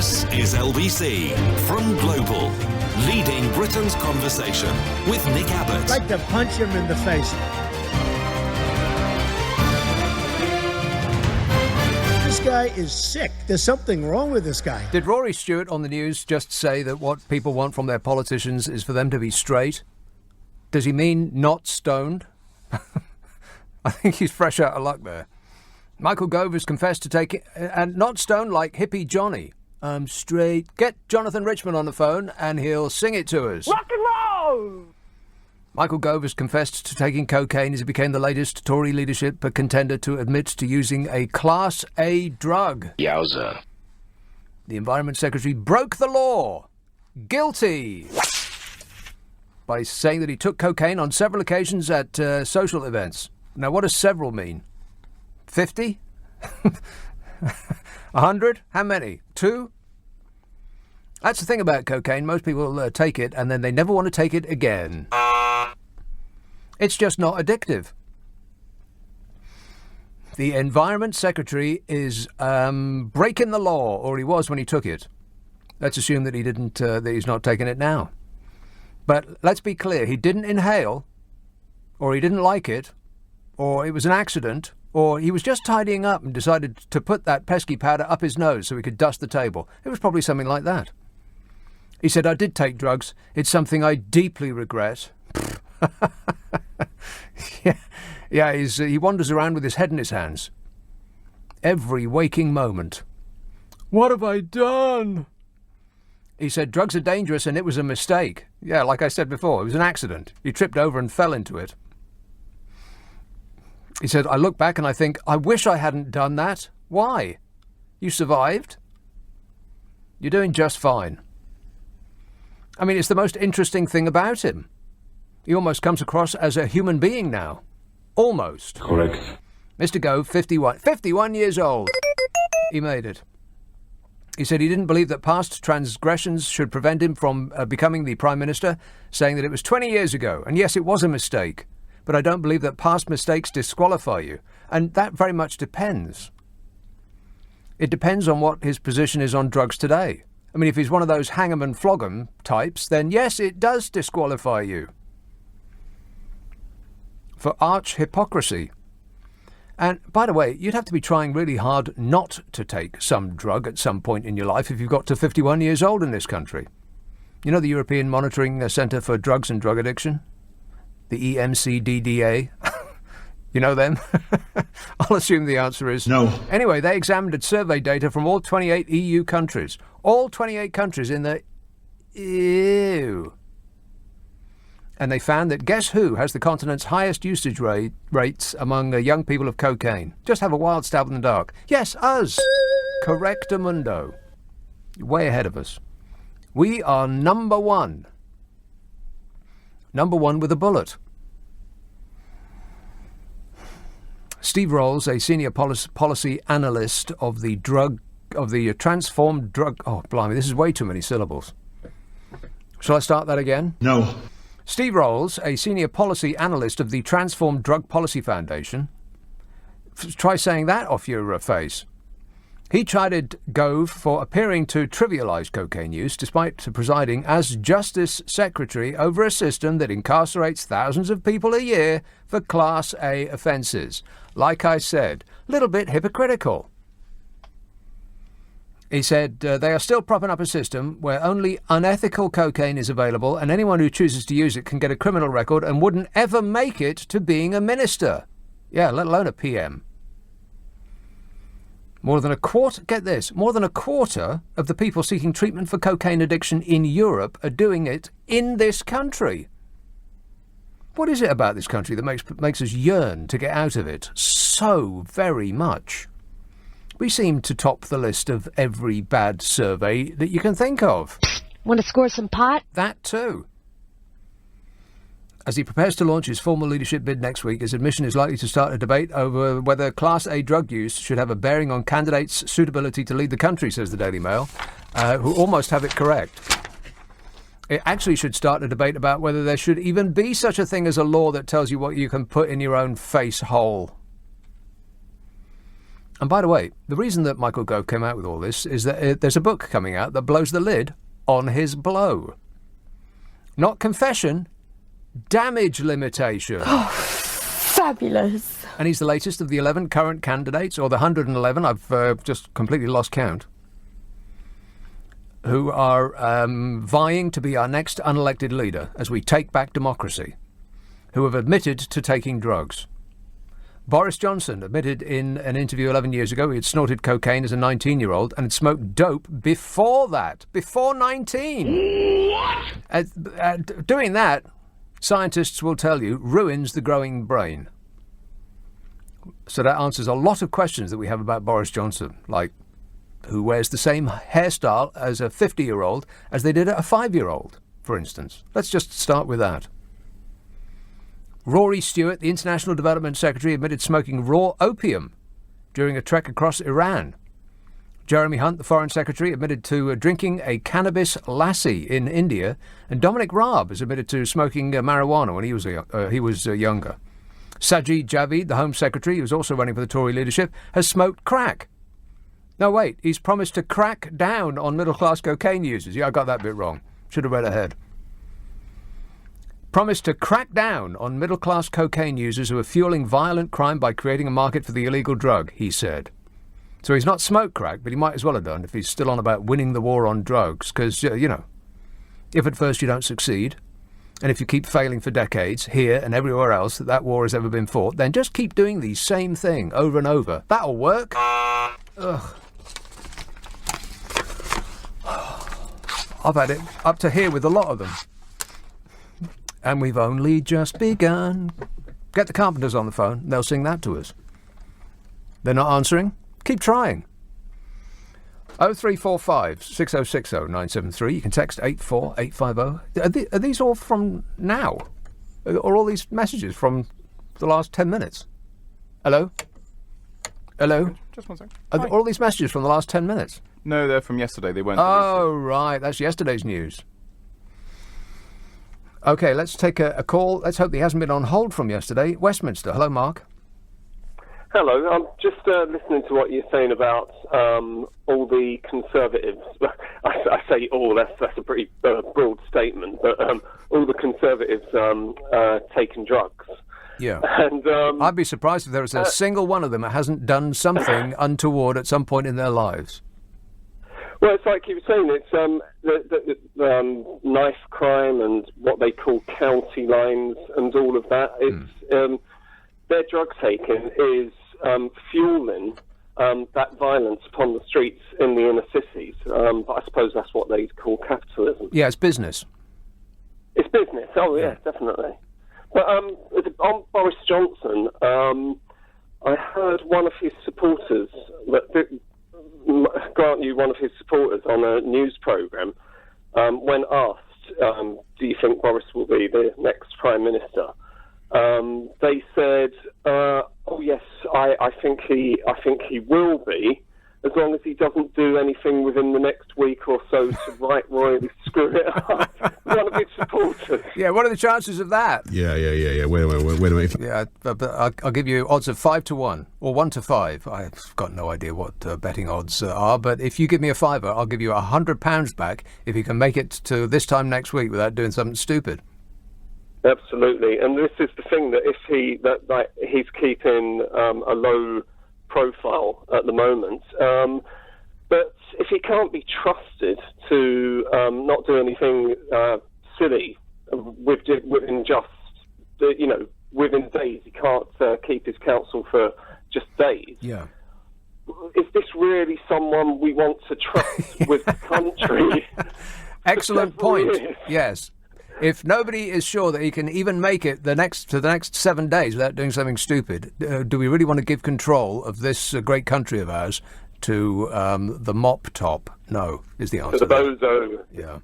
This is LBC from Global, leading Britain's conversation with Nick Abbot. I'd like to punch him in the face. This guy is sick. There's something wrong with this guy. Did Rory Stewart on the news just say that what people want from their politicians is for them to be straight? Does he mean not stoned? I think he's fresh out of luck there. Michael Gove has confessed to taking, and not stoned like hippie Johnny. I'm straight. Get Jonathan Richman on the phone and he'll sing it to us. Rock and roll! Michael Gove has confessed to taking cocaine as he became the latest Tory leadership contender to admit to using a Class A drug. Yowza. The Environment Secretary broke the law. Guilty. By saying that he took cocaine on several occasions at social events. Now, what does several mean? 50? 100? How many? 2? That's the thing about cocaine. Most people take it and then they never want to take it again. It's just not addictive. The Environment Secretary is breaking the law, or he was when he took it. Let's assume that he didn't. That he's not taking it now. But let's be clear: he didn't inhale, or he didn't like it, or it was an accident, or he was just tidying up and decided to put that pesky powder up his nose so he could dust the table. It was probably something like that. He said, "I did take drugs. It's something I deeply regret." Yeah. He wanders around with his head in his hands. Every waking moment. What have I done? He said, drugs are dangerous and it was a mistake. Yeah, like I said before, it was an accident. He tripped over and fell into it. He said, I look back and I think, I wish I hadn't done that. Why? You survived. You're doing just fine. I mean, it's the most interesting thing about him. He almost comes across as a human being now. Almost. Correct. Mr. Gove, 51. 51 years old. He made it. He said he didn't believe that past transgressions should prevent him from becoming the Prime Minister, saying that it was 20 years ago. And yes, it was a mistake. But I don't believe that past mistakes disqualify you. And that very much depends. It depends on what his position is on drugs today. I mean, if he's one of those hang 'em and flog 'em types, then yes, it does disqualify you. For arch hypocrisy. And, by the way, you'd have to be trying really hard not to take some drug at some point in your life if you've got to 51 years old in this country. You know the European Monitoring Centre for Drugs and Drug Addiction? The EMCDDA? You know them? I'll assume the answer is no. Anyway, they examined survey data from all 28 EU countries. All 28 countries in the EU. And they found that guess who has the continent's highest usage rates among young people of cocaine? Just have a wild stab in the dark. Yes, us. Correctamundo. Way ahead of us. We are number one. Number one with a bullet. Steve Rolls, a senior policy analyst of the transformed drug... Oh, blimey, this is way too many syllables. Shall I start that again? No. Steve Rolls, a senior policy analyst of the Transformed Drug Policy Foundation. Try saying that off your face. He chided Gove for appearing to trivialise cocaine use despite presiding as Justice Secretary over a system that incarcerates thousands of people a year for Class A offences. Like I said, a little bit hypocritical. He said they are still propping up a system where only unethical cocaine is available and anyone who chooses to use it can get a criminal record and wouldn't ever make it to being a minister. Yeah, let alone a PM. More than a quarter of the people seeking treatment for cocaine addiction in Europe are doing it in this country. What is it about this country that makes us yearn to get out of it so very much? We seem to top the list of every bad survey that you can think of. Want to score some pot? That too. As he prepares to launch his formal leadership bid next week, his admission is likely to start a debate over whether Class A drug use should have a bearing on candidates' suitability to lead the country, says the Daily Mail, who almost have it correct. It actually should start a debate about whether there should even be such a thing as a law that tells you what you can put in your own face hole. And by the way, the reason that Michael Gove came out with all this is that there's a book coming out that blows the lid on his blow. Not confession, damage limitation. Oh, fabulous. And he's the latest of the 11 current candidates, or the 111, I've just completely lost count, who are vying to be our next unelected leader as we take back democracy, who have admitted to taking drugs. Boris Johnson admitted in an interview 11 years ago he had snorted cocaine as a 19-year-old and had smoked dope before that, before 19. What? Doing that, scientists will tell you, ruins the growing brain. So that answers a lot of questions that we have about Boris Johnson, like who wears the same hairstyle as a 50-year-old as they did a 5-year-old, for instance. Let's just start with that. Rory Stewart, the International Development Secretary, admitted smoking raw opium during a trek across Iran. Jeremy Hunt, the Foreign Secretary, admitted to drinking a cannabis lassi in India. And Dominic Raab has admitted to smoking marijuana when he was younger. Sajid Javid, the Home Secretary, who's also running for the Tory leadership, has smoked crack. No, wait, he's promised to crack down on middle-class cocaine users. Yeah, I got that bit wrong. Should have read ahead. Promised to crack down on middle-class cocaine users who are fueling violent crime by creating a market for the illegal drug, he said. So he's not smoked crack, but he might as well have done if he's still on about winning the war on drugs, because, you know, if at first you don't succeed, and if you keep failing for decades, here and everywhere else that war has ever been fought, then just keep doing the same thing over and over. That'll work. Ugh. I've had it up to here with a lot of them. And we've only just begun. Get the Carpenters on the phone. They'll sing that to us. They're not answering? Keep trying. 0345 6060 973. You can text 84850. Are these all from now? Are all these messages from the last 10 minutes? Hello? Hello? Just one second. Are all these messages from the last 10 minutes? No, they're from yesterday. They weren't. Oh, right. That's yesterday's news. OK, let's take a call. Let's hope he hasn't been on hold from yesterday. Westminster. Hello, Mark. Hello. I'm just listening to what you're saying about all the Conservatives. I say all, that's a pretty broad statement, but all the Conservatives taking drugs. Yeah. And I'd be surprised if there was a single one of them that hasn't done something untoward at some point in their lives. Well, it's like you were saying, it's the knife crime and what they call county lines and all of that. It's their drug taking is fueling that violence upon the streets in the inner cities. But I suppose that's what they call capitalism. Yeah, it's business. It's business. Oh, yeah, definitely. But on Boris Johnson, I heard one of his supporters, grant you one of his supporters on a news programme, when asked, do you think Boris will be the next Prime Minister? They said, oh yes, I think he will be, as long as he doesn't do anything within the next week or so to royally screw it up. One of his supporters. Yeah, what are the chances of that? Yeah. Wait a minute. Yeah, but I'll give you odds of 5 to 1 or 1 to 5. I've got no idea what betting odds are, but if you give me a fiver, I'll give you £100 back if you can make it to this time next week without doing something stupid. Absolutely, and this is the thing that he's keeping a low profile at the moment. But if he can't be trusted to not do anything silly within days, he can't keep his counsel for just days. Yeah. Is this really someone we want to trust with the country? Excellent point. Yes. If nobody is sure that he can even make it to the next 7 days without doing something stupid, do we really want to give control of this great country of ours to the mop top? No, is the answer. To the bozo. Yeah.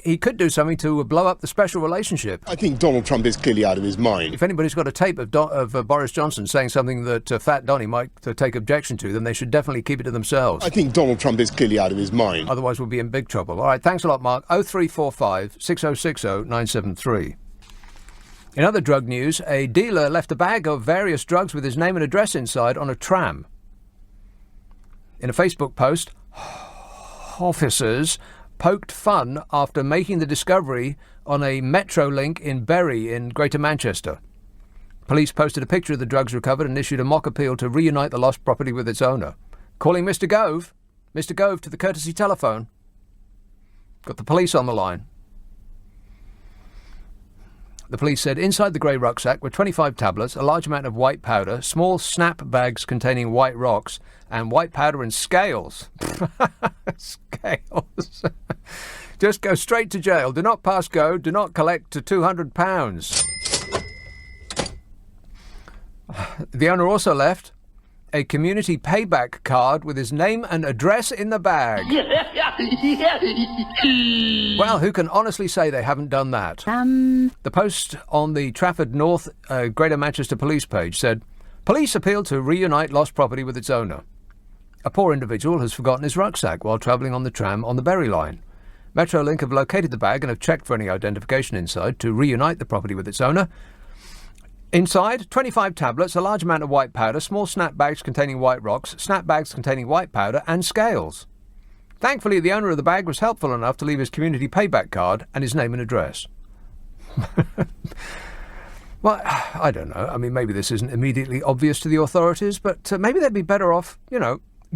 He could do something to blow up the special relationship. I think Donald Trump is clearly out of his mind. If anybody's got a tape of Boris Johnson saying something that Fat Donny might take objection to, then they should definitely keep it to themselves. I think Donald Trump is clearly out of his mind. Otherwise we'll be in big trouble. All right, thanks a lot, Mark. 0345 6060 973. In other drug news, a dealer left a bag of various drugs with his name and address inside on a tram. In a Facebook post, officers poked fun after making the discovery on a metro link in Bury in Greater Manchester. Police posted a picture of the drugs recovered and issued a mock appeal to reunite the lost property with its owner. Calling Mr. Gove to the courtesy telephone. Got the police on the line. The police said inside the grey rucksack were 25 tablets, a large amount of white powder, small snap bags containing white rocks, and white powder and scales. Scales. Just go straight to jail. Do not pass go. Do not collect to £200. The owner also left a community payback card with his name and address in the bag. Well, who can honestly say they haven't done that? The post on the Trafford North Greater Manchester Police page said, police appeal to reunite lost property with its owner. A poor individual has forgotten his rucksack while travelling on the tram on the Bury line. Metrolink have located the bag and have checked for any identification inside to reunite the property with its owner. Inside, 25 tablets, a large amount of white powder, small snap bags containing white rocks, snap bags containing white powder, and scales. Thankfully, the owner of the bag was helpful enough to leave his community payback card and his name and address. Well, I don't know. I mean, maybe this isn't immediately obvious to the authorities, but maybe they'd be better off,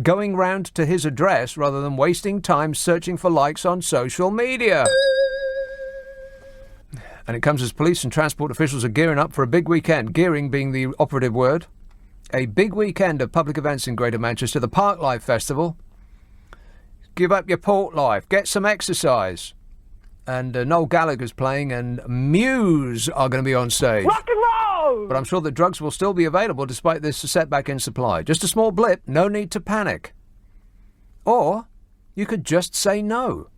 going round to his address rather than wasting time searching for likes on social media. And it comes as police and transport officials are gearing up for a big weekend, gearing being the operative word. A big weekend of public events in Greater Manchester, the Park Life Festival. Give up your port life, get some exercise. And Noel Gallagher's playing and Muse are going to be on stage. Rock and roll! But I'm sure that drugs will still be available despite this setback in supply. Just a small blip, no need to panic. Or you could just say no.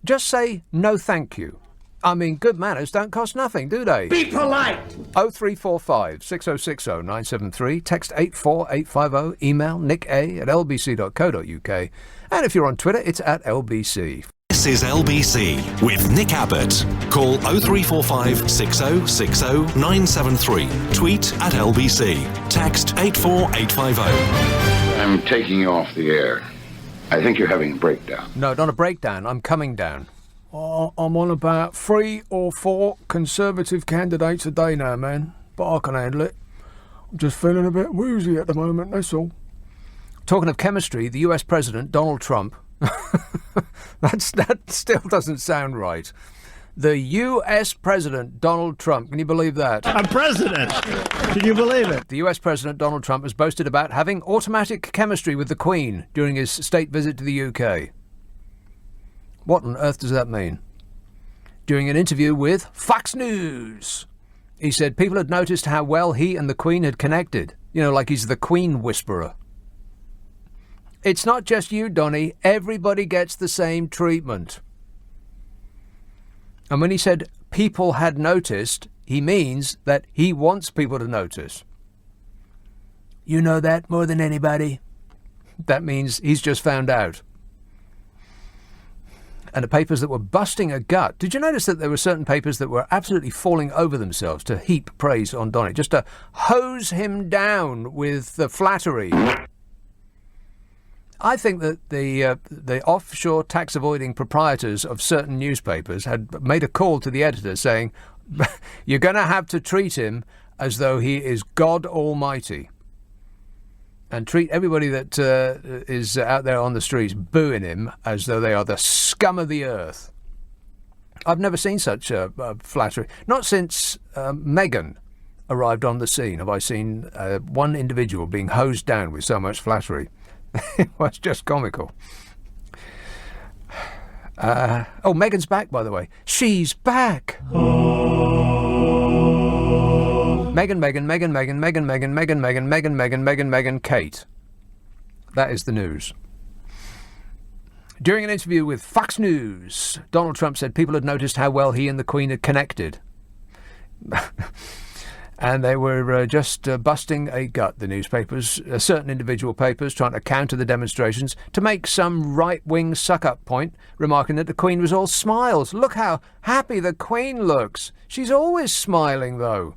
Just say no thank you. I mean, good manners don't cost nothing, do they? Be polite! 0345 6060 973, text 84850, email nick@lbc.co.uk, and if you're on Twitter, it's at LBC. This is LBC with Nick Abbott. Call 0345 6060 973. Tweet at LBC. Text 84850. I'm taking you off the air. I think you're having a breakdown. No, not a breakdown. I'm coming down. I'm on about 3 or 4 Conservative candidates a day now, man. But I can handle it. I'm just feeling a bit woozy at the moment, that's all. Talking of chemistry, the US President, Donald Trump... that still doesn't sound right. The US President, Donald Trump. Can you believe that? I'm president. Can you believe it? The US President, Donald Trump, has boasted about having automatic chemistry with the Queen during his state visit to the UK. What on earth does that mean? During an interview with Fox News, he said people had noticed how well he and the Queen had connected. Like he's the Queen whisperer. It's not just you, Donny. Everybody gets the same treatment. And when he said people had noticed, he means that he wants people to notice. You know that more than anybody. That means he's just found out. And the papers that were busting a gut. Did you notice that there were certain papers that were absolutely falling over themselves to heap praise on Donny, just to hose him down with the flattery? I think that the offshore tax-avoiding proprietors of certain newspapers had made a call to the editor saying, you're going to have to treat him as though he is God Almighty. And treat everybody that is out there on the streets booing him as though they are the scum of the earth. I've never seen such flattery. Not since Meghan arrived on the scene have I seen one individual being hosed down with so much flattery. It was just comical. Meghan's back, by the way. She's back! Meghan, Kate. That is the news. During an interview with Fox News, Donald Trump said people had noticed how well he and the Queen had connected. And they were just busting a gut, the newspapers, certain individual papers, trying to counter the demonstrations to make some right-wing suck-up point, remarking that the Queen was all smiles. Look how happy the Queen looks. She's always smiling, though,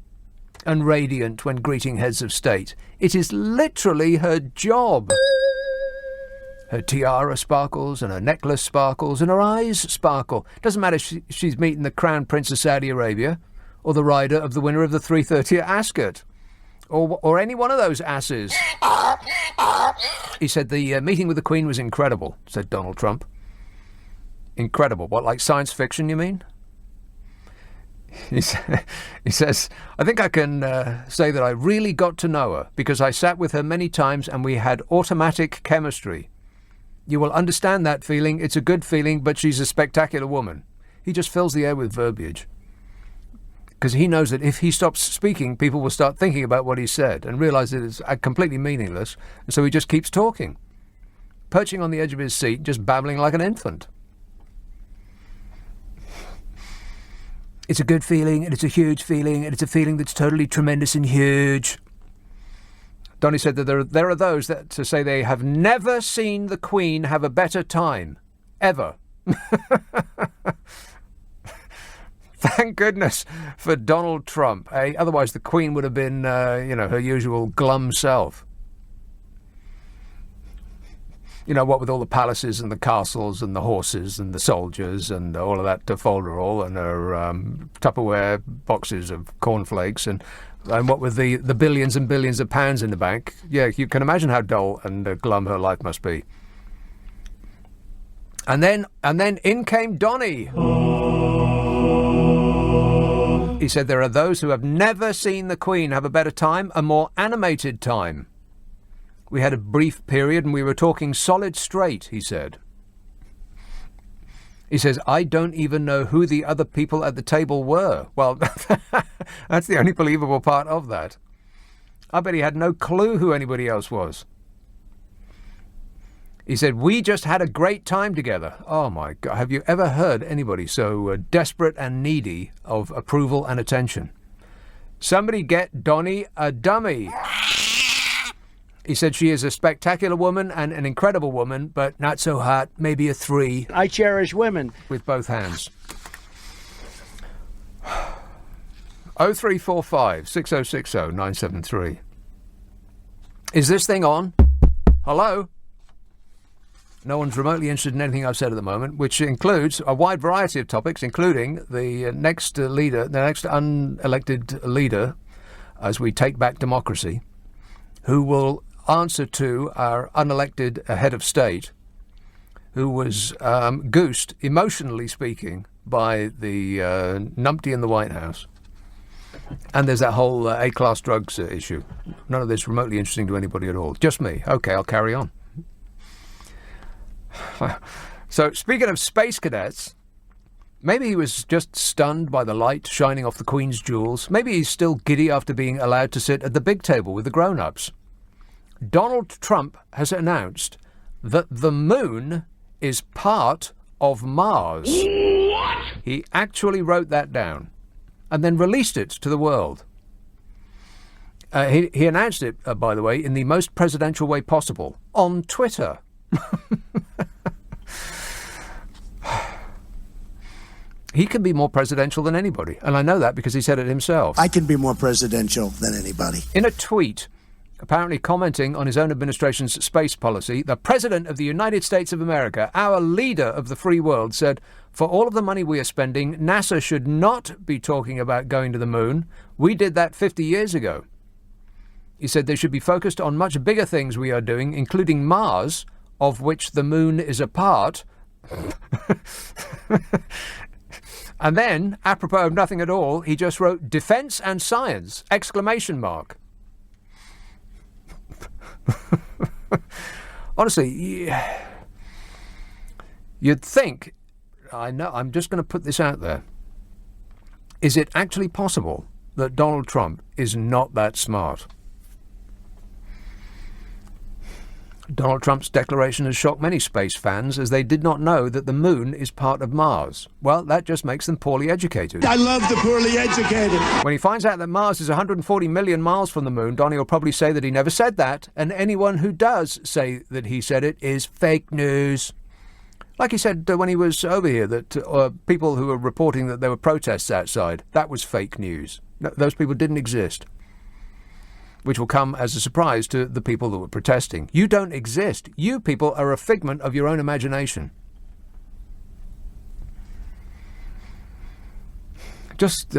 and radiant when greeting heads of state. It is literally her job. Her tiara sparkles, and her necklace sparkles, and her eyes sparkle. Doesn't matter if she's meeting the Crown Prince of Saudi Arabia, or the rider of the winner of the 3:30 at Ascot, or any one of those asses. He said the meeting with the Queen was incredible, said Donald Trump. Incredible. What, like science fiction, you mean? He says, I think I can say that I really got to know her, because I sat with her many times and we had automatic chemistry. You will understand that feeling. It's a good feeling, but she's a spectacular woman. He just fills the air with verbiage, because he knows that if he stops speaking, people will start thinking about what he said and realise that it's completely meaningless, and so he just keeps talking, perching on the edge of his seat, just babbling like an infant. It's a good feeling, and it's a huge feeling, and it's a feeling that's totally tremendous and huge. Donny said that there are those that to say they have never seen the Queen have a better time, ever. Thank goodness for Donald Trump. Otherwise, the Queen would have been, her usual glum self. You know, what with all the palaces and the castles and the horses and the soldiers and all of that folderol and her Tupperware boxes of cornflakes and what with the billions and billions of pounds in the bank. Yeah, you can imagine how dull and glum her life must be. And then in came Donny. He said there are those who have never seen the Queen have a better time, a more animated time. We had a brief period and we were talking solid straight, he said. He says, I don't even know who the other people at the table were. Well, that's the only believable part of that. I bet he had no clue who anybody else was. He said, we just had a great time together. Oh, my God. Have you ever heard anybody so desperate and needy of approval and attention? Somebody get Donny a dummy. He said she is a spectacular woman and an incredible woman, but not so hot, maybe a 3. I cherish women. With both hands. 0345 6060 973. Is this thing on? Hello? No one's remotely interested in anything I've said at the moment, which includes a wide variety of topics, including the next leader, the next unelected leader, as we take back democracy, who will answer to our unelected head of state, who was goosed, emotionally speaking, by the numpty in the White House. And there's that whole A-class drugs issue. None of this remotely interesting to anybody at all. Just me. Okay, I'll carry on. So, speaking of space cadets, maybe he was just stunned by the light shining off the Queen's jewels. Maybe he's still giddy after being allowed to sit at the big table with the grown-ups. Donald Trump has announced that the moon is part of Mars. What? He actually wrote that down and then released it to the world. He announced it, by the way, in the most presidential way possible, on Twitter. He can be more presidential than anybody, and I know that because he said it himself. I can be more presidential than anybody. In a tweet, apparently commenting on his own administration's space policy, the President of the United States of America, our leader of the free world, said, for all of the money we are spending, NASA should not be talking about going to the moon. We did that 50 years ago. He said they should be focused on much bigger things we are doing, including Mars, of which the moon is a part. And then, apropos of nothing at all, he just wrote defense and science, ! Honestly, you'd think, I know, I'm just going to put this out there. Is it actually possible that Donald Trump is not that smart? Donald Trump's declaration has shocked many space fans as they did not know that the moon is part of Mars. Well, that just makes them poorly educated. I love the poorly educated. When he finds out that Mars is 140 million miles from the moon, Donnie will probably say that he never said that, and anyone who does say that he said it is fake news. Like he said when he was over here, that people who were reporting that there were protests outside, that was fake news. No, those people didn't exist. Which will come as a surprise to the people that were protesting. You don't exist. You people are a figment of your own imagination. Just,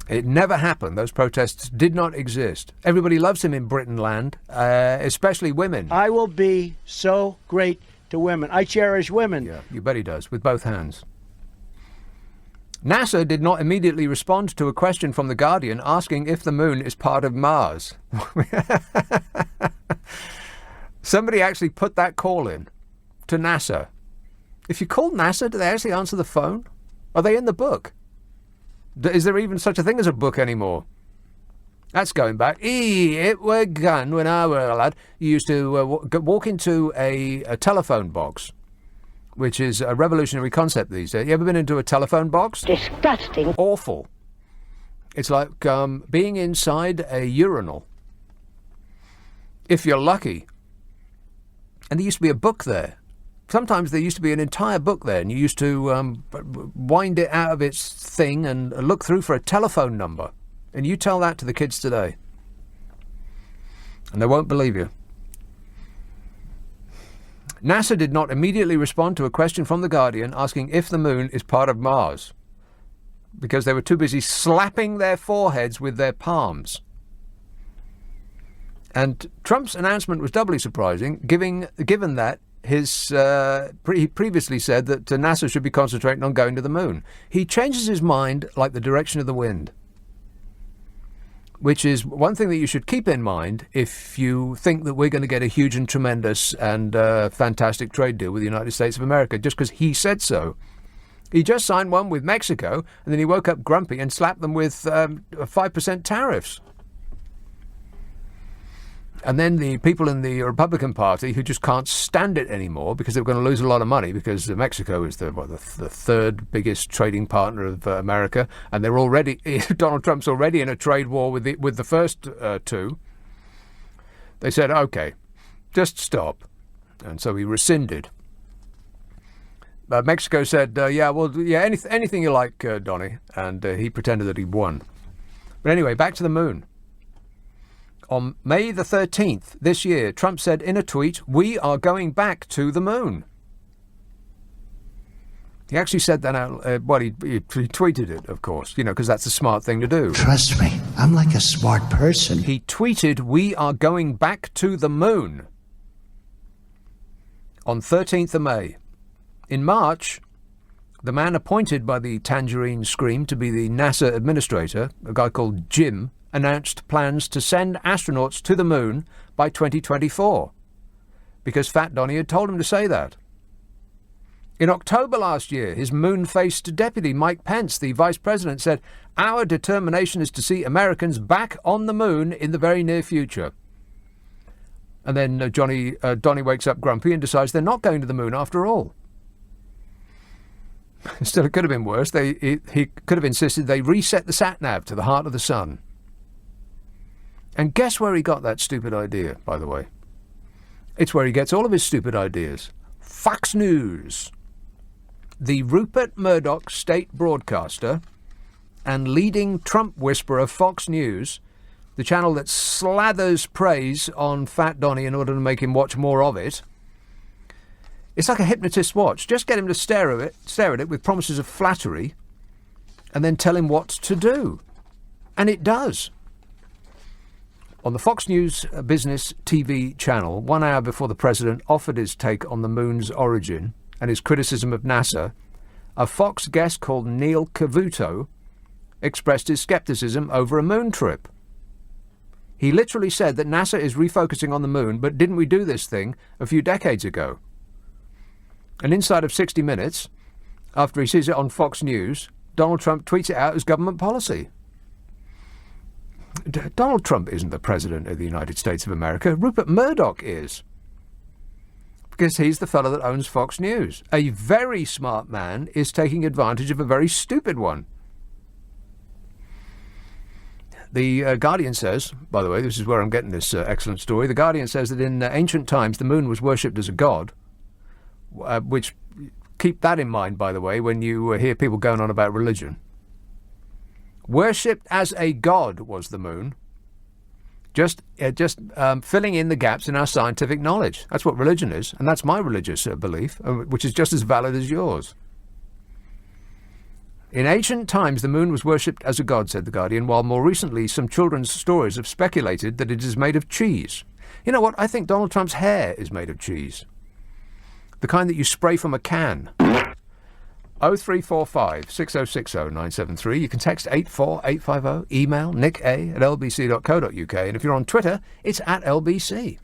It never happened. Those protests did not exist. Everybody loves him in Britain land, especially women. I will be so great to women. I cherish women. Yeah, you bet he does, with both hands. NASA did not immediately respond to a question from The Guardian asking if the moon is part of Mars. Somebody actually put that call in to NASA. If you call NASA, do they actually answer the phone? Are they in the book? Is there even such a thing as a book anymore? That's going back. It were gone when I were a lad. You used to walk into a telephone box, which is a revolutionary concept these days. You ever been into a telephone box? Disgusting. Awful. It's like being inside a urinal. If you're lucky. And there used to be a book there. Sometimes there used to be an entire book there, and you used to wind it out of its thing and look through for a telephone number. And you tell that to the kids today, and they won't believe you. NASA did not immediately respond to a question from The Guardian asking if the moon is part of Mars, because they were too busy slapping their foreheads with their palms. And Trump's announcement was doubly surprising, given that he previously said that NASA should be concentrating on going to the moon. He changes his mind like the direction of the wind, which is one thing that you should keep in mind if you think that we're going to get a huge and tremendous and fantastic trade deal with the United States of America, just because he said so. He just signed one with Mexico, and then he woke up grumpy and slapped them with 5% tariffs. And then the people in the Republican Party who just can't stand it anymore because they're going to lose a lot of money because Mexico is the third biggest trading partner of America, and they're already Donald Trump's already in a trade war with the first two. They said, "Okay, just stop," and so he rescinded. Mexico said, anything you like, Donnie," and he pretended that he won. But anyway, back to the moon. On May the 13th this year, Trump said in a tweet, "We are going back to the moon." He actually said that out. He tweeted it, of course, because that's a smart thing to do. Trust me, I'm like a smart person. He tweeted, "We are going back to the moon," on 13th of May. In March, the man appointed by the Tangerine Scream to be the NASA administrator, a guy called Jim, announced plans to send astronauts to the moon by 2024, because Fat Donnie had told him to say that. In October last year, his moon-faced deputy, Mike Pence, the vice president, said, "Our determination is to see Americans back on the moon in the very near future." And then Donnie wakes up grumpy and decides they're not going to the moon after all. Still, it could have been worse. He could have insisted they reset the sat-nav to the heart of the sun. And guess where he got that stupid idea, by the way? It's where he gets all of his stupid ideas. Fox News. The Rupert Murdoch state broadcaster and leading Trump whisperer Fox News, the channel that slathers praise on Fat Donnie in order to make him watch more of it. It's like a hypnotist's watch. Just get him to stare at it with promises of flattery, and then tell him what to do. And it does. On the Fox News Business TV channel, 1 hour before the president offered his take on the moon's origin and his criticism of NASA, a Fox guest called Neil Cavuto expressed his skepticism over a moon trip. He literally said that NASA is refocusing on the moon, but didn't we do this thing a few decades ago? And inside of 60 minutes, after he sees it on Fox News, Donald Trump tweets it out as government policy. Donald Trump isn't the president of the United States of America. Rupert Murdoch is. Because he's the fellow that owns Fox News. A very smart man is taking advantage of a very stupid one. The Guardian says, by the way, this is where I'm getting this excellent story. The Guardian says that in ancient times the moon was worshipped as a god, which, keep that in mind, by the way, when you hear people going on about religion. Worshipped as a god was the moon. Just filling in the gaps in our scientific knowledge. That's what religion is, and that's my religious belief, which is just as valid as yours. In ancient times, the moon was worshipped as a god, said The Guardian, while more recently some children's stories have speculated that it is made of cheese. You know what? I think Donald Trump's hair is made of cheese. The kind that you spray from a can. 0345 6060 973. You can text 84850, email nick@lbc.co.uk, and if you're on Twitter, it's @LBC.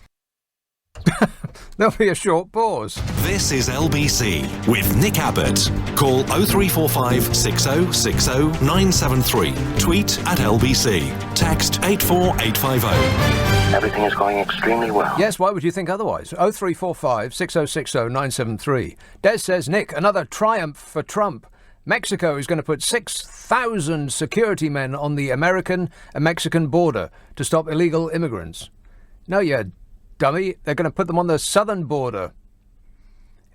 There'll be a short pause. This is LBC with Nick Abbott. Call 0345 6060 973. Tweet @LBC. Text 84850. Everything is going extremely well. Yes, why would you think otherwise? 0345 6060 973. Des says, Nick, another triumph for Trump. Mexico is going to put 6,000 security men on the American and Mexican border to stop illegal immigrants. No, you dummy. They're going to put them on the southern border.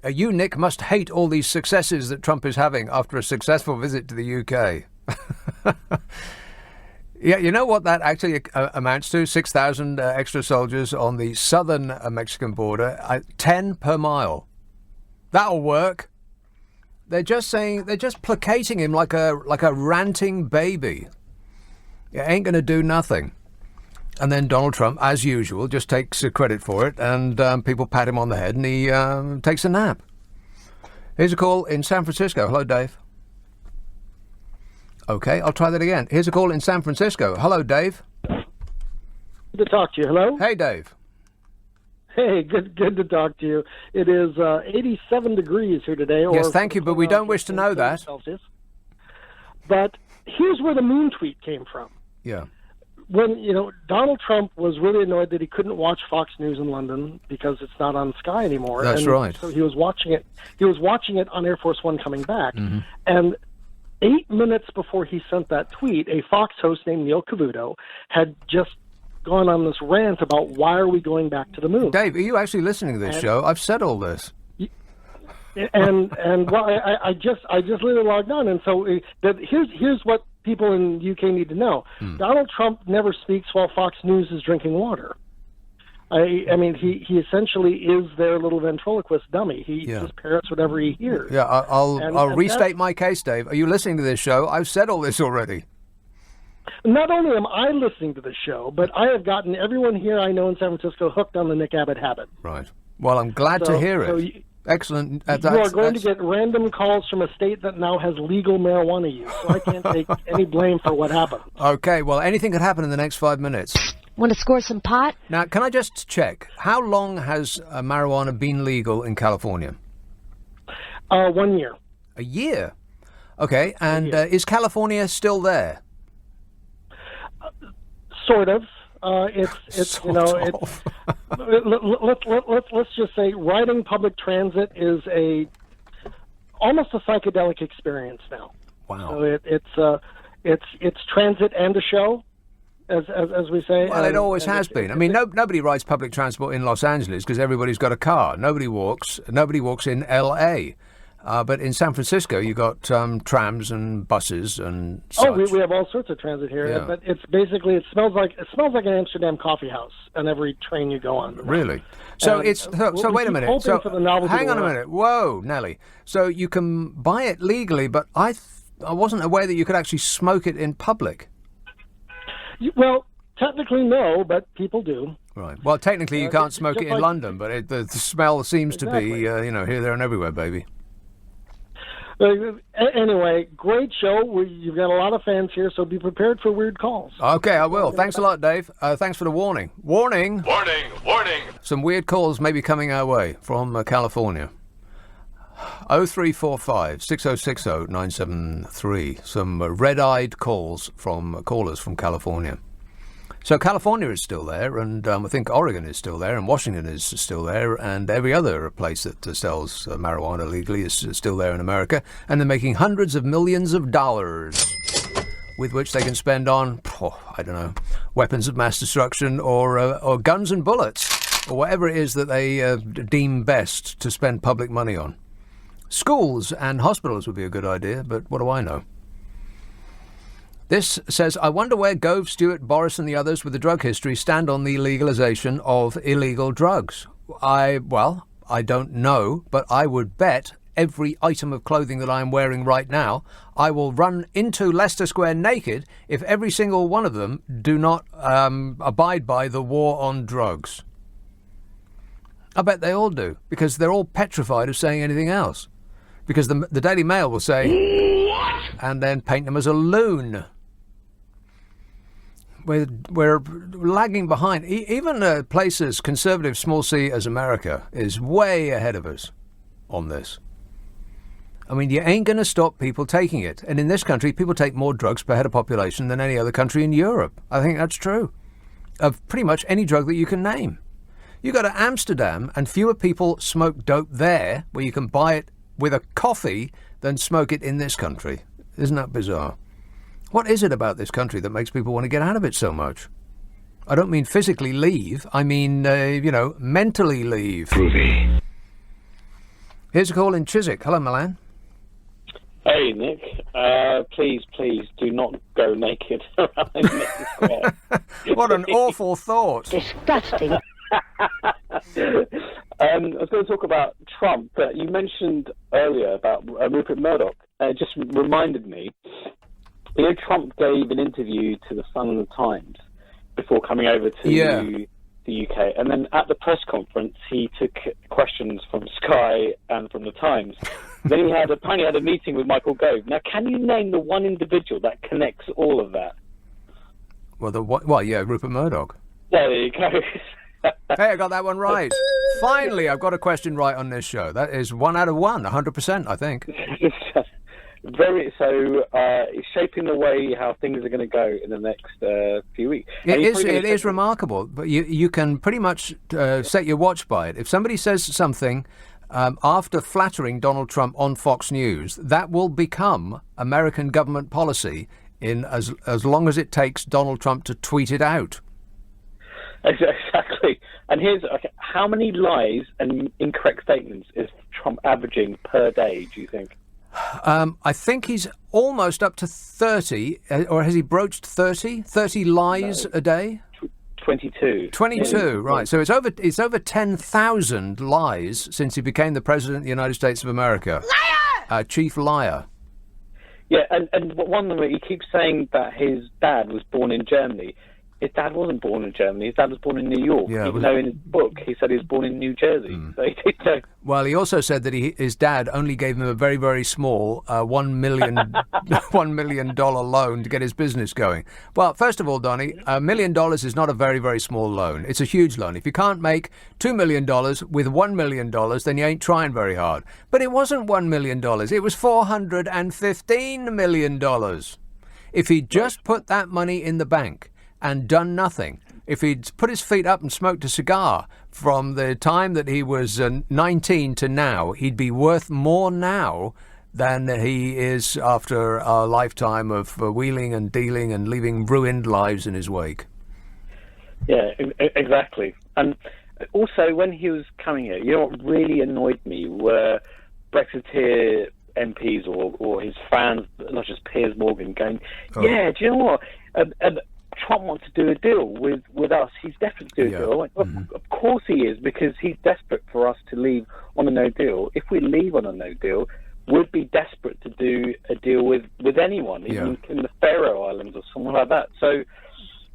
You, Nick, must hate all these successes that Trump is having after a successful visit to the UK. Yeah, you know what that actually amounts to? 6,000 extra soldiers on the southern Mexican border, 10 per mile. That'll work. They're just placating him like a ranting baby. It ain't going to do nothing. And then Donald Trump, as usual, just takes credit for it, and people pat him on the head, and he takes a nap. Here's a call in San Francisco. Hello, Dave. Okay, I'll try that again. Here's a call in San Francisco. Hello, Dave. Good to talk to you. Hello? Hey, Dave. Hey, good to talk to you. It is 87 degrees here today. Yes, thank you, but we don't wish to know that. Celsius. But here's where the moon tweet came from. Yeah. When, Donald Trump was really annoyed that he couldn't watch Fox News in London because it's not on Sky anymore. That's right. So he was watching it. He was watching it on Air Force One coming back. Mm-hmm. And 8 minutes before he sent that tweet, a Fox host named Neil Cavuto had just gone on this rant about why are we going back to the moon. Dave, are you actually listening to this show? I've said all this. And well, I just literally logged on, and so here's what people in the UK need to know. Donald Trump never speaks while Fox News is drinking water. I mean, he essentially is their little ventriloquist dummy. He just parrots whatever he hears. Yeah, I'll restate my case, Dave. Are you listening to this show? I've said all this already. Not only am I listening to the show, but I have gotten everyone here I know in San Francisco hooked on the Nick Abbott habit. Right. Well, I'm glad to hear it. Excellent. You are going to get random calls from a state that now has legal marijuana use, so I can't take any blame for what happened. Okay, well, anything could happen in the next 5 minutes. Want to score some pot? Now, can I just check, how long has marijuana been legal in California? 1 year. A year? Okay, and is California still there? Sort of. It's let's just say riding public transit is almost a psychedelic experience now. Wow. So it's transit and a show, as we say. Well, it always has been. I mean, nobody rides public transport in Los Angeles because everybody's got a car. Nobody walks in L.A. But in San Francisco, you got trams and buses and such. Oh, we have all sorts of transit here. Yeah. But it's basically it smells like an Amsterdam coffee house on every train you go on. Really? So so wait a minute. So hang on a minute. Whoa, Nelly. So you can buy it legally, but I wasn't aware that you could actually smoke it in public. Well, technically no, but people do. Right. Well, technically you can't smoke it in London, but the smell seems to be here, there, and everywhere, baby. Anyway, great show. You've got a lot of fans here, so be prepared for weird calls. Okay, I will. Thanks a lot, Dave. Thanks for the warning. Warning! Warning! Warning! Some weird calls may be coming our way from California. 0345 6060 973. Some red-eyed calls from callers from California. So California is still there, and I think Oregon is still there, and Washington is still there, and every other place that sells marijuana legally is still there in America, and they're making hundreds of millions of dollars with which they can spend on, I don't know, weapons of mass destruction or guns and bullets, or whatever it is that they deem best to spend public money on. Schools and hospitals would be a good idea, but what do I know? This says, I wonder where Gove, Stewart, Boris and the others with the drug history stand on the legalisation of illegal drugs. I don't know, but I would bet every item of clothing that I am wearing right now, I will run into Leicester Square naked if every single one of them do not abide by the war on drugs. I bet they all do, because they're all petrified of saying anything else. Because the Daily Mail will say, what? And then paint them as a loon. We're lagging behind. Even places, conservative, small c as America, is way ahead of us on this. I mean, you ain't going to stop people taking it. And in this country, people take more drugs per head of population than any other country in Europe. I think that's true. Of pretty much any drug that you can name. You go to Amsterdam and fewer people smoke dope there, where you can buy it with a coffee, than smoke it in this country. Isn't that bizarre? What is it about this country that makes people want to get out of it so much? I don't mean physically leave. I mean, mentally leave. Groovy. Here's a call in Chiswick. Hello, Milan. Hey, Nick. Please do not go naked around Leicester Square. What an awful thought. Disgusting. I was going to talk about Trump, but you mentioned earlier about Rupert Murdoch. It just reminded me. You know, Trump gave an interview to the Sun and the Times before coming over to the UK, and then at the press conference he took questions from Sky and from the Times. Then he apparently had a meeting with Michael Gove. Now, can you name the one individual that connects all of that? Rupert Murdoch. There you go. Hey, I got that one right. Finally, I've got a question right on this show. That is 1 out of 1, 100%, I think. It's shaping the way how things are going to go in the next few weeks. It is remarkable, but you can pretty much set your watch by it. If somebody says something after flattering Donald Trump on Fox News, that will become American government policy in as long as it takes Donald Trump to tweet it out. Exactly. And how many lies and incorrect statements is Trump averaging per day, do you think? I think he's almost up to 30, or has he broached 30? 30 lies a day? 22. 22, right. So it's over 10,000 lies since he became the President of the United States of America. Liar! Chief liar. Yeah, and one of them, he keeps saying that his dad was born in Germany. His dad wasn't born in Germany. His dad was born in New York. Yeah, even though in his book he said he was born in New Jersey. So he did know. Well, he also said that his dad only gave him a very, very small $1 million loan to get his business going. Well, first of all, Donnie, $1 million is not a very, very small loan. It's a huge loan. If you can't make $2 million with $1 million, then you ain't trying very hard. But it wasn't $1 million. It was $415 million. If he'd just put that money in the bank and done nothing, if he'd put his feet up and smoked a cigar from the time that he was 19 to now, he'd be worth more now than he is after a lifetime of wheeling and dealing and leaving ruined lives in his wake. Yeah, exactly. And also, when he was coming here, you know what really annoyed me were Brexiteer MPs or his fans, not just Piers Morgan, going, yeah, do you know what? Trump wants to do a deal with us. He's desperate to do a deal. Like, of course he is, because he's desperate for us to leave on a no deal. If we leave on a no deal, we'd be desperate to do a deal with anyone, even in the Faroe Islands or something like that. So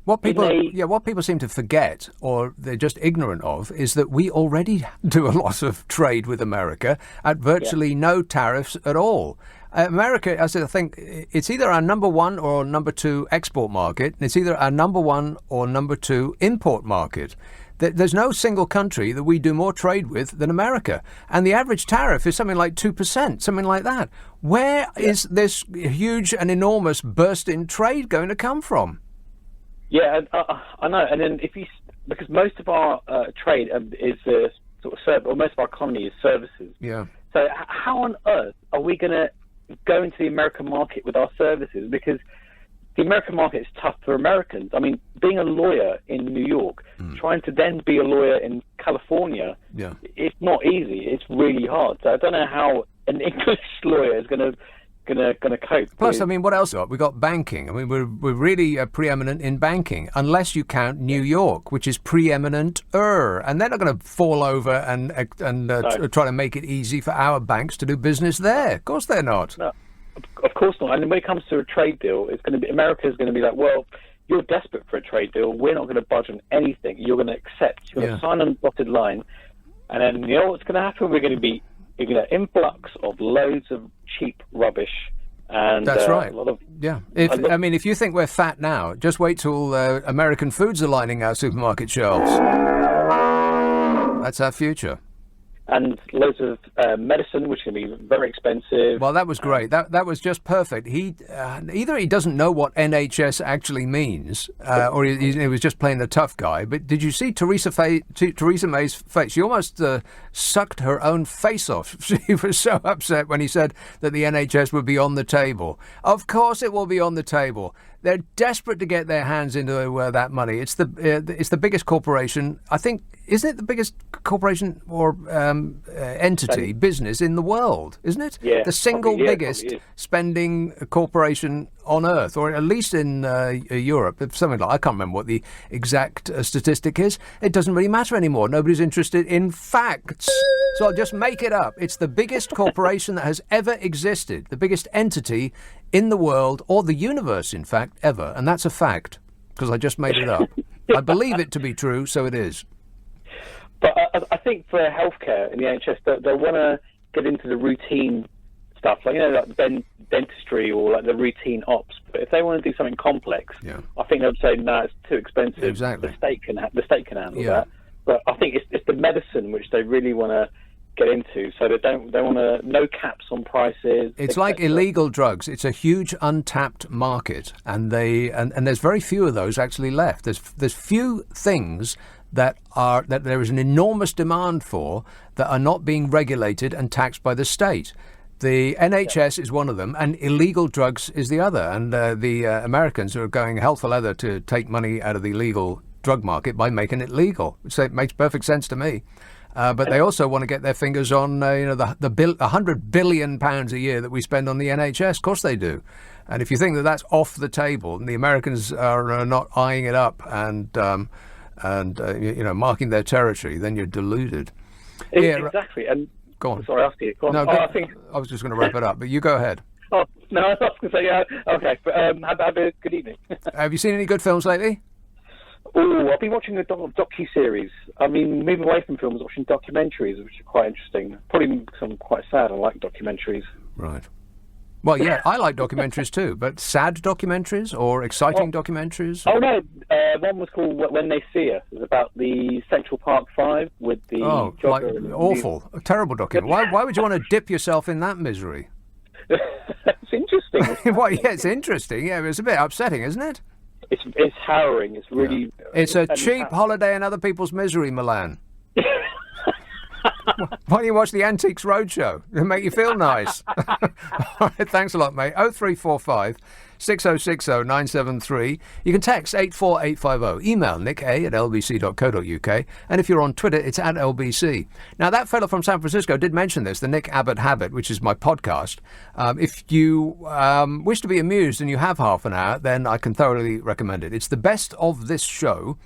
what people seem to forget, or they're just ignorant of, is that we already do a lot of trade with America at virtually no tariffs at all. America, as I think, it's either our number one or number two export market, and it's either our number one or number two import market. There's no single country that we do more trade with than America. And the average tariff is something like 2%, something like that. Where is this huge and enormous burst in trade going to come from? Yeah, I know. And then because most of our trade is sort of service, or most of our economy is services. Yeah. So how on earth are we going to go into the American market with our services? Because the American market is tough for Americans. I mean, being a lawyer in New York, trying to then be a lawyer in California, it's not easy. It's really hard. So I don't know how an English lawyer is going to cope. Plus, I mean, what else? We got banking. I mean, we're really preeminent in banking, unless you count New York, which is preeminent-er. And they're not going to fall over and try to make it easy for our banks to do business there. Of course they're not. No, of course not. And when it comes to a trade deal, America's going to be like, well, you're desperate for a trade deal. We're not going to budge on anything. You're going to accept. You're going to sign on the dotted line. And then you know what's going to happen? We're going to be influx of loads of cheap rubbish. And that's right. A lot of, if you think we're fat now, just wait till American foods are lining our supermarket shelves. That's our future. And loads of medicine, which can be very expensive. Well, that was great. That was just perfect. Either he doesn't know what NHS actually means, or he was just playing the tough guy. But did you see Theresa May's face? She almost sucked her own face off. She was so upset when he said that the NHS would be on the table. Of course it will be on the table. They're desperate to get their hands into that money. It's the biggest corporation, I think. Isn't it the biggest corporation or entity, business in the world, isn't it? Yeah, the single biggest spending corporation on Earth, or at least in Europe. Something like, I can't remember what the exact statistic is. It doesn't really matter anymore. Nobody's interested in facts. So I'll just make it up. It's the biggest corporation that has ever existed, the biggest entity in the world, or the universe, in fact, ever. And that's a fact, because I just made it up. I believe it to be true, so it is. But I think for healthcare in the NHS, they want to get into the routine stuff, like dentistry or like the routine ops. But if they want to do something complex, I think they'd say no, it's too expensive. Exactly. The state can handle that. But I think it's the medicine which they really want to get into, so they want to no caps on prices. It's like illegal drugs. It's a huge untapped market, and there's very few of those actually left. There's few things that there is an enormous demand for that are not being regulated and taxed by the state. The NHS is one of them, and illegal drugs is the other. And the Americans are going hell for leather to take money out of the illegal drug market by making it legal. So it makes perfect sense to me. But they also want to get their fingers on the £100 billion a year that we spend on the NHS. Of course they do. And if you think that that's off the table, and the Americans are not eyeing it up and marking their territory, then you're deluded. Exactly. And go on. Sorry, after you. Go on. No, I was just going to wrap it up, but you go ahead. Oh no, I was going to say okay. But have a good evening. Have you seen any good films lately? Oh, I've been watching a docu-series. I mean, moving away from films, watching documentaries, which are quite interesting. Probably some quite sad. I like documentaries. Right. Well, yeah, I like documentaries too, but sad documentaries or exciting documentaries? Oh, no. One was called When They See Us. It was about the Central Park 5 with the jogger. Awful. A terrible document. Why would you want to dip yourself in that misery? It's interesting. Well, yeah, it's interesting. Yeah, it's a bit upsetting, isn't it? It's harrowing. It's really... It's a cheap holiday in other people's misery, Milan. Why don't you watch the Antiques Roadshow? It'll make you feel nice. All right, thanks a lot, mate. 0345 6060 973. You can text 84850. Email nick@lbc.co.uk. And if you're on Twitter, it's @LBC. Now, that fellow from San Francisco did mention this, the Nick Abbot Habit, which is my podcast. If you wish to be amused and you have half an hour, then I can thoroughly recommend it. It's the best of this show.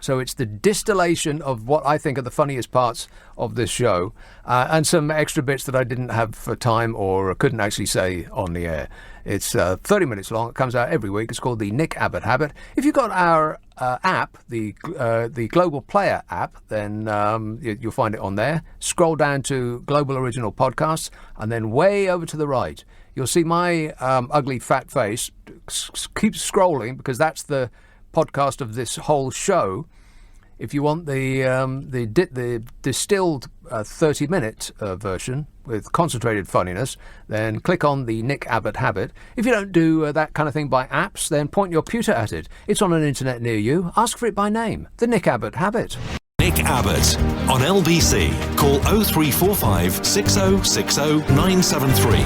So it's the distillation of what I think are the funniest parts of this show, and some extra bits that I didn't have for time or couldn't actually say on the air. It's 30 minutes long. It comes out every week. It's called the Nick Abbot Habit. If you've got our app, the Global Player app, then you'll find it on there. Scroll down to Global Original Podcasts, and then way over to the right, you'll see my ugly fat face. Keep scrolling, because that's the podcast of this whole show. If you want the distilled 30-minute version with concentrated funniness, then click on the Nick Abbot habit. If you don't do that kind of thing by apps, then point your pewter at it. It's on an internet near you. Ask for it by name. The Nick Abbot habit. Nick Abbot on LBC. Call 0345 6060 973.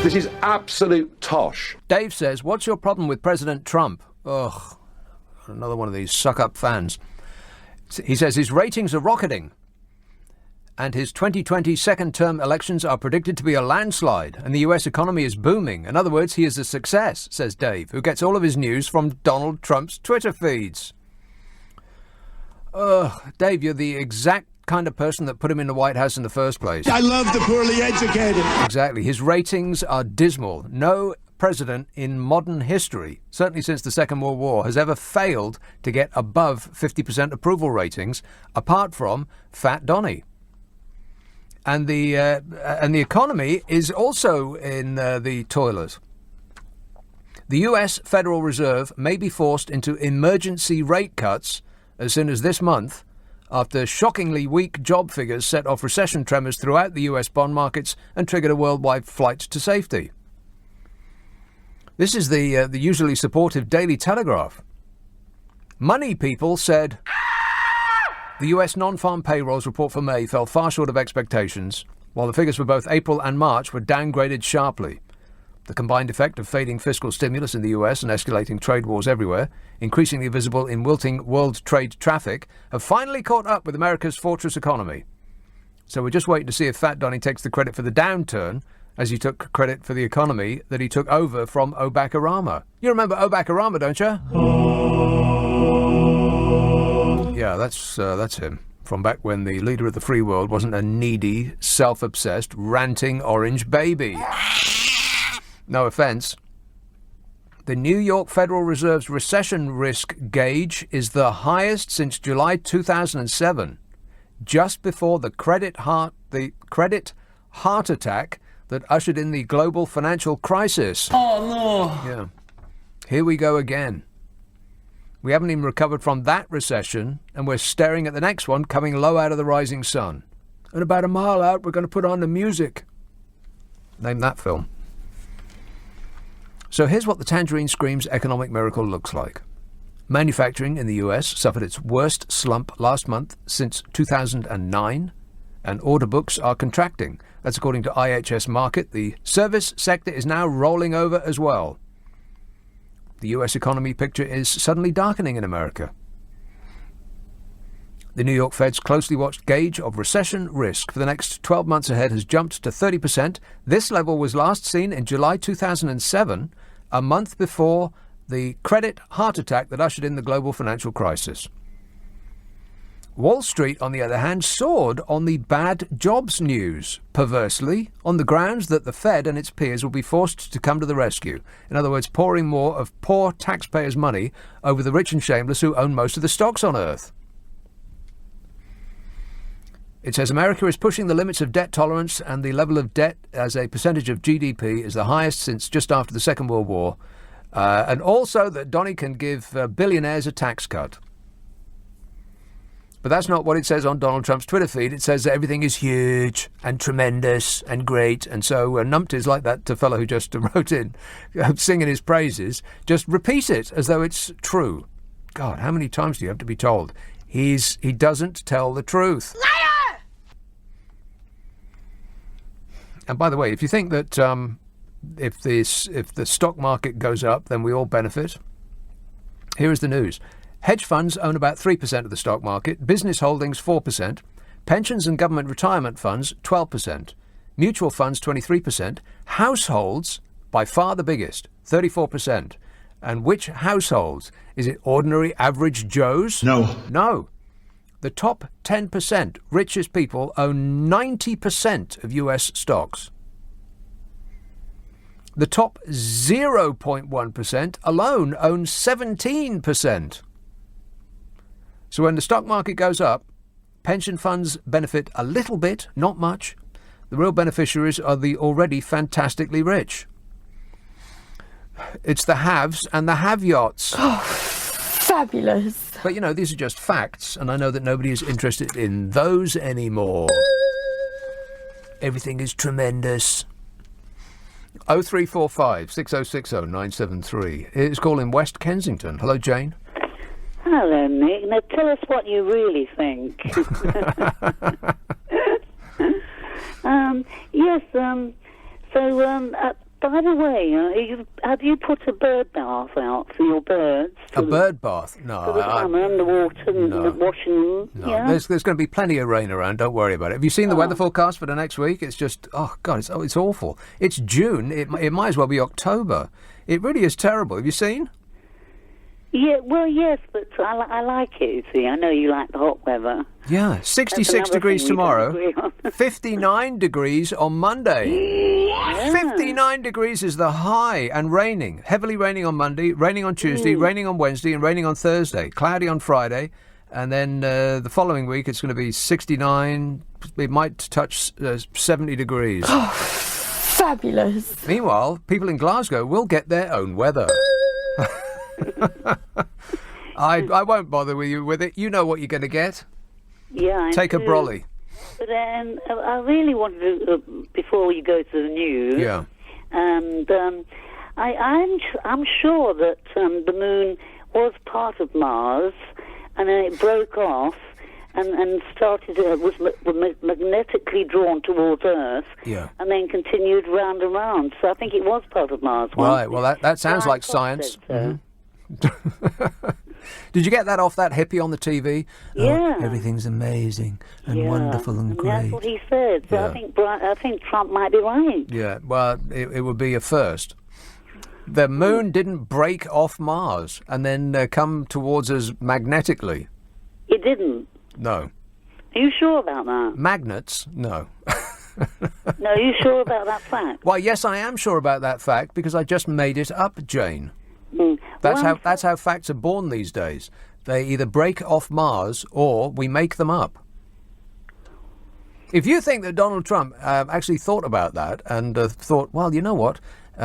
This is absolute tosh. Dave says, what's your problem with President Trump? Ugh, another one of these suck-up fans. He says his ratings are rocketing, and his 2020 second-term elections are predicted to be a landslide, and the US economy is booming. In other words, he is a success, says Dave, who gets all of his news from Donald Trump's Twitter feeds. Dave, you're the exact kind of person that put him in the White House in the first place. I love the poorly educated. Exactly. His ratings are dismal. No president in modern history, certainly since the Second World War, has ever failed to get above 50% approval ratings, apart from Fat Donny. And the economy is also in the toilet. The US Federal Reserve may be forced into emergency rate cuts as soon as this month, after shockingly weak job figures set off recession tremors throughout the US bond markets and triggered a worldwide flight to safety. This is the usually supportive Daily Telegraph. Money people said the US non-farm payrolls report for May fell far short of expectations, while the figures for both April and March were downgraded sharply. The combined effect of fading fiscal stimulus in the US and escalating trade wars everywhere, increasingly visible in wilting world trade traffic, have finally caught up with America's fortress economy. So we're just waiting to see if Fat Donny takes the credit for the downturn, as he took credit for the economy that he took over from Obama. You remember Obama, don't you? Yeah, that's him. From back when the leader of the free world wasn't a needy, self-obsessed, ranting orange baby. No offense. The New York Federal Reserve's recession risk gauge is the highest since July 2007, just before the credit heart attack that ushered in the global financial crisis. Oh, no. Yeah. Here we go again. We haven't even recovered from that recession, and we're staring at the next one coming low out of the rising sun. And about a mile out, we're going to put on the music. Name that film. So here's what the Tangerine Scream's economic miracle looks like. Manufacturing in the US suffered its worst slump last month since 2009, and order books are contracting. That's according to IHS Markit. The service sector is now rolling over as well. The US economy picture is suddenly darkening in America. The New York Fed's closely watched gauge of recession risk for the next 12 months ahead has jumped to 30%. This level was last seen in July 2007, a month before the credit heart attack that ushered in the global financial crisis. Wall Street, on the other hand, soared on the bad jobs news, perversely, on the grounds that the Fed and its peers will be forced to come to the rescue. In other words, pouring more of poor taxpayers' money over the rich and shameless who own most of the stocks on Earth. It says America is pushing the limits of debt tolerance, and the level of debt as a percentage of GDP is the highest since just after the Second World War, and also that Donny can give billionaires a tax cut. But that's not what it says on Donald Trump's Twitter feed. It says that everything is huge and tremendous and great. And so numpties like that fellow who just wrote in, singing his praises, just repeat it as though it's true. God, how many times do you have to be told? He doesn't tell the truth. Liar! And by the way, if you think that if the stock market goes up, then we all benefit, here is the news. Hedge funds own about 3% of the stock market, business holdings 4%, pensions and government retirement funds 12%, mutual funds 23%, households, by far the biggest, 34%. And which households? Is it ordinary average Joes? No. No. The top 10% richest people own 90% of US stocks. The top 0.1% alone own 17%. So when the stock market goes up, pension funds benefit a little bit, not much. The real beneficiaries are the already fantastically rich. It's the haves and the have-yachts. Oh, fabulous. But, you know, these are just facts, and I know that nobody is interested in those anymore. Everything is tremendous. 0345 6060 973. It's calling West Kensington. Hello, Jane. Hello, Nick. Now tell us what you really think. Yes, by the way, have you put a bird bath out for your birds? A bird bath? No. For the summer and the water and washing them? No, Yeah? there's going to be plenty of rain around. Don't worry about it. Have you seen the weather forecast for the next week? It's just, oh, God, it's awful. It's June. It might as well be October. It really is terrible. Have you seen? Yeah, well, yes, but I like it, you see. I know you like the hot weather. Yeah, 66 degrees tomorrow, 59 degrees on Monday. Yeah. 59 degrees is the high, and raining. Heavily raining on Monday, raining on Tuesday, raining on Wednesday, and raining on Thursday. Cloudy on Friday, and then the following week it's going to be 69. It might touch 70 degrees. Oh, fabulous. Meanwhile, people in Glasgow will get their own weather. I won't bother with you with it. You know what you're going to get. Yeah, Take a brolly. But I really wanted to, before you go to the news. Yeah. And I'm sure that the moon was part of Mars, and then it broke off and started was magnetically drawn towards Earth. Yeah. And then continued round and round. So I think it was part of Mars. Right. Well, that sounds like science. Mm-hmm. Did you get that off that hippie on the TV? Yeah. Oh, everything's amazing and wonderful and great. That's what he said. So I think Trump might be right. Yeah. Well, it would be a first. The moon didn't break off Mars and then come towards us magnetically. It didn't. No. Are you sure about that? Magnets? No. No, are you sure about that fact? Why, yes, I am sure about that fact because I just made it up, Jane. Mm. That's how facts are born these days. They either break off Mars or we make them up. If you think that Donald Trump actually thought about that and thought, well, you know what,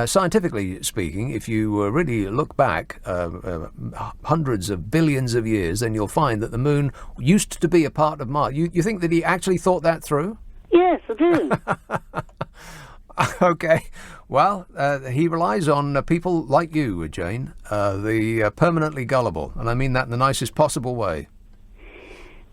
scientifically speaking, if you really look back hundreds of billions of years, then you'll find that the moon used to be a part of Mars. You think that he actually thought that through? Yes, I do. Okay. Well, he relies on people like you, Jane, the permanently gullible, and I mean that in the nicest possible way.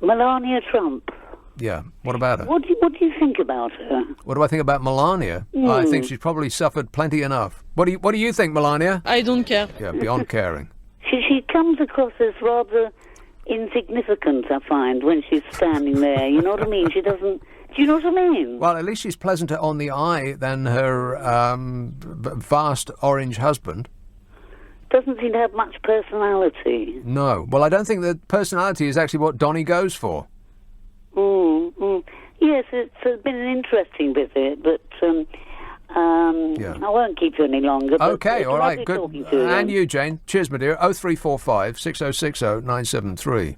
Melania Trump. Yeah. What about her? What do you think about her? What do I think about Melania? I think she's probably suffered plenty enough. What do you think, Melania? I don't care. Yeah, beyond caring. She comes across as rather insignificant, I find, when she's standing there. You know what I mean? She doesn't... Do you know what I mean? Well, at least she's pleasanter on the eye than her vast orange husband. Doesn't seem to have much personality. No. Well, I don't think that personality is actually what Donnie goes for. Yes, it's been an interesting visit, but I won't keep you any longer. Okay, all right, good. To and you, Jane. Cheers, my dear. 0345 6060 973.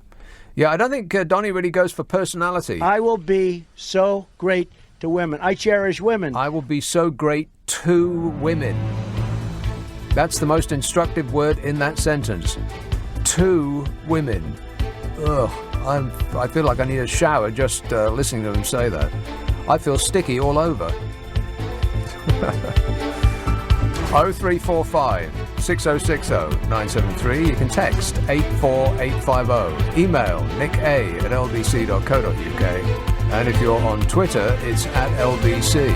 Yeah, I don't think Donnie really goes for personality. I will be so great to women. I cherish women. I will be so great to women. That's the most instructive word in that sentence. To women. Ugh, I feel like I need a shower just listening to him say that. I feel sticky all over. 0345 6060 973. You can text 84850. Email nick@lbc.co.uk. And if you're on Twitter, it's @LBC.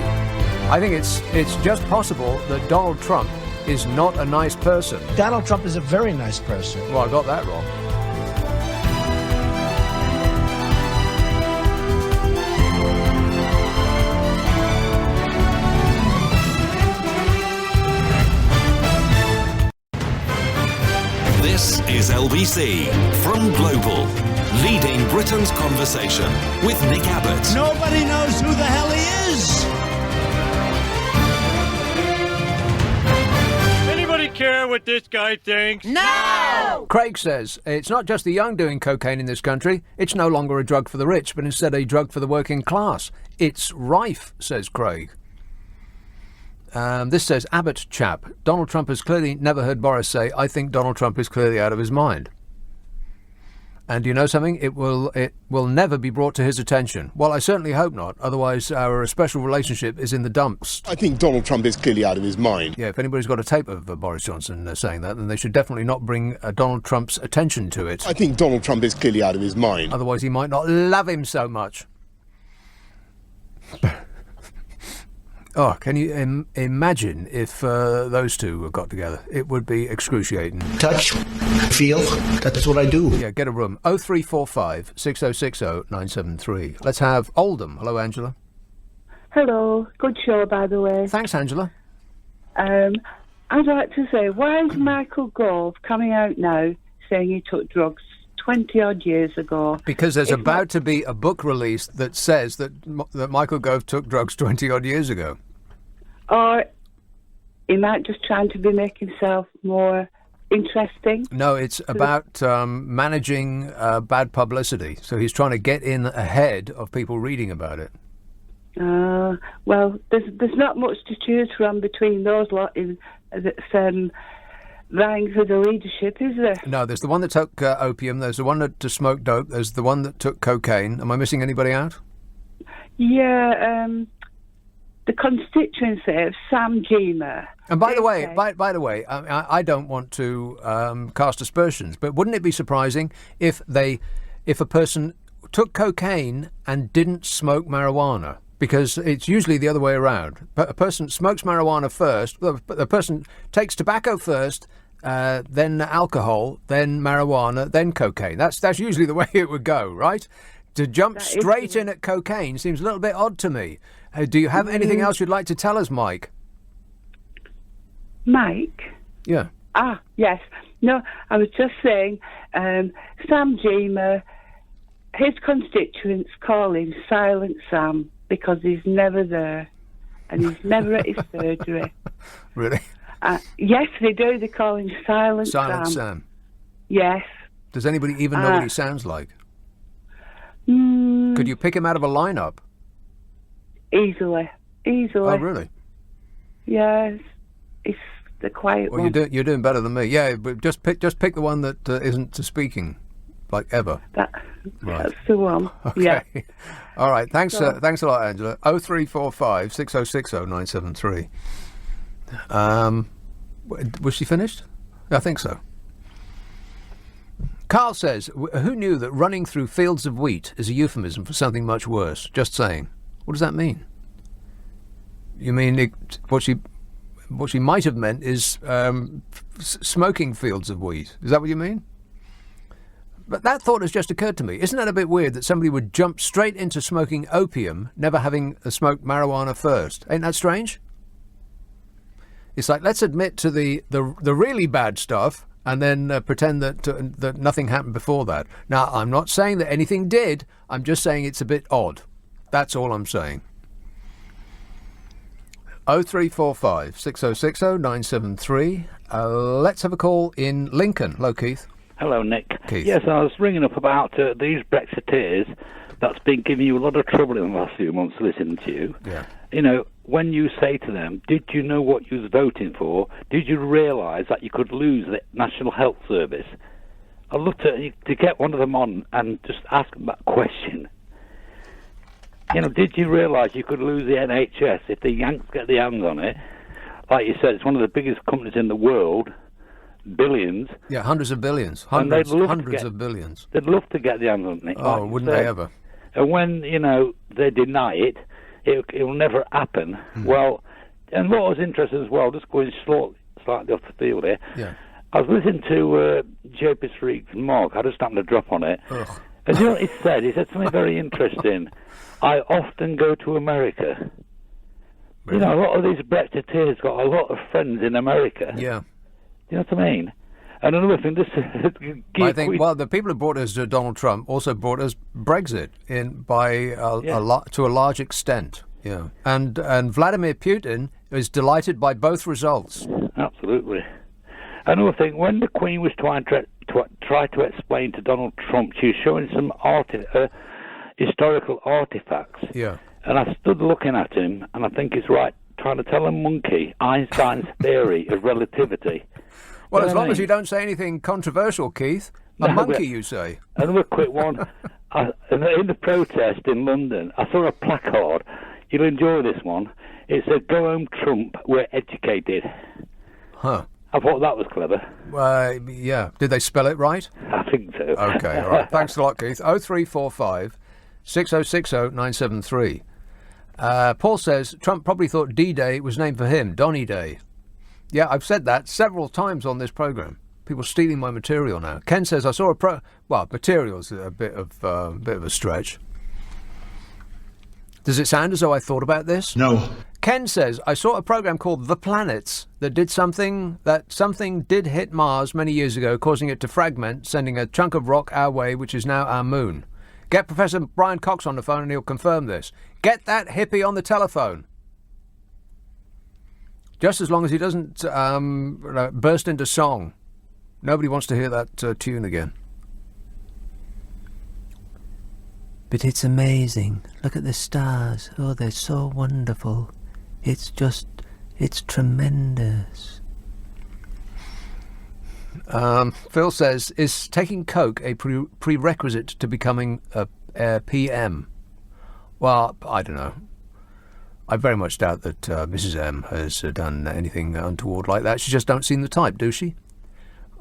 I think it's just possible that Donald Trump is not a nice person. Donald Trump is a very nice person. Well, I got that wrong. This is LBC from Global, leading Britain's conversation with Nick Abbot. Nobody knows who the hell he is. Anybody care what this guy thinks? No! Craig says, it's not just the young doing cocaine in this country. It's no longer a drug for the rich, but instead a drug for the working class. It's rife, says Craig. This says, Abbot chap. Donald Trump has clearly never heard Boris say, I think Donald Trump is clearly out of his mind. And you know something? It will never be brought to his attention. Well, I certainly hope not. Otherwise, our special relationship is in the dumps. I think Donald Trump is clearly out of his mind. Yeah, if anybody's got a tape of Boris Johnson saying that, then they should definitely not bring Donald Trump's attention to it. I think Donald Trump is clearly out of his mind. Otherwise, he might not love him so much. Oh, can you imagine if those two got together? It would be excruciating. Touch, feel, that's what I do. Yeah, get a room. 0345 6060 973. Let's have Oldham. Hello, Angela. Hello. Good show, by the way. Thanks, Angela. I'd like to say, why is Michael Gove coming out now saying he took drugs 20-odd years ago? Because there's about to be a book released that says that Michael Gove took drugs 20-odd years ago. Or he might just trying to make himself more interesting. No, it's about managing bad publicity. So he's trying to get in ahead of people reading about it. Well, there's not much to choose from between those lot that's vying for the leadership, is there? No, there's the one that took opium, there's the one that smoked dope, there's the one that took cocaine. Am I missing anybody out? Yeah, the constituency of Sam Gemer. And by the way, I don't want to cast aspersions, but wouldn't it be surprising if a person took cocaine and didn't smoke marijuana? Because it's usually the other way around. A person smokes marijuana first, a person takes tobacco first, then alcohol, then marijuana, then cocaine. That's usually the way it would go, right? To jump straight in at cocaine seems a little bit odd to me. Do you have anything else you'd like to tell us, Mike? Mike? Yeah. Ah, yes. No, I was just saying, Sam Gemer, his constituents call him Silent Sam because he's never there and he's never at his surgery. Really? Yes, they do. They call him Silent Sam. Silent Sam? Yes. Does anybody even know what he sounds like? Could you pick him out of a lineup? Easily. Oh, really? Yes. It's the quiet one. You're doing better than me. Yeah, but just pick the one that isn't speaking, like ever. Right. That's the one. Okay. Yeah. All right. Thanks a lot, Angela. 0345 6060 973. Was she finished? I think so. Carl says, who knew that running through fields of wheat is a euphemism for something much worse? Just saying. What does that mean? You mean what she might have meant is smoking fields of wheat. Is that what you mean? But that thought has just occurred to me. Isn't that a bit weird that somebody would jump straight into smoking opium, never having smoked marijuana first? Ain't that strange? It's like, let's admit to the really bad stuff and then pretend that nothing happened before that. Now, I'm not saying that anything did. I'm just saying it's a bit odd. That's all I'm saying. 0345 6060 973. Let's have a call in Lincoln. Hello, Keith. Hello, Nick. Keith. Yes, I was ringing up about these Brexiteers that's been giving you a lot of trouble in the last few months listening to you. Yeah. You know, when you say to them, did you know what you was voting for? Did you realise that you could lose the National Health Service? I'd love to get one of them on and just ask them that question. You know, did you realise you could lose the NHS if the Yanks get their hands on it? Like you said, it's one of the biggest companies in the world, billions. Yeah, hundreds of billions. Hundreds of billions. They'd love to get their hands on it. Oh, wouldn't they ever? And when, you know, they deny it, it will never happen. Well, and what was interesting as well, just going slightly off the field here, yeah. I was listening to JP Freak's Mark. I just happened to drop on it. Ugh. And you know what he said? He said something very interesting. I often go to America. Really? You know, a lot of these Brexiteers got a lot of friends in America. Yeah. You know what I mean? And another thing, this I think, well, the people who brought us Donald Trump also brought us Brexit to a large extent. Yeah. And Vladimir Putin is delighted by both results. Absolutely. Another thing, when the Queen was trying to explain to Donald Trump, she was showing some historical artifacts. Yeah. And I stood looking at him, and I think it's right, trying to tell a monkey Einstein's theory of relativity. Well, as long as you don't say anything controversial, Keith. A monkey, you say? Another quick one. In the protest in London, I saw a placard. You'll enjoy this one. It said, "Go home, Trump, we're educated." Huh. I thought that was clever. Yeah. Did they spell it right? I think so. Okay, all right. Thanks a lot, Keith. 0345 6060 973. Paul says, Trump probably thought D-Day was named for him, Donny Day. Yeah, I've said that several times on this programme. People stealing my material now. Ken says, I saw material's a bit of a stretch. Does it sound as though I thought about this? No. Ken says, I saw a program called The Planets that did something did hit Mars many years ago, causing it to fragment, sending a chunk of rock our way, which is now our moon. Get Professor Brian Cox on the phone and he'll confirm this. Get that hippie on the telephone. Just as long as he doesn't burst into song. Nobody wants to hear that tune again. But it's amazing. Look at the stars. Oh, they're so wonderful. It's tremendous. Phil says, is taking coke a prerequisite to becoming a PM? Well, I don't know. I very much doubt that Mrs. M has done anything untoward like that. She just don't seem the type, do she?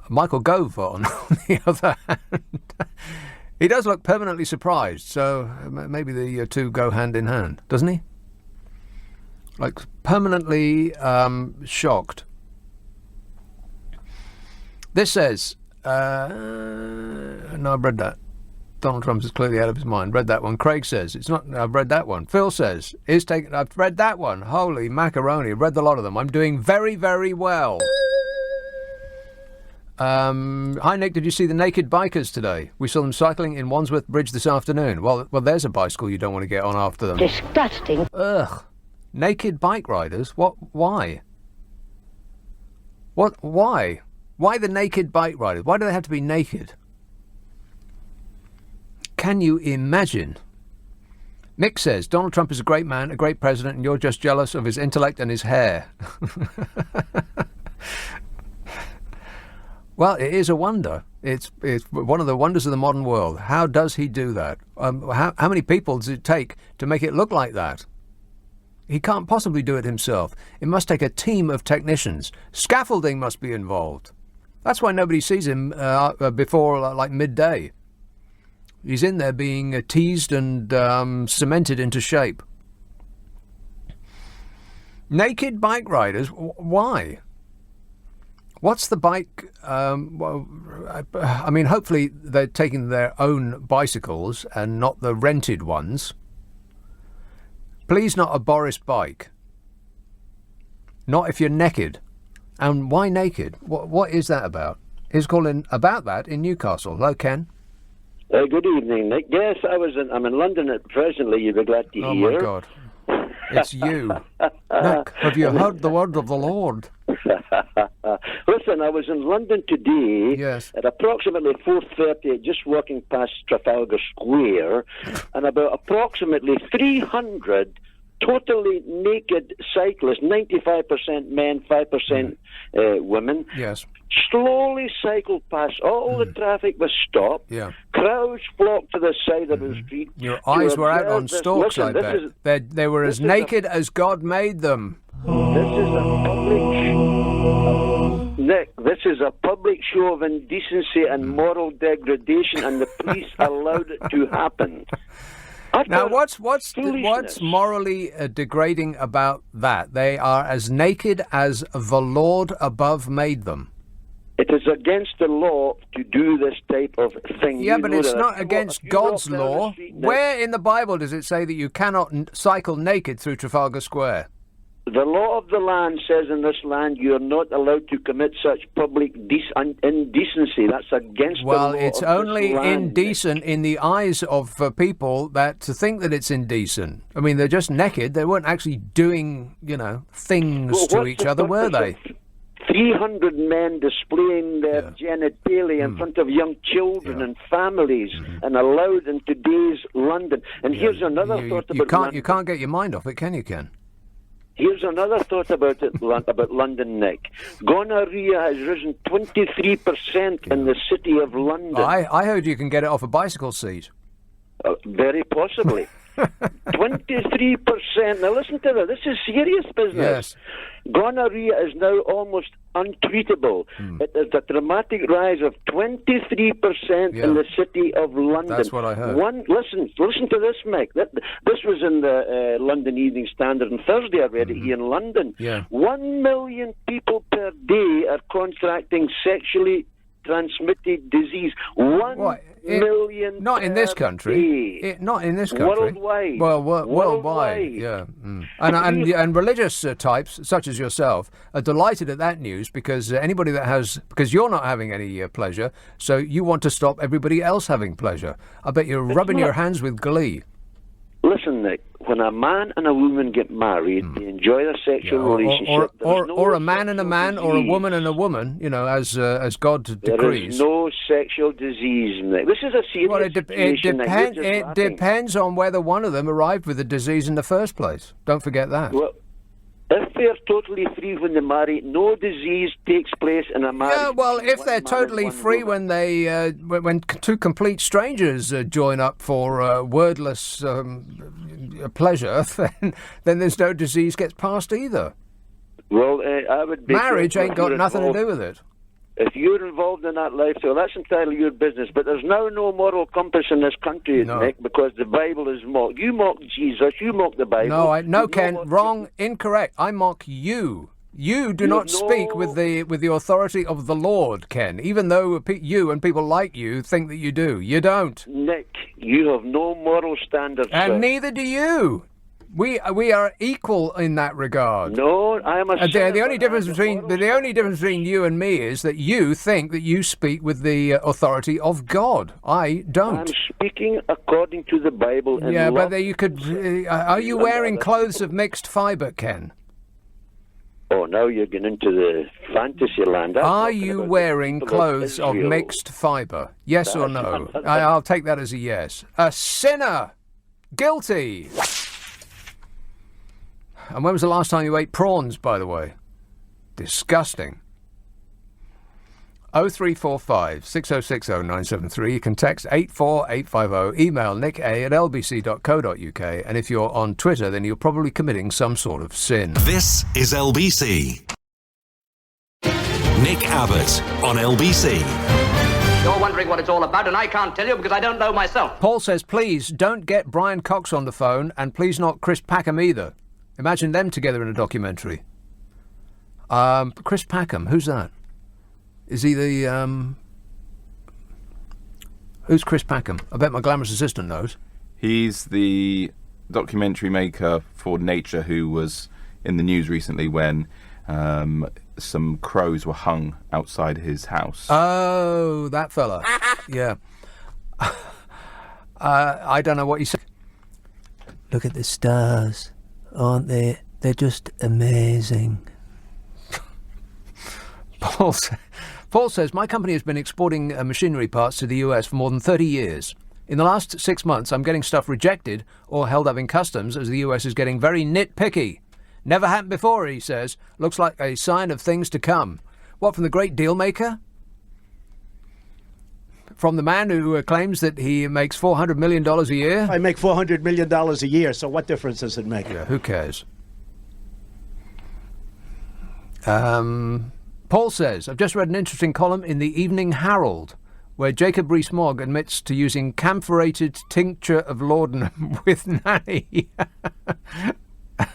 Michael Gove, on the other hand, he does look permanently surprised, so maybe the two go hand in hand, doesn't he? Like, permanently shocked. This says, no, I've read that. Donald Trump is clearly out of his mind. Read that one. Craig says, it's not, I've read that one. Phil says, I've read that one. Holy macaroni, I've read a lot of them. I'm doing very, very well. Hi, Nick, did you see the naked bikers today? We saw them cycling in Wandsworth Bridge this afternoon. Well, there's a bicycle you don't want to get on after them. Disgusting. Ugh. Naked bike riders? What? Why? What? Why? Why the naked bike riders? Why do they have to be naked? Can you imagine? Mick says, Donald Trump is a great man, a great president, and you're just jealous of his intellect and his hair. Well, it is a wonder. It's one of the wonders of the modern world. How does he do that? How many people does it take to make it look like that? He can't possibly do it himself. It must take a team of technicians. Scaffolding must be involved. That's why nobody sees him before like midday. He's in there being teased and cemented into shape. Naked bike riders? Why? What's the bike? Well, I mean, hopefully they're taking their own bicycles and not the rented ones. Please not a Boris bike. Not if you're naked. And why naked? What is that about? He's calling about that in Newcastle. Hello, Ken. Good evening, Nick. Yes, I'm in London presently. You'll be glad to hear. Oh my God, it's you, Nick. Have you heard the word of the Lord? Listen, I was in London today. Yes. At approximately 4:30, just walking past Trafalgar Square, and about approximately 300 totally naked cyclists, 95% men, 5% women. Yes. Slowly cycled past. All the traffic was stopped. Yeah. Crowds flocked to the side of the street. Your eyes were out on stalks, I bet. They were as naked as God made them. This is a public Nick, this is a public show of indecency and moral degradation, and the police allowed it to happen. Now, what's morally degrading about that? They are as naked as the Lord above made them. It is against the law to do this type of thing. Yeah, but it's not against God's law. Where in the Bible does it say that you cannot cycle naked through Trafalgar Square? The law of the land says in this land you are not allowed to commit such public indecency. That's against the law. Well, it's only indecent in the eyes of people that to think that it's indecent. I mean, they're just naked. They weren't actually doing, things to each other, were they? 300 men displaying their genitalia in front of young children and families and allowed in today's London. And here's another thought about London. You can't get your mind off it, can you, Ken? Here's another thought about it, about London, Nick. Gonorrhea has risen 23% in the city of London. I heard you can get it off a bicycle seat. Very possibly. 23%. Now listen to that. This is serious business. Yes. Gonorrhea is now almost untreatable. It is a dramatic rise of 23% in the city of London. That's what I heard. Listen to this, Mick. This was in the London Evening Standard on Thursday. I read it here in London. Yeah. 1 million people per day are contracting sexually transmitted disease. 1 million. Not in this country. Not in this country. Worldwide. Well, worldwide. Yeah. And religious types such as yourself are delighted at that news because because you're not having any pleasure, so you want to stop everybody else having pleasure. I bet you're rubbing your hands with glee. Listen, Nick, when a man and a woman get married, they enjoy their sexual relationship. Or a man and a man, or a woman and a woman, as God decrees. There is no sexual disease, Nick. This is a serious situation. It depends on whether one of them arrived with the disease in the first place. Don't forget that. Well, if they're totally free when they marry, no disease takes place in a marriage. Yeah, well, if they're totally free when they when two complete strangers join up for wordless pleasure, then there's no disease gets passed either. Well, I would be marriage ain't got nothing to do with it. If you're involved in that lifestyle, that's entirely your business. But there's now no moral compass in this country, Nick, because the Bible is mocked. You mock Jesus, you mock the Bible. No, Ken, wrong, incorrect. I mock you. You do not speak with the authority of the Lord, Ken, even though you and people like you think that you do. You don't. Nick, you have no moral standards, and neither do you. We are equal in that regard. No, I am a the only difference between you and me is that you think that you speak with the authority of God. I don't. I'm speaking according to the Bible. Yeah, but you could. Are you wearing clothes of mixed fibre, Ken? Oh, now you're getting into the fantasy land. Are you wearing clothes of mixed fibre? Yes or no? I'll take that as a yes. A sinner, guilty. And when was the last time you ate prawns, by the way? Disgusting. 0345 6060 973. You can text 84850. Email nick@lbc.co.uk. And if you're on Twitter, then you're probably committing some sort of sin. This is LBC. Nick Abbott on LBC. You're wondering what it's all about, and I can't tell you because I don't know myself. Paul says, please don't get Brian Cox on the phone, and please not Chris Packham either. Imagine them together in a documentary. Chris Packham, who's that? Is he the... Who's Chris Packham? I bet my glamorous assistant knows. He's the documentary maker for Nature who was in the news recently when some crows were hung outside his house. Oh, that fella. Yeah. I don't know what you said. Look at the stars. Aren't they? They're just amazing. Paul says, my company has been exporting machinery parts to the US for more than 30 years. In the last 6 months, I'm getting stuff rejected or held up in customs as the US is getting very nitpicky. Never happened before, he says. Looks like a sign of things to come. What, from the great deal maker? From the man who claims that he makes $400 million a year? I make $400 million a year, so what difference does it make? Yeah, who cares? Paul says, I've just read an interesting column in the Evening Herald where Jacob Rees-Mogg admits to using camphorated tincture of laudanum with nanny.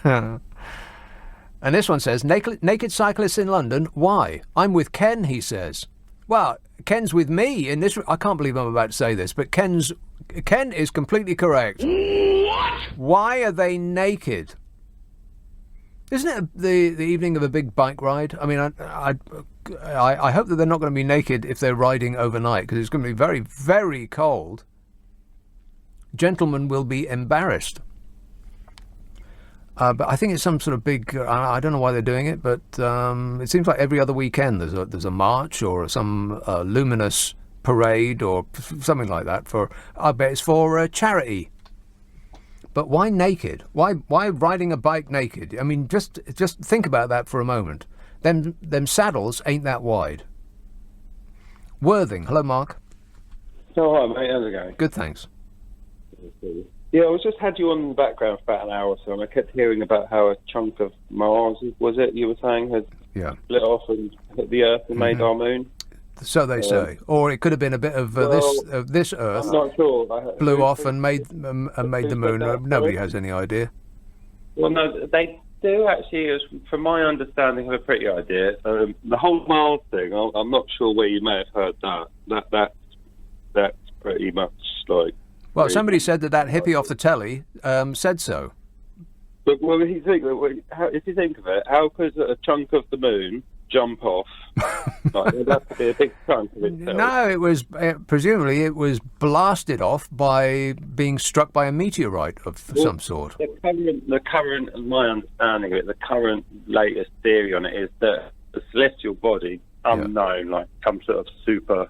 And this one says, naked cyclists in London, why? I'm with Ken, he says. Well, Ken's with me in this. I can't believe I'm about to say this, but Ken is completely correct. What? Why are they naked? Isn't it the evening of a big bike ride? I mean, I hope that they're not going to be naked if they're riding overnight, because it's going to be very, very cold. Gentlemen will be embarrassed. But I think it's some sort of big... I don't know why they're doing it, but it seems like every other weekend there's a march or some luminous parade or something like that. I bet it's for charity. But why naked? Why riding a bike naked? I mean, just think about that for a moment. Them saddles ain't that wide. Worthing. Hello, Mark. Oh, hi, mate. How's it going? Good, thanks. Yeah, I just had you on the background for about an hour or so, and I kept hearing about how a chunk of Mars, was it, you were saying, had split off and hit the Earth and made our moon? So they say. Or it could have been a bit of this Earth. I'm not sure. Blew off and made the moon. Nobody has any idea. Well, no, they do actually, from my understanding, have a pretty idea. The whole Mars thing, I'm not sure where you may have heard that. That's pretty much like... Well, somebody said that hippie off the telly said so. But if you think of it, how could a chunk of the moon jump off? Like, it'd have to be a big chunk of itself. No, it was presumably it was blasted off by being struck by a meteorite of some sort. The current, my understanding of it, the current latest theory on it is that the celestial body, unknown, like some sort of super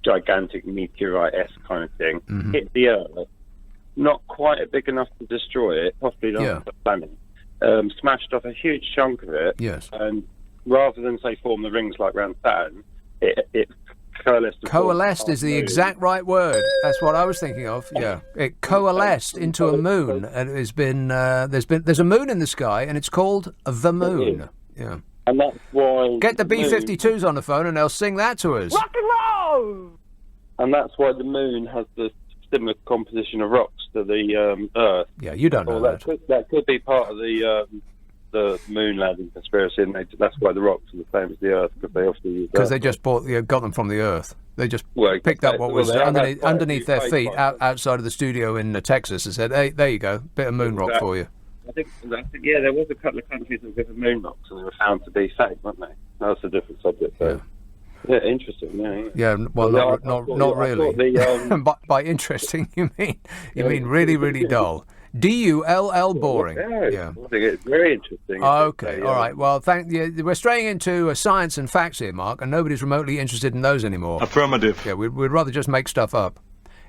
gigantic meteorite-esque kind of thing, hit the Earth, not quite big enough to destroy it, possibly not the planet, smashed off a huge chunk of it, and rather than, say, form the rings like around Saturn, it coalesced. Coalesced is the exact right word. That's what I was thinking of. Yeah, it coalesced into a moon, and it has been there's a moon in the sky, and it's called the moon. Yeah, and that's why get the B-52s on the phone, and they'll sing that to us. Rock and roll. And that's why the moon has the similar composition of rocks to the Earth. Yeah, you don't know that. That could be part of the moon landing conspiracy, and that's why the rocks are the same as the Earth, because they obviously use because they just got them from the Earth. They just picked up what was underneath their feet outside of the studio in Texas and said, "Hey, there you go, bit of moon rock for you." I think there was a couple of countries that given moon rocks, and they were found to be fake, weren't they? That's a different subject, though. Yeah, interesting. Yeah. Well, not really. By interesting, you mean really, really dull. DULL boring. Yeah. I think it's very interesting. Okay, all right. Well, we're straying into science and facts here, Mark, and nobody's remotely interested in those anymore. Affirmative. Yeah, we'd rather just make stuff up.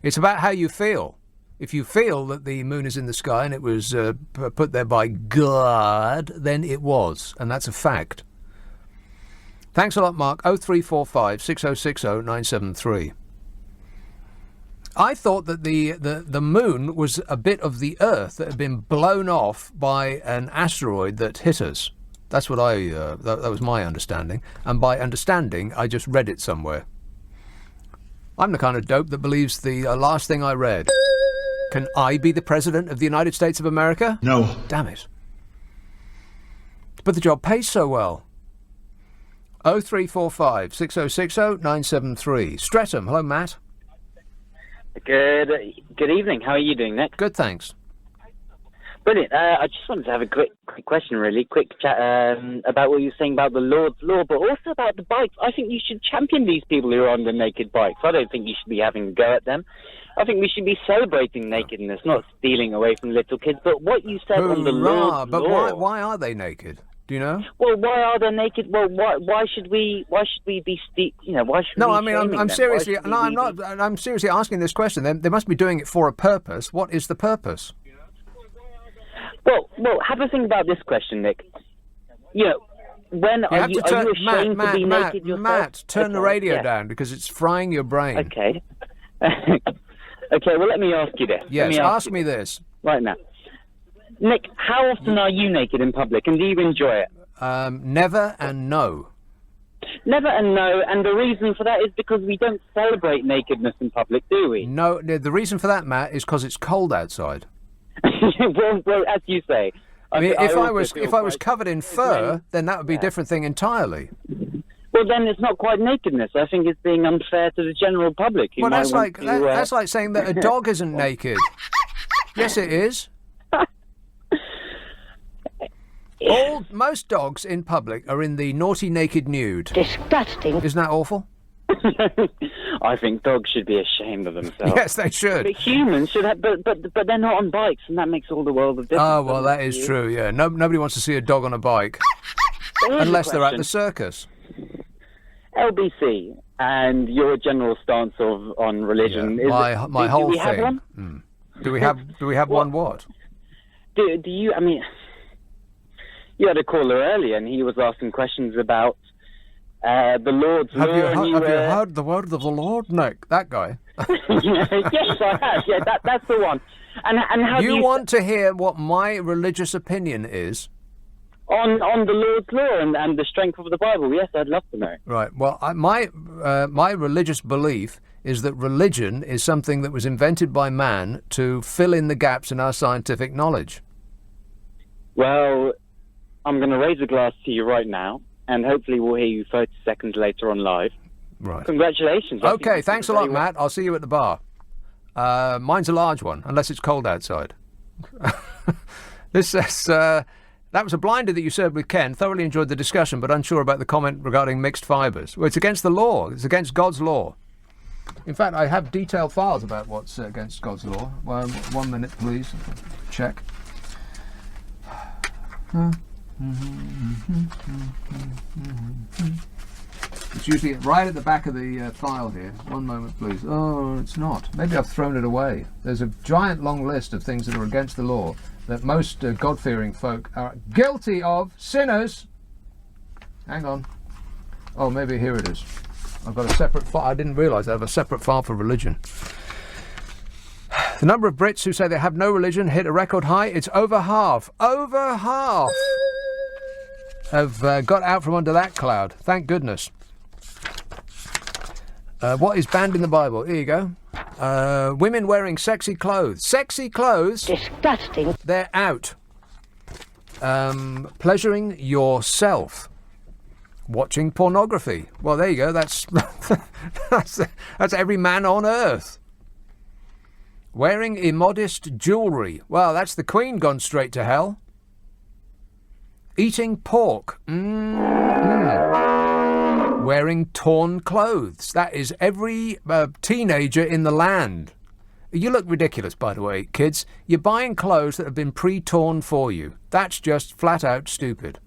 It's about how you feel. If you feel that the moon is in the sky and it was put there by God, then it was, and that's a fact. Thanks a lot, Mark. 0345 6060 973. I thought that the moon was a bit of the Earth that had been blown off by an asteroid that hit us. That's what that was my understanding. And by understanding, I just read it somewhere. I'm the kind of dope that believes the last thing I read. Can I be the President of the United States of America? No. Damn it. But the job pays so well. 0345 6060 973. Streatham. Hello, Matt. Good evening. How are you doing, Nick? Good, thanks. Brilliant. I just wanted to have a quick question, really. Quick chat about what you were saying about the Lord's Law, but also about the bikes. I think you should champion these people who are on the naked bikes. I don't think you should be having a go at them. I think we should be celebrating nakedness, not stealing away from little kids. But what you said on the Lord's Law... But why are they naked? Do you know? Well, why are they naked? Well, why should we be why should no, we I mean, I'm seriously, no, I'm not. I'm seriously asking this question. They must be doing it for a purpose. What is the purpose? Well, have a think about this question, Nick. When are you ashamed to be naked yourself? Matt, turn the radio down because it's frying your brain. Okay. Okay. Well, let me ask you this. Yes, ask me this right now. Nick, how often are you naked in public, and do you enjoy it? Never and no. Never and no, and the reason for that is because we don't celebrate nakedness in public, do we? No, the reason for that, Matt, is because it's cold outside. well, as you say. I mean, if I was covered in fur, then that would be a different thing entirely. Well, then it's not quite nakedness. I think it's being unfair to the general public. Well, that's like saying that a dog isn't naked. Yes, it is. Most dogs in public are in the naughty naked nude. Disgusting. Isn't that awful? I think dogs should be ashamed of themselves. Yes, they should. But humans should have, but they're not on bikes, and that makes all the world of difference. Oh, well, that is true, yeah. Nobody wants to see a dog on a bike. Unless they're at the circus. LBC and your general stance on religion. Yeah, my whole do we thing. Have one? Do we have one what? Do you? I mean, you had a caller earlier, and he was asking questions about the Lord's law. Have you heard the word of the Lord, Nick? That guy. Yes, I have. Yeah, that's the one. And how you want to hear what my religious opinion is? On the Lord's law and the strength of the Bible? Yes, I'd love to know. Right. Well, my religious belief is that religion is something that was invented by man to fill in the gaps in our scientific knowledge. Well, I'm going to raise a glass to you right now, and hopefully we'll hear you 30 seconds later on live. Right. Congratulations. Okay, thanks a lot, Matt. I'll see you at the bar. Mine's a large one, unless it's cold outside. This says, that was a blinder that you served with Ken. Thoroughly enjoyed the discussion, but unsure about the comment regarding mixed fibres. Well, it's against the law. It's against God's law. In fact, I have detailed files about what's against God's law. Well, 1 minute, please. Check. It's usually right at the back of the file here. 1 moment, please. Oh, it's not. Maybe I've thrown it away. There's a giant long list of things that are against the law that most God-fearing folk are guilty of. Sinners! Hang on. Oh, maybe here it is. I've got a separate file. I didn't realise I have a separate file for religion. The number of Brits who say they have no religion hit a record high. It's over half. Over half have got out from under that cloud. Thank goodness. What is banned in the Bible? Here you go. Women wearing sexy clothes. Sexy clothes? Disgusting. They're out. Pleasuring yourself. Watching pornography. Well, there you go. That's that's every man on earth. Wearing immodest jewellery. Well, that's the Queen gone straight to hell. Eating pork. Wearing torn clothes. That is every teenager in the land. You look ridiculous, by the way, kids. You're buying clothes that have been pre-torn for you. That's just flat out stupid.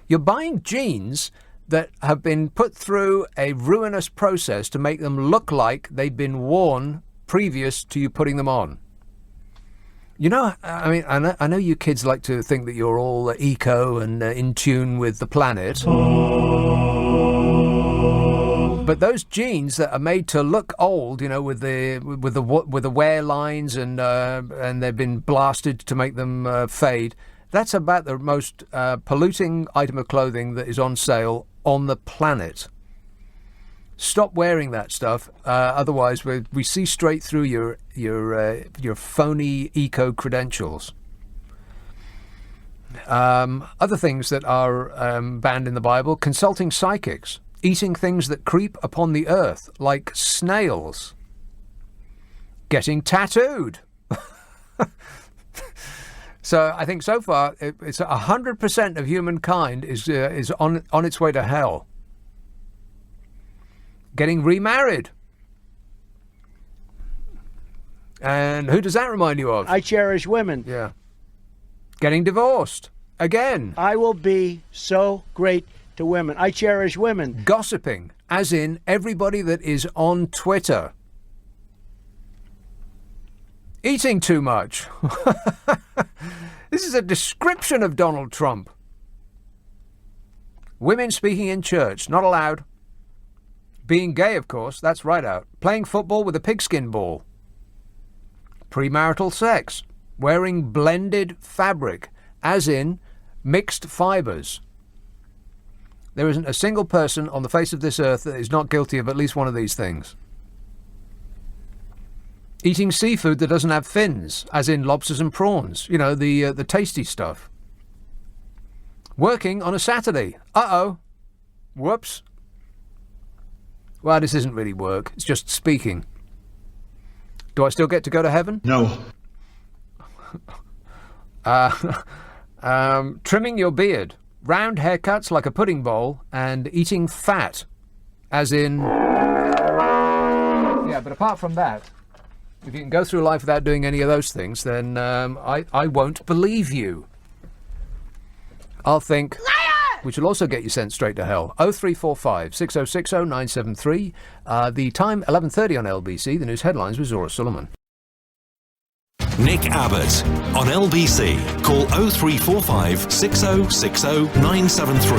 You're buying jeans that have been put through a ruinous process to make them look like they've been worn previous to you putting them on. You know, I mean, I know you kids like to think that you're all eco and in tune with the planet. But those jeans that are made to look old, you know, with the wear lines and they've been blasted to make them fade. That's about the most polluting item of clothing that is on sale on the planet. Stop wearing that stuff, otherwise we see straight through your phony eco credentials. Other things that are banned in the Bible: consulting psychics, eating things that creep upon the earth, like snails, getting tattooed. So I think so far it's 100% of humankind is on its way to hell. Getting remarried. And who does that remind you of? I cherish women. Yeah. Getting divorced. Again. I will be so great to women. I cherish women. Gossiping, as in everybody that is on Twitter. Eating too much. This is a description of Donald Trump. Women speaking in church, not allowed. Being gay, of course, that's right out. Playing football with a pigskin ball. Premarital sex. Wearing blended fabric, as in mixed fibres. There isn't a single person on the face of this earth that is not guilty of at least one of these things. Eating seafood that doesn't have fins, as in lobsters and prawns. You know, the tasty stuff. Working on a Saturday. Uh-oh. Whoops. Well, this isn't really work. It's just speaking. Do I still get to go to heaven? No. Trimming your beard. Round haircuts like a pudding bowl. And eating fat. As in... Yeah, but apart from that... If you can go through life without doing any of those things, then I won't believe you. I'll think, which will also get you sent straight to hell. 0345 6060 973. The time 11:30 on LBC. The news headlines with Zora Sullivan. Nick Abbott on LBC. Call 0345 6060 973.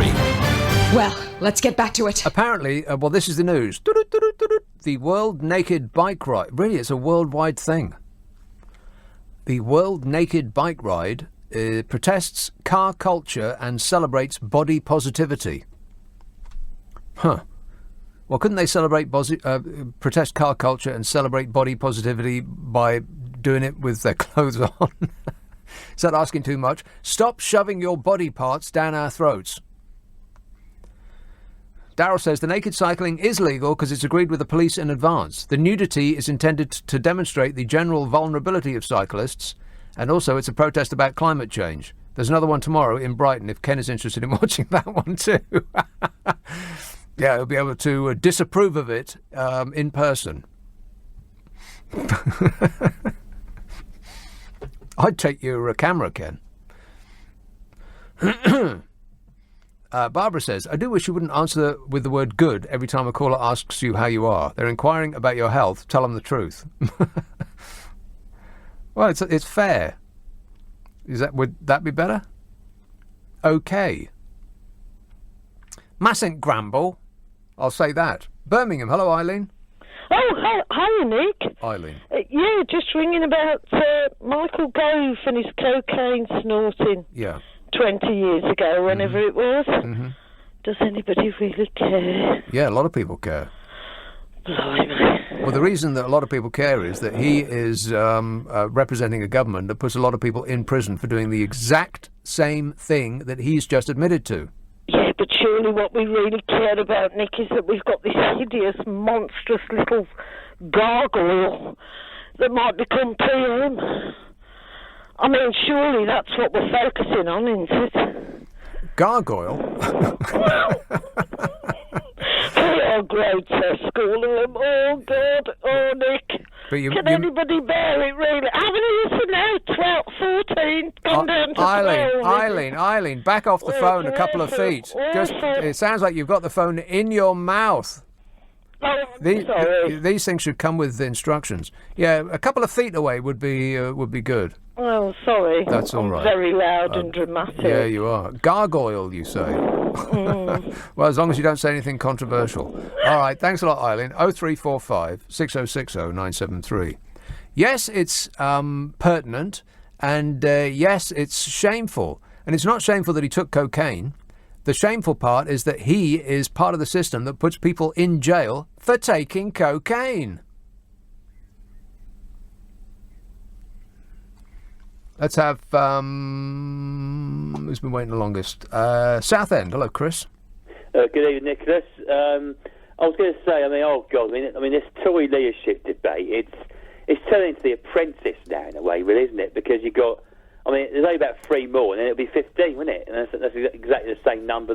Well, let's get back to it. Apparently, this is the news. The World Naked Bike Ride. Really, it's a worldwide thing. The World Naked Bike Ride protests car culture and celebrates body positivity. Huh. Well, couldn't they protest car culture and celebrate body positivity by doing it with their clothes on? Is that asking too much? Stop shoving your body parts down our throats. Darryl says the naked cycling is legal because it's agreed with the police in advance. The nudity is intended to demonstrate the general vulnerability of cyclists, and also it's a protest about climate change. There's another one tomorrow in Brighton if Ken is interested in watching that one too. Yeah, he'll be able to disapprove of it in person. I'd take your camera, Ken. Barbara says, I do wish you wouldn't answer with the word good every time a caller asks you how you are. They're inquiring about your health. Tell them the truth. Well, it's fair. Would that be better? Okay. Mustn't grumble. I'll say that. Birmingham. Hello, Eileen. Oh, hi, Nick. Eileen. Yeah, just ringing about Michael Gove and his cocaine snorting. Yeah. 20 years ago, whenever it was. Mm-hmm. Does anybody really care? Yeah, a lot of people care. Blimey. Well, the reason that a lot of people care is that he is representing a government that puts a lot of people in prison for doing the exact same thing that he's just admitted to. Yeah, but surely what we really care about, Nick, is that we've got this hideous, monstrous little gargoyle that might become PM. I mean, surely that's what we're focusing on, isn't it? Gargoyle? They are grotesque, all of them. Oh, God. Oh, Nick. Can anybody bear it, really? How many is it now? 12, 14? Gone down to 12. Eileen, back off the phone a couple of feet. It sounds like you've got the phone in your mouth. Oh, these things should come with instructions. Yeah, a couple of feet away would be good. Oh, sorry. That's all right. I'm very loud and dramatic. Yeah, you are. Gargoyle, you say? Well, as long as you don't say anything controversial. All right, thanks a lot, Eileen. 0345 6060 973. Yes, it's pertinent, and yes, it's shameful. And it's not shameful that he took cocaine. The shameful part is that he is part of the system that puts people in jail for taking cocaine. Let's have, who's been waiting the longest? Southend. Hello, Chris. Good evening, Nicholas. I was going to say, oh God, I mean, this Tory leadership debate, it's turning into The Apprentice now in a way, really, isn't it? Because you got, there's only about 3 more, and then it'll be 15, won't it? And that's exactly the same number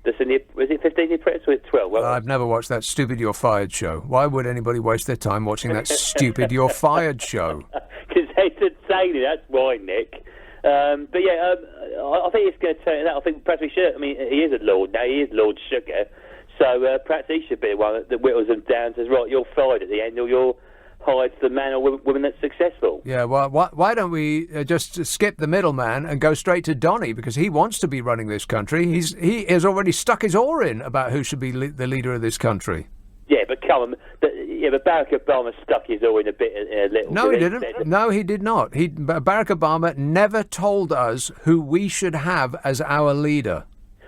that's in the, was it 15 in The Apprentice or 12? Well, I've never watched that stupid You're Fired show. Why would anybody waste their time watching that stupid You're Fired show? Because it's entertaining, that's why, Nick. But yeah, I think it's going to turn out. I think perhaps we should. He is a lord now. He is Lord Sugar. So perhaps he should be the one that whittles them down and says, right, you're fired at the end, or you're hired to the man or woman that's successful. Yeah, well, why don't we just skip the middleman and go straight to Donny, because he wants to be running this country. He has already stuck his oar in about who should be the leader of this country. Yeah, but come on. But Barack Obama stuck his oar in a little. No, he didn't. No, he did not. Barack Obama never told us who we should have as our leader.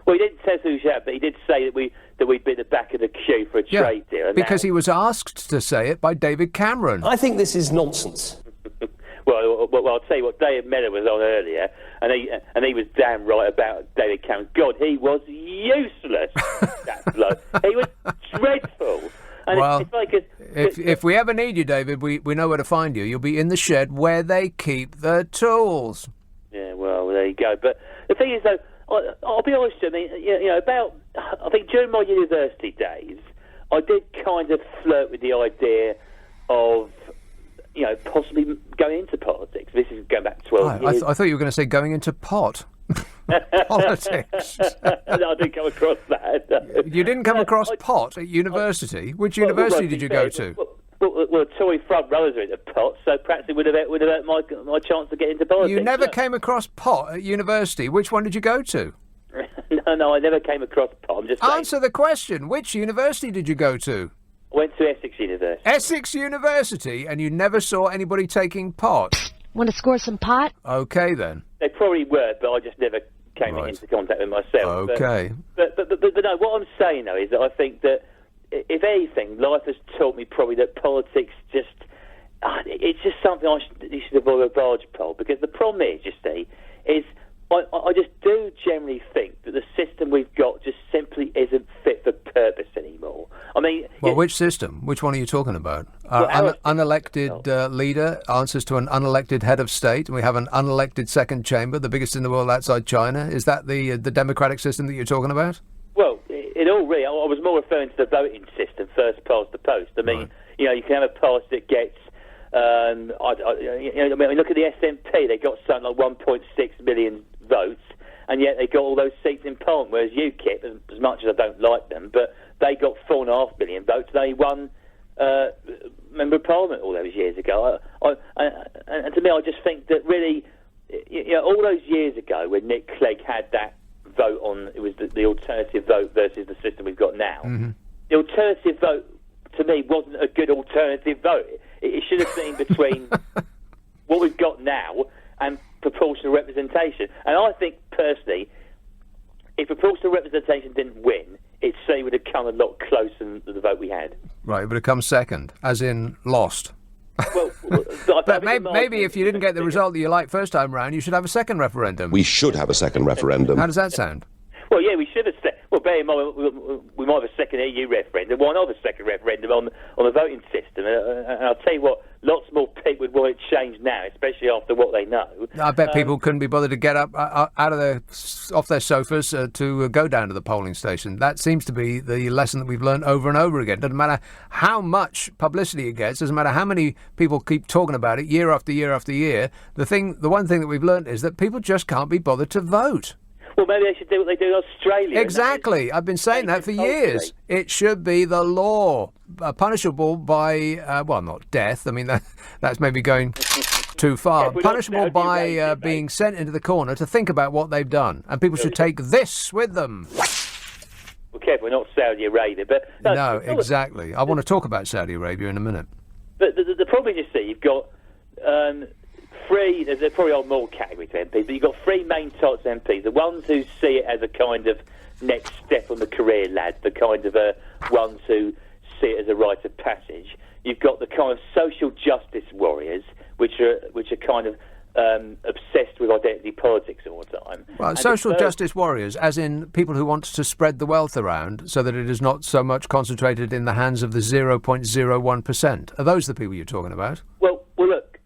Well, he didn't tell us who we should have, but he did say that we'd be at the back of the queue for a trade deal. Because he was asked to say it by David Cameron. I think this is nonsense. Well, I'll tell you what, David Miller was on earlier, and he was damn right about David Cameron. God, he was useless, that bloke. He was dreadful. And well, it's like if we ever need you, David, we know where to find you. You'll be in the shed where they keep the tools. Yeah, well, there you go. But the thing is, though, I'll be honest with you, I think during my university days, I did kind of flirt with the idea of, possibly going into politics. This is going back 12 years. I thought you were going to say going into pot. Politics. No, I didn't come across that. You didn't come across pot at university? Which university did you go to? well, Tory front runners are into pot, so perhaps it would have hurt my chance to get into politics. You never came across pot at university. Which one did you go to? No, I never came across pot. I'm just saying. Answer the question. Which university did you go to? I went to Essex University. Essex University, and you never saw anybody taking pot? Want to score some pot? Okay, then. They probably were, but I just never came into contact with myself. Okay. But no, what I'm saying, though, is that I think that, if anything, life has taught me probably that politics just... it's just something you should avoid a barge pole, because the problem is, you see, is I just do generally think that the system we've got just simply isn't fit for purpose anymore. I mean... Well, which system? Which one are you talking about? Our unelected leader answers to an unelected head of state, and we have an unelected second chamber, the biggest in the world outside China. Is that the democratic system that you're talking about? Well, in all really, I was more referring to the voting system, first past the post. I mean, you can have a party that gets... I mean, look at the SNP. They got something like 1.6 million votes, and yet they got all those seats in Parliament, whereas UKIP, as much as I don't like them, but they got 4.5 million votes. They won Member of Parliament all those years ago. And to me, I just think that really, all those years ago when Nick Clegg had that vote on, it was the alternative vote versus the system we've got now. Mm-hmm. The alternative vote, to me, wasn't a good alternative vote. It should have been between what we've got now and proportional representation. And I think, personally, if proportional representation didn't win, it certainly would have come a lot closer than the vote we had. Right, it would have come second, as in lost. Well, but maybe if you didn't get the result that you liked first time round, you should have a second referendum. We should have a second referendum. How does that sound? Well, yeah, we should have. Well, bear in mind, we might have a second EU referendum. Why not have a second referendum on the voting system? And I'll tell you what, lots more people would want it changed now, especially after what they know. I bet people couldn't be bothered to get up off their sofas to go down to the polling station. That seems to be the lesson that we've learned over and over again. Doesn't matter how much publicity it gets, doesn't matter how many people keep talking about it year after year after year. The one thing that we've learned is that people just can't be bothered to vote. Well, maybe they should do what they do in Australia. Exactly. I've been saying that for years. It should be the law, punishable by, not death. I mean, that's maybe going too far. Punishable by being sent into the corner to think about what they've done. And people should take this with them. Well, Kev, we're not Saudi Arabia, but... No, exactly. I want to talk about Saudi Arabia in a minute. But the problem is, you see, you've got... there's probably on more category to MPs, but you've got three main types of MPs. The ones who see it as a kind of next step on the career ladder, the kind of ones who see it as a rite of passage. You've got the kind of social justice warriors, which are kind of obsessed with identity politics all the time. Well, and social justice warriors, as in people who want to spread the wealth around so that it is not so much concentrated in the hands of the 0.01%. Are those the people you're talking about? Well, look.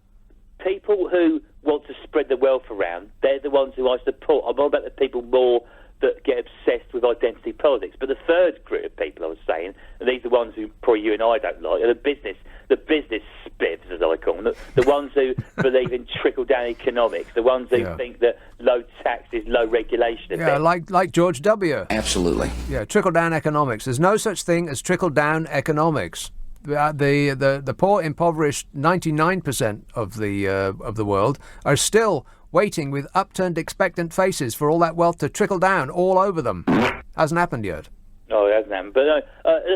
People who want to spread the wealth around, they're the ones who I support. I'm all about the people more that get obsessed with identity politics. But the third group of people I was saying, and these are the ones who probably you and I don't like, are the business spivs, as I call them, the ones who believe in trickle-down economics, the ones who think that low tax is low regulation. Yeah, like George W. Absolutely. Yeah, trickle-down economics. There's no such thing as trickle-down economics. The poor, impoverished 99% of the world are still waiting with upturned, expectant faces for all that wealth to trickle down all over them. Hasn't happened yet. No, it hasn't happened. But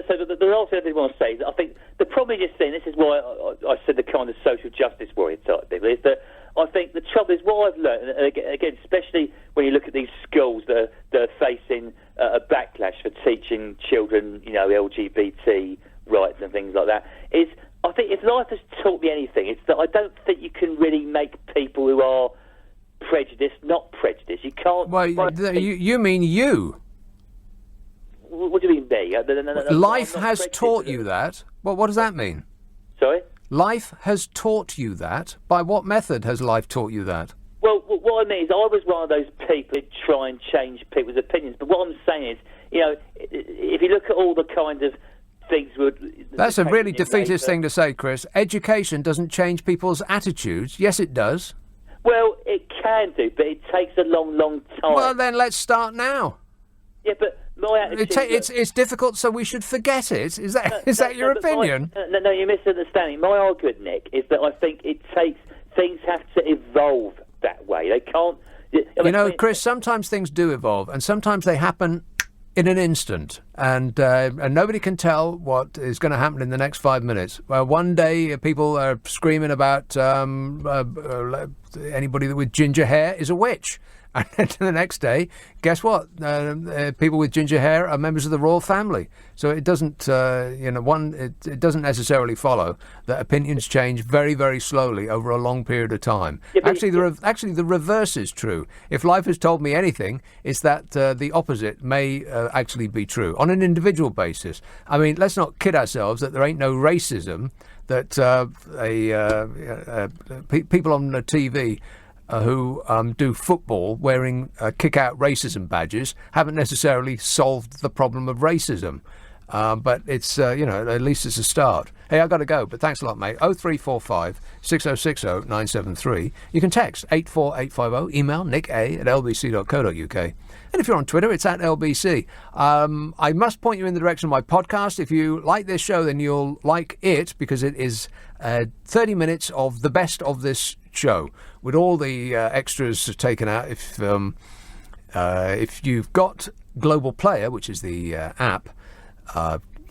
so the last thing I did want to say is I think the problem is, this is why I said the kind of social justice warrior type people, is that I think the trouble is what I've learned, and again, especially when you look at these schools that are facing a backlash for teaching children, LGBT rights and things like that, is I think if life has taught me anything, it's that I don't think you can really make people who are prejudiced not prejudiced. You can't... Well, you mean you. What do you mean me? Life has taught you that. Well, what does that mean? Sorry? Life has taught you that. By what method has life taught you that? Well, what I mean is I was one of those people who try and change people's opinions. But what I'm saying is, if you look at all the kind of things... That's a really defeatist thing to say, Chris. Education doesn't change people's attitudes. Yes, it does. Well, it can do, but it takes a long, long time. Well, then let's start now. Yeah, but my attitude... It's difficult, so we should forget it. Is that your opinion? No, you're misunderstanding. My argument, Nick, is that I think things have to evolve that way. They can't... Chris, sometimes things do evolve, and sometimes they happen in an instant, and nobody can tell what is going to happen in the next 5 minutes. One day, people are screaming about anybody with ginger hair is a witch. And then the next day, guess what? People with ginger hair are members of the royal family. So it doesn't, it doesn't necessarily follow that opinions change very, very slowly over a long period of time. Yeah, actually, the reverse is true. If life has told me anything, it's that the opposite may actually be true on an individual basis. I mean, let's not kid ourselves that there ain't no racism. That people on the TV. Who do football wearing kick-out racism badges haven't necessarily solved the problem of racism. But it's, at least it's a start. Hey, I've got to go, but thanks a lot, mate. 0345 6060 973. You can text 84850, email nick@lbc.co.uk. And if you're on Twitter, it's @LBC. I must point you in the direction of my podcast. If you like this show, then you'll like it, because it is 30 minutes of the best of this show, with all the extras taken out. If you've got Global Player, which is the app,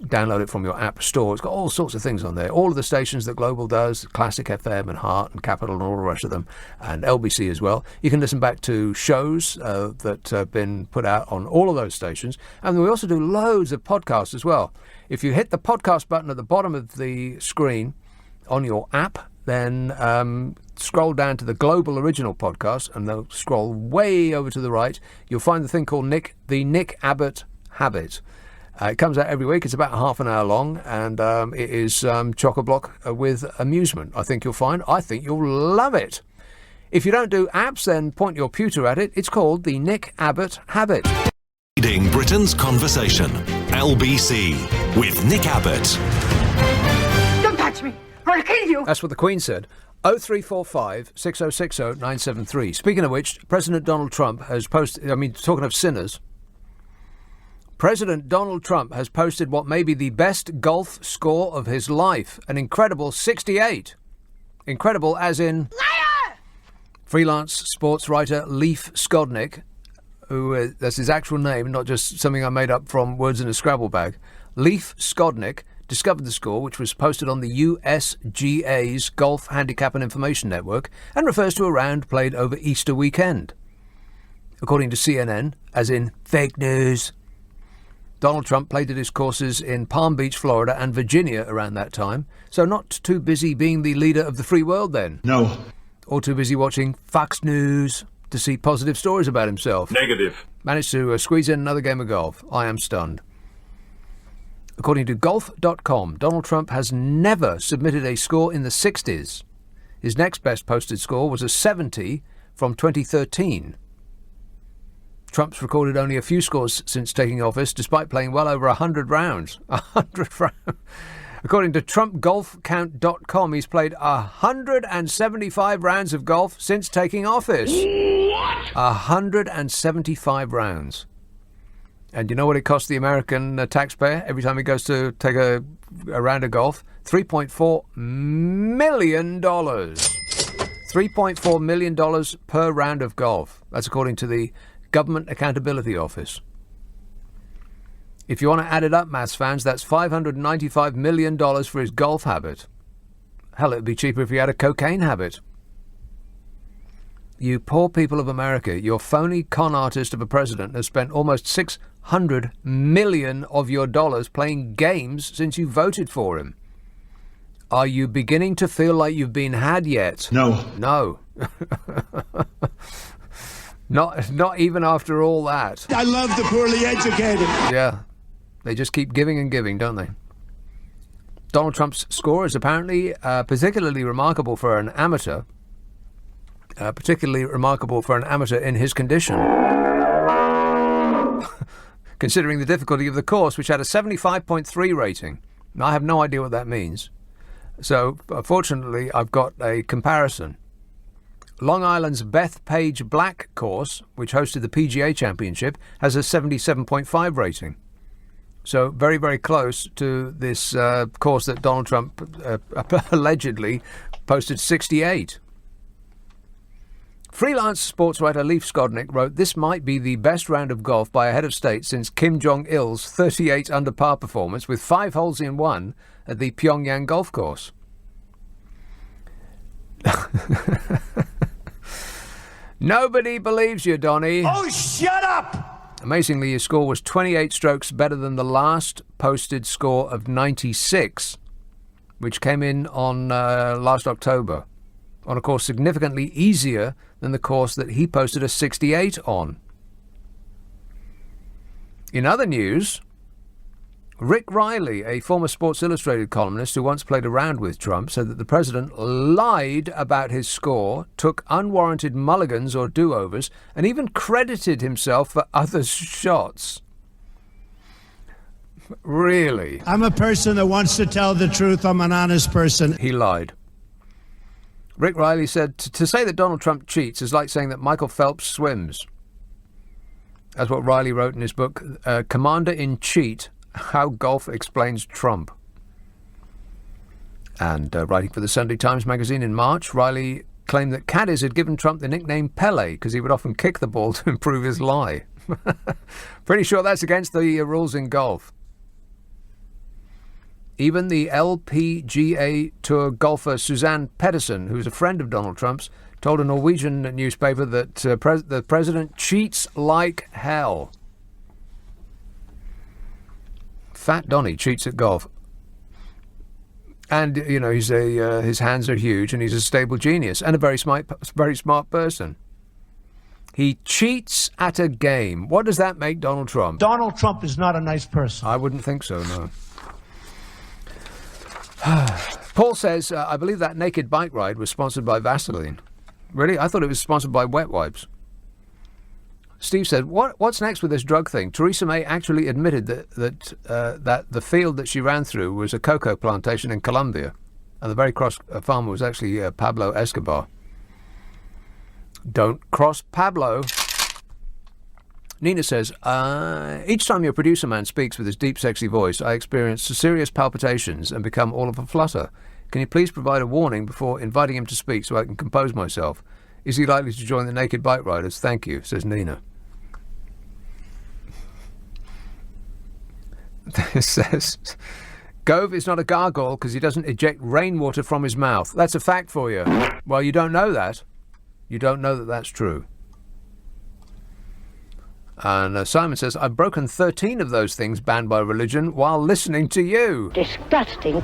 download it from your app store. It's got all sorts of things on there. All of the stations that Global does, Classic FM and Heart and Capital and all the rest of them, and LBC as well. You can listen back to shows that have been put out on all of those stations. And we also do loads of podcasts as well. If you hit the podcast button at the bottom of the screen on your app, then scroll down to the Global Original Podcast, and they'll scroll way over to the right. You'll find the thing called the Nick Abbot Habit. It comes out every week. It's about half an hour long, and it is chock-a-block with amusement. I think you'll love it. If you don't do apps, then point your pewter at it. It's called the Nick Abbot Habit. Leading Britain's conversation. LBC with Nick Abbott. Don't touch me, or I'll kill you. That's what the Queen said. 0345 6060 973. Speaking of which, President Donald Trump has posted, talking of sinners, President Donald Trump has posted what may be the best golf score of his life, an incredible 68. Incredible as in... Liar! Freelance sports writer Leif Skodnick, who, that's his actual name, not just something I made up from words in a Scrabble bag. Leif Skodnick discovered the score, which was posted on the USGA's Golf Handicap and Information Network, and refers to a round played over Easter weekend. According to CNN, as in fake news, Donald Trump played at his courses in Palm Beach, Florida and Virginia around that time, so not too busy being the leader of the free world then. No. Or too busy watching Fox News to see positive stories about himself. Negative. Managed to squeeze in another game of golf. I am stunned. According to golf.com, Donald Trump has never submitted a score in the 60s. His next best posted score was a 70 from 2013. Trump's recorded only a few scores since taking office, despite playing well over 100 rounds. 100 rounds. According to TrumpGolfCount.com, he's played 175 rounds of golf since taking office. What? 175 rounds. And you know what it costs the American taxpayer every time he goes to take a round of golf? $3.4 million. $3.4 million per round of golf. That's according to the Government Accountability Office. If you want to add it up, maths fans, that's $595 million for his golf habit. Hell, it would be cheaper if he had a cocaine habit. You poor people of America, your phony con artist of a president has spent almost $600 million of your dollars playing games since you voted for him. Are you beginning to feel like you've been had yet? No. No. Not even after all that. I love the poorly educated. Yeah. They just keep giving and giving, don't they? Donald Trump's score is apparently particularly remarkable for an amateur. In his condition. Considering the difficulty of the course, which had a 75.3 rating. Now, I have no idea what that means. So, fortunately, I've got a comparison. Long Island's Beth Page Black course, which hosted the PGA Championship, has a 77.5 rating. So very, very close to this course that Donald Trump allegedly posted 68. Freelance sports writer Leif Skodnick wrote, "This might be the best round of golf by a head of state since Kim Jong-il's 38 under par performance with 5 holes in one at the Pyongyang golf course." Nobody believes you, Donny. Oh, shut up! Amazingly, his score was 28 strokes better than the last posted score of 96, which came in on last October, on a course significantly easier than the course that he posted a 68 on. In other news, Rick Riley, a former Sports Illustrated columnist who once played around with Trump, said that the president lied about his score, took unwarranted mulligans or do-overs, and even credited himself for others' shots. Really? I'm a person that wants to tell the truth. I'm an honest person. He lied. Rick Riley said, to say that Donald Trump cheats is like saying that Michael Phelps swims. That's what Riley wrote in his book, Commander-in-Cheat, How Golf Explains Trump. And writing for the Sunday Times magazine in March, Riley claimed that caddies had given Trump the nickname Pele because he would often kick the ball to improve his lie. Pretty sure that's against the rules in golf. Even the LPGA Tour golfer Suzanne Pedersen, who's a friend of Donald Trump's, told a Norwegian newspaper that the president cheats like hell. Fat Donny cheats at golf. And, you know, his hands are huge and he's a stable genius and a very smart person. He cheats at a game. What does that make Donald Trump? Donald Trump is not a nice person. I wouldn't think so, no. Paul says, I believe that naked bike ride was sponsored by Vaseline. Really? I thought it was sponsored by wet wipes. Steve said, what's next with this drug thing? Theresa May actually admitted that the field that she ran through was a cocoa plantation in Colombia. And the very cross farmer was actually Pablo Escobar. Don't cross Pablo. Nina says, each time your producer man speaks with his deep, sexy voice, I experience serious palpitations and become all of a flutter. Can you please provide a warning before inviting him to speak so I can compose myself? Is he likely to join the Naked Bike Riders? Thank you, says Nina. This says, Gove is not a gargoyle because he doesn't eject rainwater from his mouth. That's a fact for you. Well, you don't know that. You don't know that that's true. And Simon says, I've broken 13 of those things banned by religion while listening to you. Disgusting.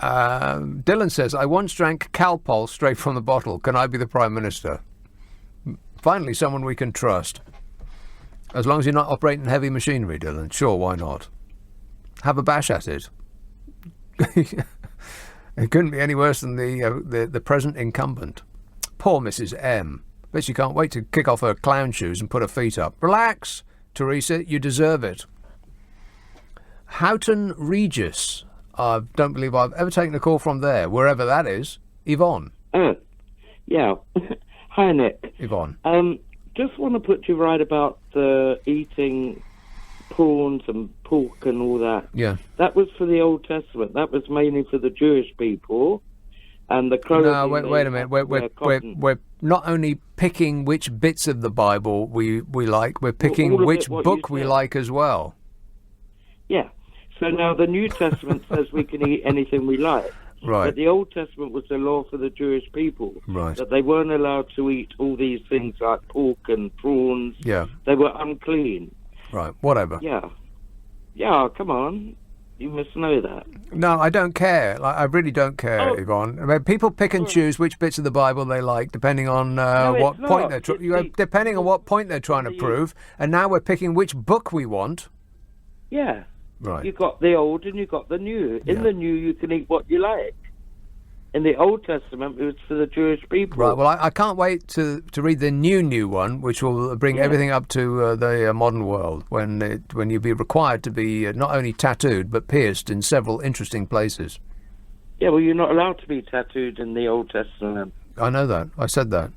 Dylan says, I once drank Calpol straight from the bottle. Can I be the Prime Minister? Finally, someone we can trust. As long as you're not operating heavy machinery, Dylan. Sure, why not? Have a bash at it. It couldn't be any worse than the present incumbent. Poor Mrs. M. Bet she can't wait to kick off her clown shoes and put her feet up. Relax, Teresa, you deserve it. Houghton Regis. I don't believe I've ever taken a call from there, wherever that is. Yvonne. Yeah. Hi, Nick. Yvonne. Just want to put you right about eating prawns and pork and all that. Yeah. That was for the Old Testament. That was mainly for the Jewish people. And the clothing. No, wait a minute. We're not only picking which bits of the Bible we like, we're picking which book we like as well. Yeah. So now the New Testament says we can eat anything we like. Right. But the Old Testament was the law for the Jewish people. Right. That they weren't allowed to eat all these things like pork and prawns. Yeah. They were unclean. Right. Whatever. Yeah. Yeah, come on. You must know that. No, I don't care. I really don't care, Yvonne. I mean, people pick and choose which bits of the Bible they like, depending on what point they're depending on what point they're trying to prove. And now we're picking which book we want. Yeah. Right. You got the old and you got the new. In the new, you can eat what you like. In the Old Testament, it was for the Jewish people. Right. Well, I can't wait to read the new one, which will bring everything up to the modern world, when you'll be required to be not only tattooed but pierced in several interesting places. Yeah, well, you're not allowed to be tattooed in the Old Testament. I know that. I said that.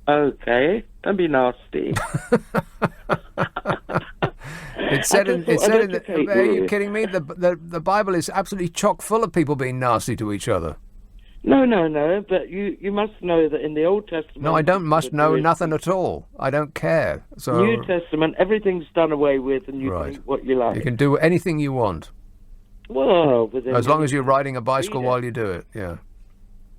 Okay, don't be nasty. It's said in the, are you kidding me? The Bible is absolutely chock full of people being nasty to each other. No, but you must know that in the Old Testament... No, I don't must know nothing at all. I don't care. So New Testament, everything's done away with, and you can eat what you like. You can do anything you want. Well, as long as you're riding a bicycle while you do it, yeah.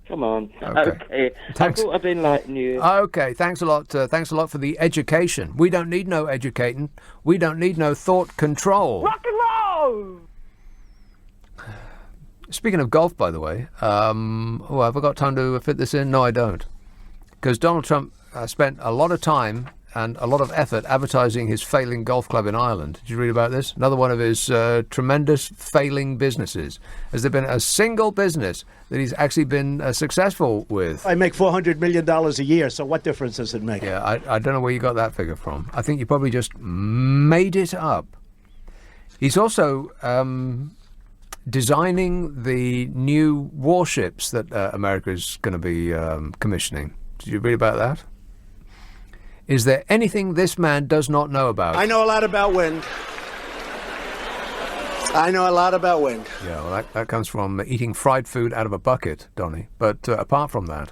Come on. Okay. Thanks. I thought I'd enlighten you. Okay, thanks a lot. Thanks a lot for the education. We don't need no educating. We don't need no thought control. Rock and roll! Speaking of golf, by the way, have I got time to fit this in? No, I don't. Because Donald Trump spent a lot of time and a lot of effort advertising his failing golf club in Ireland. Did you read about this? Another one of his tremendous failing businesses. Has there been a single business that he's actually been successful with? I make $400 million a year, so what difference does it make? Yeah, I don't know where you got that figure from. I think you probably just made it up. He's also designing the new warships that America is going to be commissioning. Did you read about that? Is there anything this man does not know about? I know a lot about wind. I know a lot about wind. Yeah, well, that comes from eating fried food out of a bucket, Donny. But apart from that...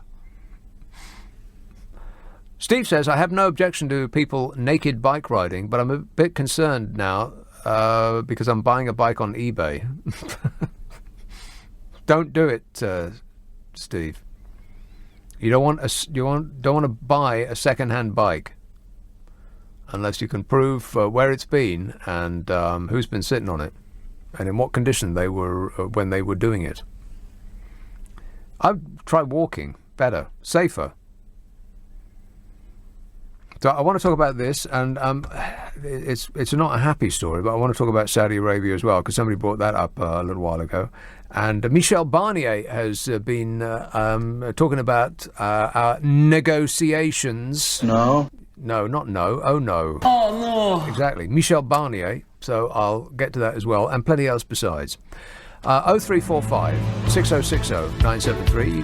Steve says, I have no objection to people naked bike riding, but I'm a bit concerned now because I'm buying a bike on eBay. Don't do it, Steve. You don't want to buy a second-hand bike unless you can prove where it's been and who's been sitting on it and in what condition they were when they were doing it. I'd try walking. Better, safer. So I want to talk about this, and it's not a happy story, but I want to talk about Saudi Arabia as well, because somebody brought that up a little while ago. And Michel Barnier has been talking about our negotiations. No. No, not no. Oh, no. Oh, no. Exactly. Michel Barnier. So I'll get to that as well, and plenty else besides. 0345 6060 973.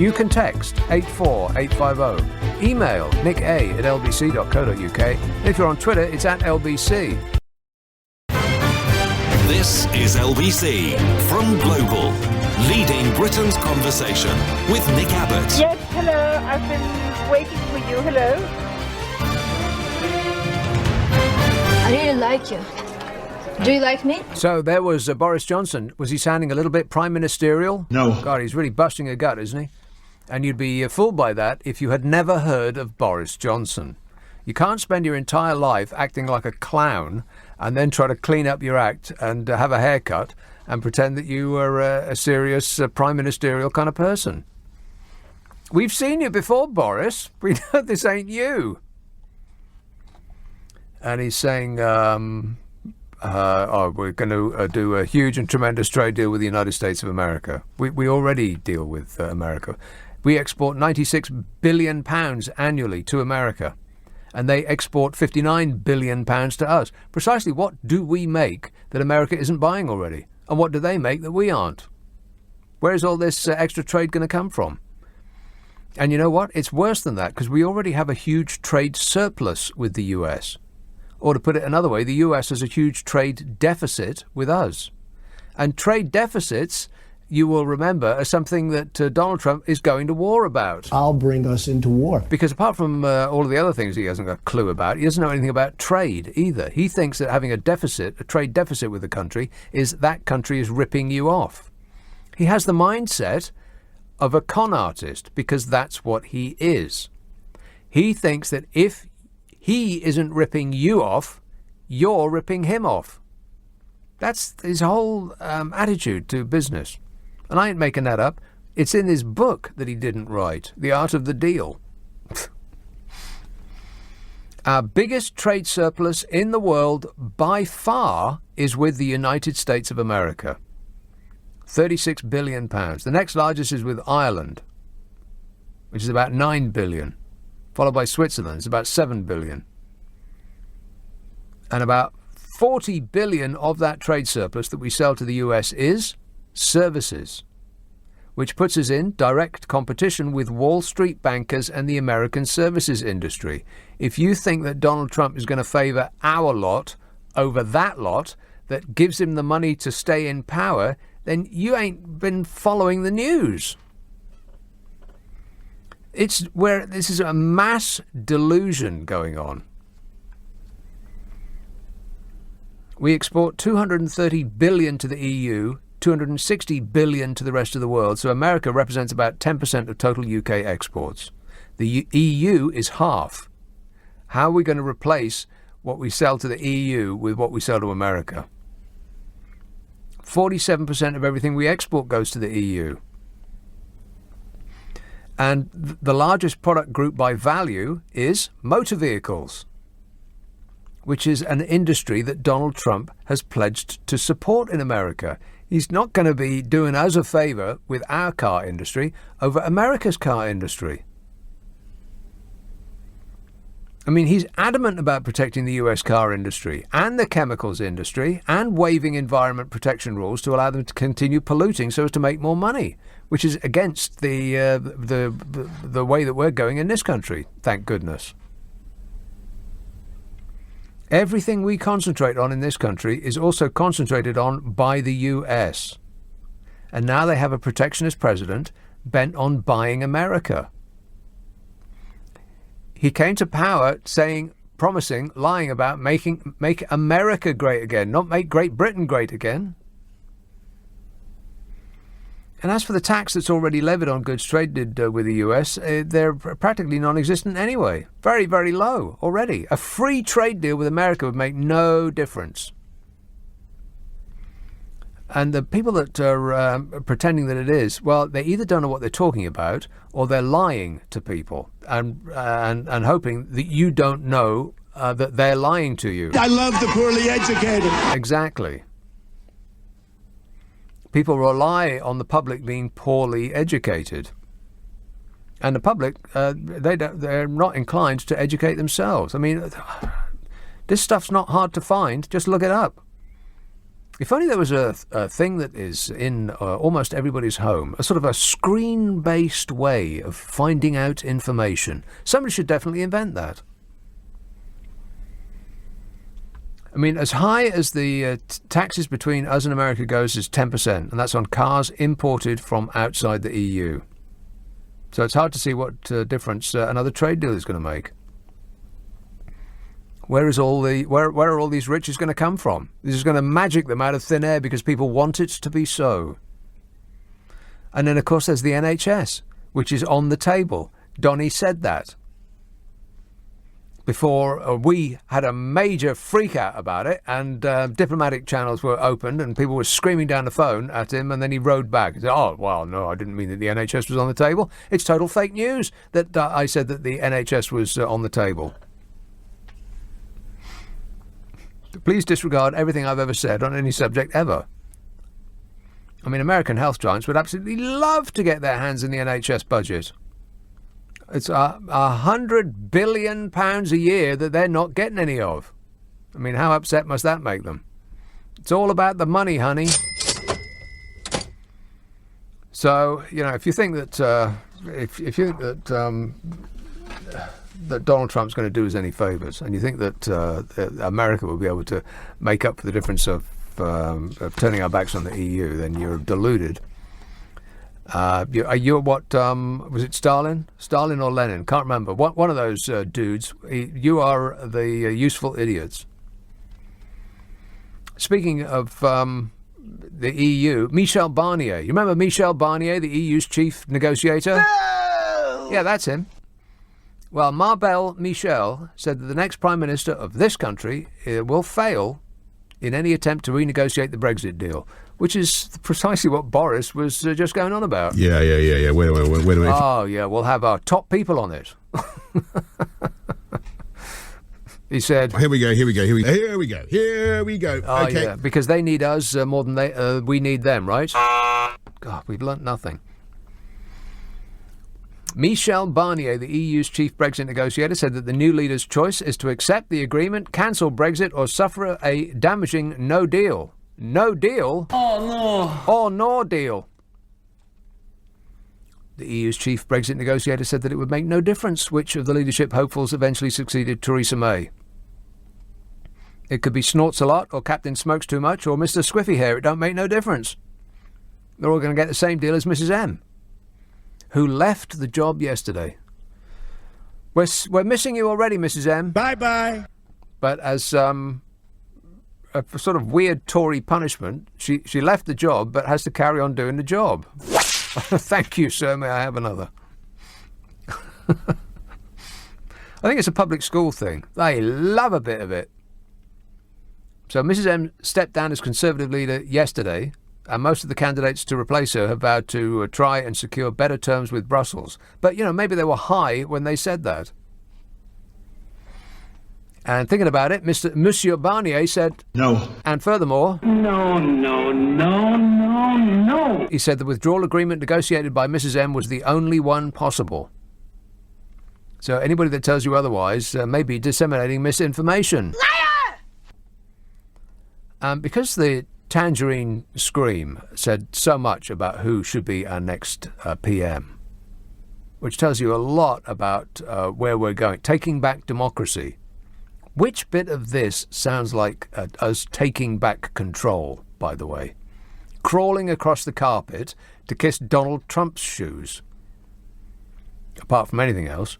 You can text 84850. Email nick@lbc.co.uk. And if you're on Twitter, it's @LBC. This is LBC from Global, leading Britain's conversation with Nick Abbot. Yes, hello. I've been waiting for you. Hello. I really like you. Do you like me? So there was Boris Johnson. Was he sounding a little bit prime ministerial? No. God, he's really busting a gut, isn't he? And you'd be fooled by that if you had never heard of Boris Johnson. You can't spend your entire life acting like a clown and then try to clean up your act and have a haircut and pretend that you are a serious prime ministerial kind of person. We've seen you before, Boris. We know this ain't you. And he's saying, we're going to do a huge and tremendous trade deal with the United States of America. We already deal with America. We export £96 billion annually to America, and they export £59 billion to us. Precisely what do we make that America isn't buying already? And what do they make that we aren't? Where is all this extra trade going to come from? And you know what? It's worse than that, because we already have a huge trade surplus with the US. Or to put it another way, the US has a huge trade deficit with us. And trade deficits, you will remember, are something that Donald Trump is going to war about. I'll bring us into war. Because apart from all of the other things he hasn't got a clue about, he doesn't know anything about trade either. He thinks that having a trade deficit with the country, is that country is ripping you off. He has the mindset of a con artist, because that's what he is. He thinks that if he isn't ripping you off, you're ripping him off. That's his whole attitude to business. And I ain't making that up. It's in his book that he didn't write, The Art of the Deal. Our biggest trade surplus in the world by far is with the United States of America. £36 billion. The next largest is with Ireland, which is about $9 billion. Followed by Switzerland, it's about $7 billion. And about $40 billion of that trade surplus that we sell to the US is services. which puts us in direct competition with Wall Street bankers and the American services industry. If you think that Donald Trump is going to favour our lot over that lot that gives him the money to stay in power, then you ain't been following the news. It's where this is a mass delusion going on. We export $230 billion to the EU, $260 billion to the rest of the world, so America represents about 10% of total UK exports. The EU is half. How are we going to replace what we sell to the EU with what we sell to America? 47% of everything we export goes to the EU. And the largest product group by value is motor vehicles, which is an industry that Donald Trump has pledged to support in America. He's not going to be doing us a favour with our car industry over America's car industry. I mean, he's adamant about protecting the US car industry and the chemicals industry and waiving environment protection rules to allow them to continue polluting so as to make more money, which is against the way that we're going in this country, thank goodness. Everything we concentrate on in this country is also concentrated on by the US. And now they have a protectionist president bent on buying America. He came to power promising, lying about make America great again, not make Great Britain great again. And as for the tax that's already levied on goods traded with the US, they're practically non-existent anyway. Very, very low already. A free trade deal with America would make no difference. And the people that are pretending that it is, well, they either don't know what they're talking about or they're lying to people and hoping that you don't know that they're lying to you. I love the poorly educated. Exactly. People rely on the public being poorly educated. And the public, they're not inclined to educate themselves. I mean, this stuff's not hard to find. Just look it up. If only there was a thing that is in almost everybody's home, a sort of a screen-based way of finding out information. Somebody should definitely invent that. I mean, as high as the taxes between us and America goes is 10%, and that's on cars imported from outside the EU. So it's hard to see what difference another trade deal is going to make. Where are all these riches going to come from? This is going to magic them out of thin air because people want it to be so. And then, of course, there's the NHS, which is on the table. Donny said that. Before we had a major freak out about it, and diplomatic channels were opened and people were screaming down the phone at him, and then he rode back. He said, oh, well, no, I didn't mean that the NHS was on the table. It's total fake news that I said that the NHS was on the table. Please disregard everything I've ever said on any subject ever. I mean, American health giants would absolutely love to get their hands in the NHS budget. It's £100 billion a year that they're not getting any of. I mean, how upset must that make them? It's all about the money, honey. So, you know, if you think that that Donald Trump's going to do us any favours, and you think that America will be able to make up for the difference of turning our backs on the EU, then you're deluded. You're what, was it Stalin or Lenin? Can't remember. One of those dudes. You are the useful idiots. Speaking of the EU, Michel Barnier. You remember Michel Barnier, the EU's chief negotiator? No! Yeah, that's him. Well, Marbel Michel said that the next Prime Minister of this country will fail in any attempt to renegotiate the Brexit deal, which is precisely what Boris was just going on about. Yeah. Wait a minute. Oh, yeah, we'll have our top people on it. He said... Here we go. Oh, okay. Yeah, because they need us more than we need them, right? God, we've learnt nothing. Michel Barnier, the EU's chief Brexit negotiator, said that the new leader's choice is to accept the agreement, cancel Brexit, or suffer a damaging no deal. No deal? Oh, no. Or no deal. The EU's chief Brexit negotiator said that it would make no difference which of the leadership hopefuls eventually succeeded Theresa May. It could be Snorts a lot, or Captain Smokes too much, or Mr. Squiffy Hair. It don't make no difference. They're all going to get the same deal as Mrs. M, who left the job yesterday. We're missing you already, Mrs. M. Bye-bye. But as a sort of weird Tory punishment, she left the job but has to carry on doing the job. Thank you, sir. May I have another? I think it's a public school thing. They love a bit of it. So Mrs. M stepped down as Conservative leader yesterday, and most of the candidates to replace her have vowed to try and secure better terms with Brussels. But, maybe they were high when they said that. And thinking about it, Monsieur Barnier said... No. And furthermore... No. He said the withdrawal agreement negotiated by Mrs. M was the only one possible. So anybody that tells you otherwise may be disseminating misinformation. Because the Tangerine Scream said so much about who should be our next PM, which tells you a lot about where we're going. Taking back democracy. Which bit of this sounds like us taking back control, by the way? Crawling across the carpet to kiss Donald Trump's shoes. Apart from anything else.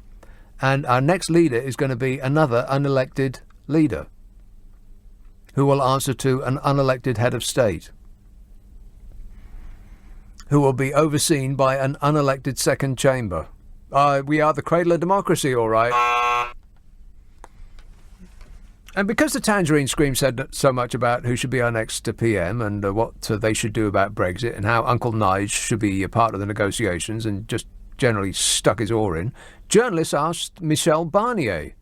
And our next leader is going to be another unelected leader, who will answer to an unelected head of state, who will be overseen by an unelected second chamber. We are the cradle of democracy, all right. And because the Tangerine Scream said so much about who should be our next PM and what they should do about Brexit and how Uncle Nige should be a part of the negotiations and just generally stuck his oar in, journalists asked Michel Barnier,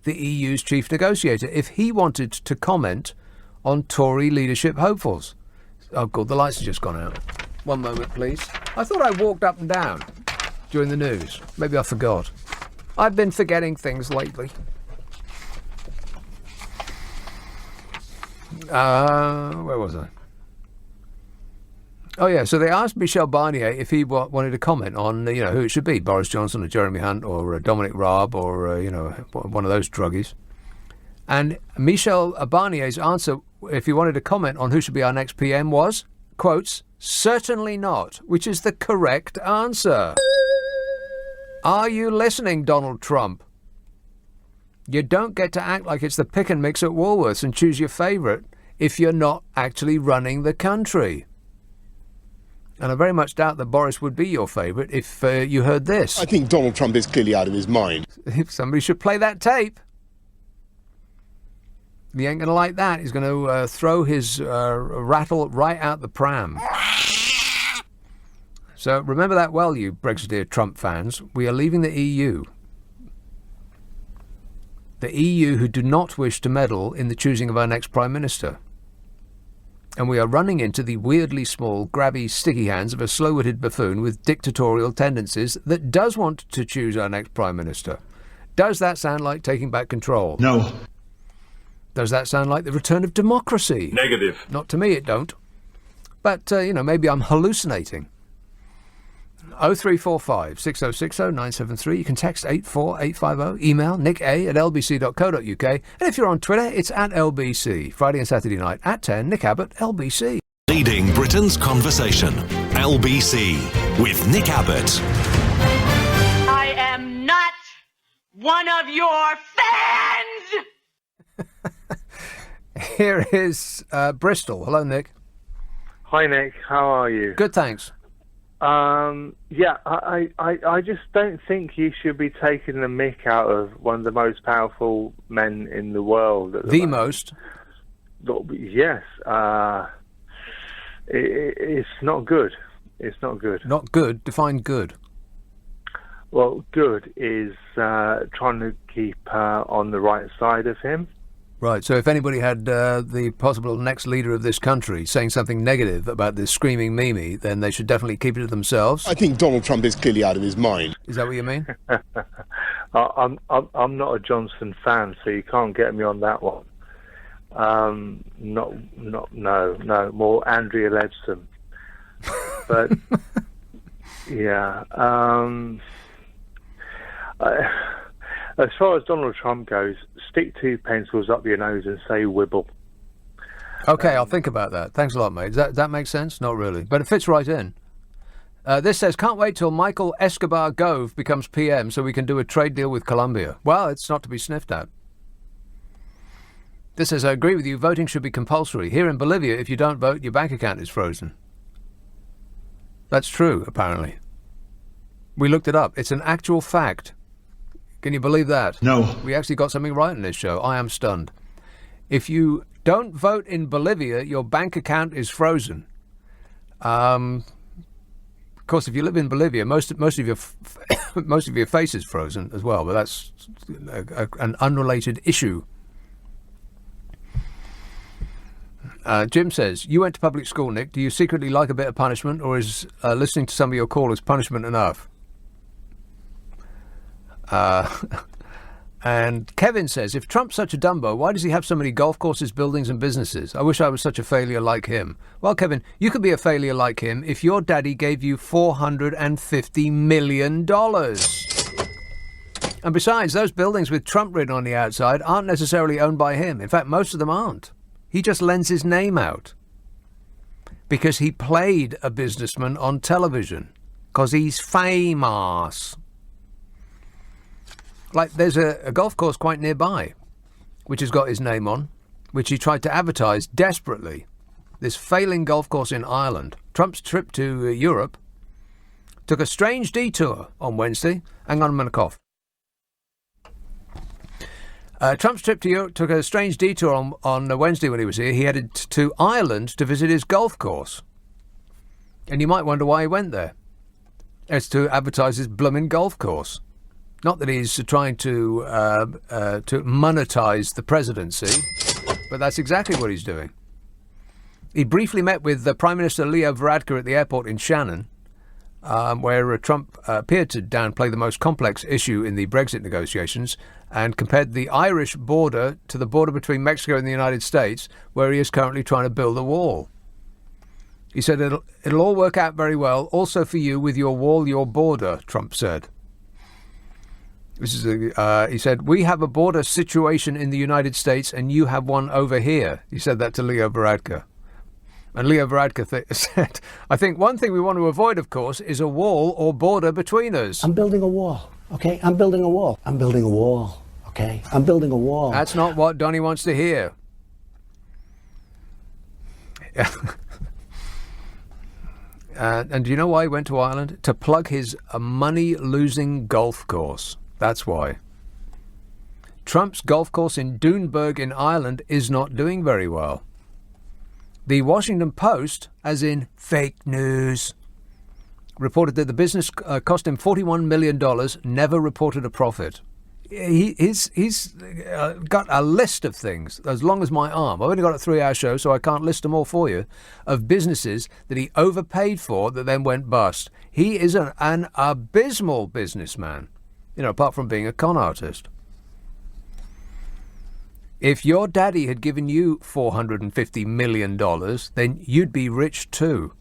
the EU's chief negotiator, if he wanted to comment on Tory leadership hopefuls. Oh, God, the lights have just gone out. One moment, please. I thought I walked up and down during the news. Maybe I forgot. I've been forgetting things lately. Where was I? Oh, yeah, so they asked Michel Barnier if he wanted to comment on, who it should be, Boris Johnson or Jeremy Hunt or Dominic Raab or, one of those druggies. And Michel Barnier's answer, if he wanted to comment on who should be our next PM, was, quotes, certainly not, which is the correct answer. Are you listening, Donald Trump? You don't get to act like it's the pick and mix at Woolworths and choose your favourite if you're not actually running the country. And I very much doubt that Boris would be your favourite if you heard this. I think Donald Trump is clearly out of his mind. If somebody should play that tape. He ain't going to like that. He's going to throw his rattle right out the pram. So remember that well, you Brexiteer Trump fans. We are leaving the EU. The EU who do not wish to meddle in the choosing of our next Prime Minister. And we are running into the weirdly small, grabby, sticky hands of a slow-witted buffoon with dictatorial tendencies that does want to choose our next Prime Minister. Does that sound like taking back control? No. Does that sound like the return of democracy? Negative. Not to me, it don't. But, maybe I'm hallucinating. 0345 6060 973. You can text 84850. Email nick@lbc.co.uk. And if you're on Twitter, it's @LBC. Friday and Saturday night at 10, Nick Abbott, LBC. Leading Britain's conversation. LBC with Nick Abbott. I am not one of your fans! Here is Bristol. Hello, Nick. Hi, Nick. How are you? Good, thanks. I just don't think you should be taking the mick out of one of the most powerful men in the world. At the most? Yes. It's not good. It's not good. Not good? Define good. Well, good is trying to keep on the right side of him. Right, so if anybody had the possible next leader of this country saying something negative about this screaming Mimi, then they should definitely keep it to themselves. I think Donald Trump is clearly out of his mind. Is that what you mean? I'm not a Johnson fan, so you can't get me on that one. No, more Andrea Leadsom. But Yeah. As far as Donald Trump goes, stick two pencils up your nose and say wibble. Okay, I'll think about that. Thanks a lot, mate. Does that make sense? Not really, but it fits right in. This says, can't wait till Michael Escobar Gove becomes PM so we can do a trade deal with Colombia. Well, it's not to be sniffed at. This says, I agree with you, voting should be compulsory. Here in Bolivia, if you don't vote, your bank account is frozen. That's true, apparently. We looked it up. It's an actual fact. Can you believe that? No. We actually got something right in this show. I am stunned. If you don't vote in Bolivia, your bank account is frozen. Of course, if you live in Bolivia, most of your most of your face is frozen as well. But that's an unrelated issue. Jim says, you went to public school, Nick. Do you secretly like a bit of punishment, or is listening to some of your callers punishment enough? And Kevin says, if Trump's such a Dumbo, why does he have so many golf courses, buildings and businesses? I wish I was such a failure like him. Well, Kevin, you could be a failure like him if your daddy gave you $450 million. And besides, those buildings with Trump written on the outside aren't necessarily owned by him. In fact, most of them aren't. He just lends his name out because he played a businessman on television because he's famous. Like, there's a golf course quite nearby, which has got his name on, which he tried to advertise desperately. This failing golf course in Ireland. Trump's trip to Europe took a strange detour on Wednesday. Hang on, I'm going to cough. Trump's trip to Europe took a strange detour on Wednesday when he was here. He headed to Ireland to visit his golf course. And you might wonder why he went there. It's to advertise his blooming golf course. Not that he's trying to monetize the presidency, but that's exactly what he's doing. He briefly met with Prime Minister Leo Varadkar at the airport in Shannon, where Trump appeared to downplay the most complex issue in the Brexit negotiations and compared the Irish border to the border between Mexico and the United States, where he is currently trying to build a wall. He said, it'll all work out very well, also for you with your wall, your border, Trump said. This is he said, we have a border situation in the United States and you have one over here. He said that to Leo Varadkar. And Leo Varadkar said, I think one thing we want to avoid, of course, is a wall or border between us. I'm building a wall, okay? I'm building a wall. I'm building a wall, okay? I'm building a wall. That's not what Donnie wants to hear. And do you know why he went to Ireland? To plug his money-losing golf course. That's why. Trump's golf course in Doonburg in Ireland is not doing very well. The Washington Post, as in fake news, reported that the business cost him $41 million, never reported a profit. He's got a list of things as long as my arm. I've only got a 3-hour show, so I can't list them all for you, of businesses that he overpaid for that then went bust. He is an abysmal businessman, apart from being a con artist. If your daddy had given you $450 million, then you'd be rich too.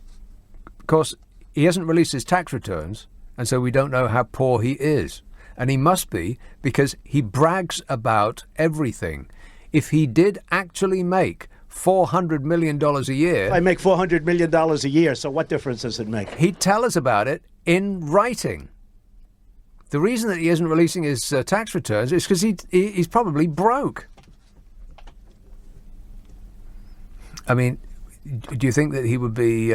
Of course, he hasn't released his tax returns, and so we don't know how poor he is. And he must be, because he brags about everything. If he did actually make $400 million a year... I make $400 million a year, so what difference does it make? He'd tell us about it in writing. The reason that he isn't releasing his tax returns is because he's probably broke. I mean, do you think that he would be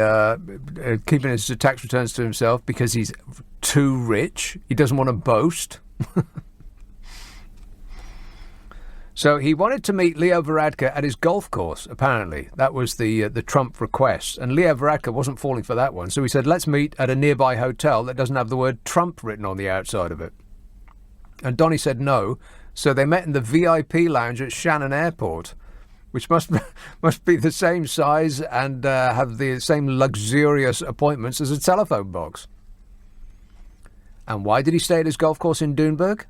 keeping his tax returns to himself because he's too rich? He doesn't want to boast? So he wanted to meet Leo Varadkar at his golf course, apparently. That was the Trump request. And Leo Varadkar wasn't falling for that one. So he said, let's meet at a nearby hotel that doesn't have the word Trump written on the outside of it. And Donnie said no. So they met in the VIP lounge at Shannon Airport, which must be the same size and have the same luxurious appointments as a telephone box. And why did he stay at his golf course in Doonburg?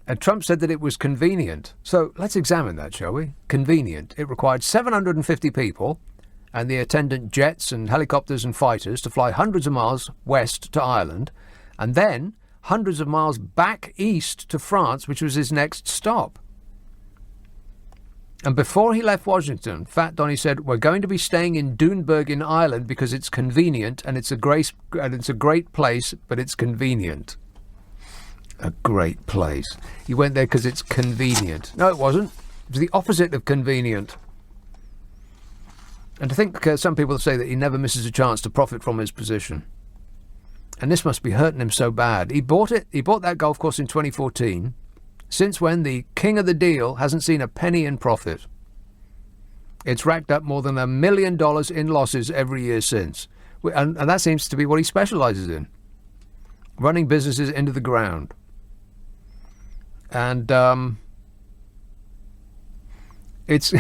And Trump said that it was convenient. So let's examine that, shall we? Convenient. It required 750 people and the attendant jets and helicopters and fighters to fly hundreds of miles west to Ireland, and then hundreds of miles back east to France, which was his next stop. And before he left Washington, Fat Donny said, "We're going to be staying in Doonburg in Ireland because it's convenient and it's a great place, but it's convenient." A great place. He went there because it's convenient. No, it wasn't. It was the opposite of convenient. And I think some people say that he never misses a chance to profit from his position. And this must be hurting him so bad. He bought that golf course in 2014. Since when, the king of the deal hasn't seen a penny in profit. It's racked up more than $1 million in losses every year since. And that seems to be what he specialises in. Running businesses into the ground. And this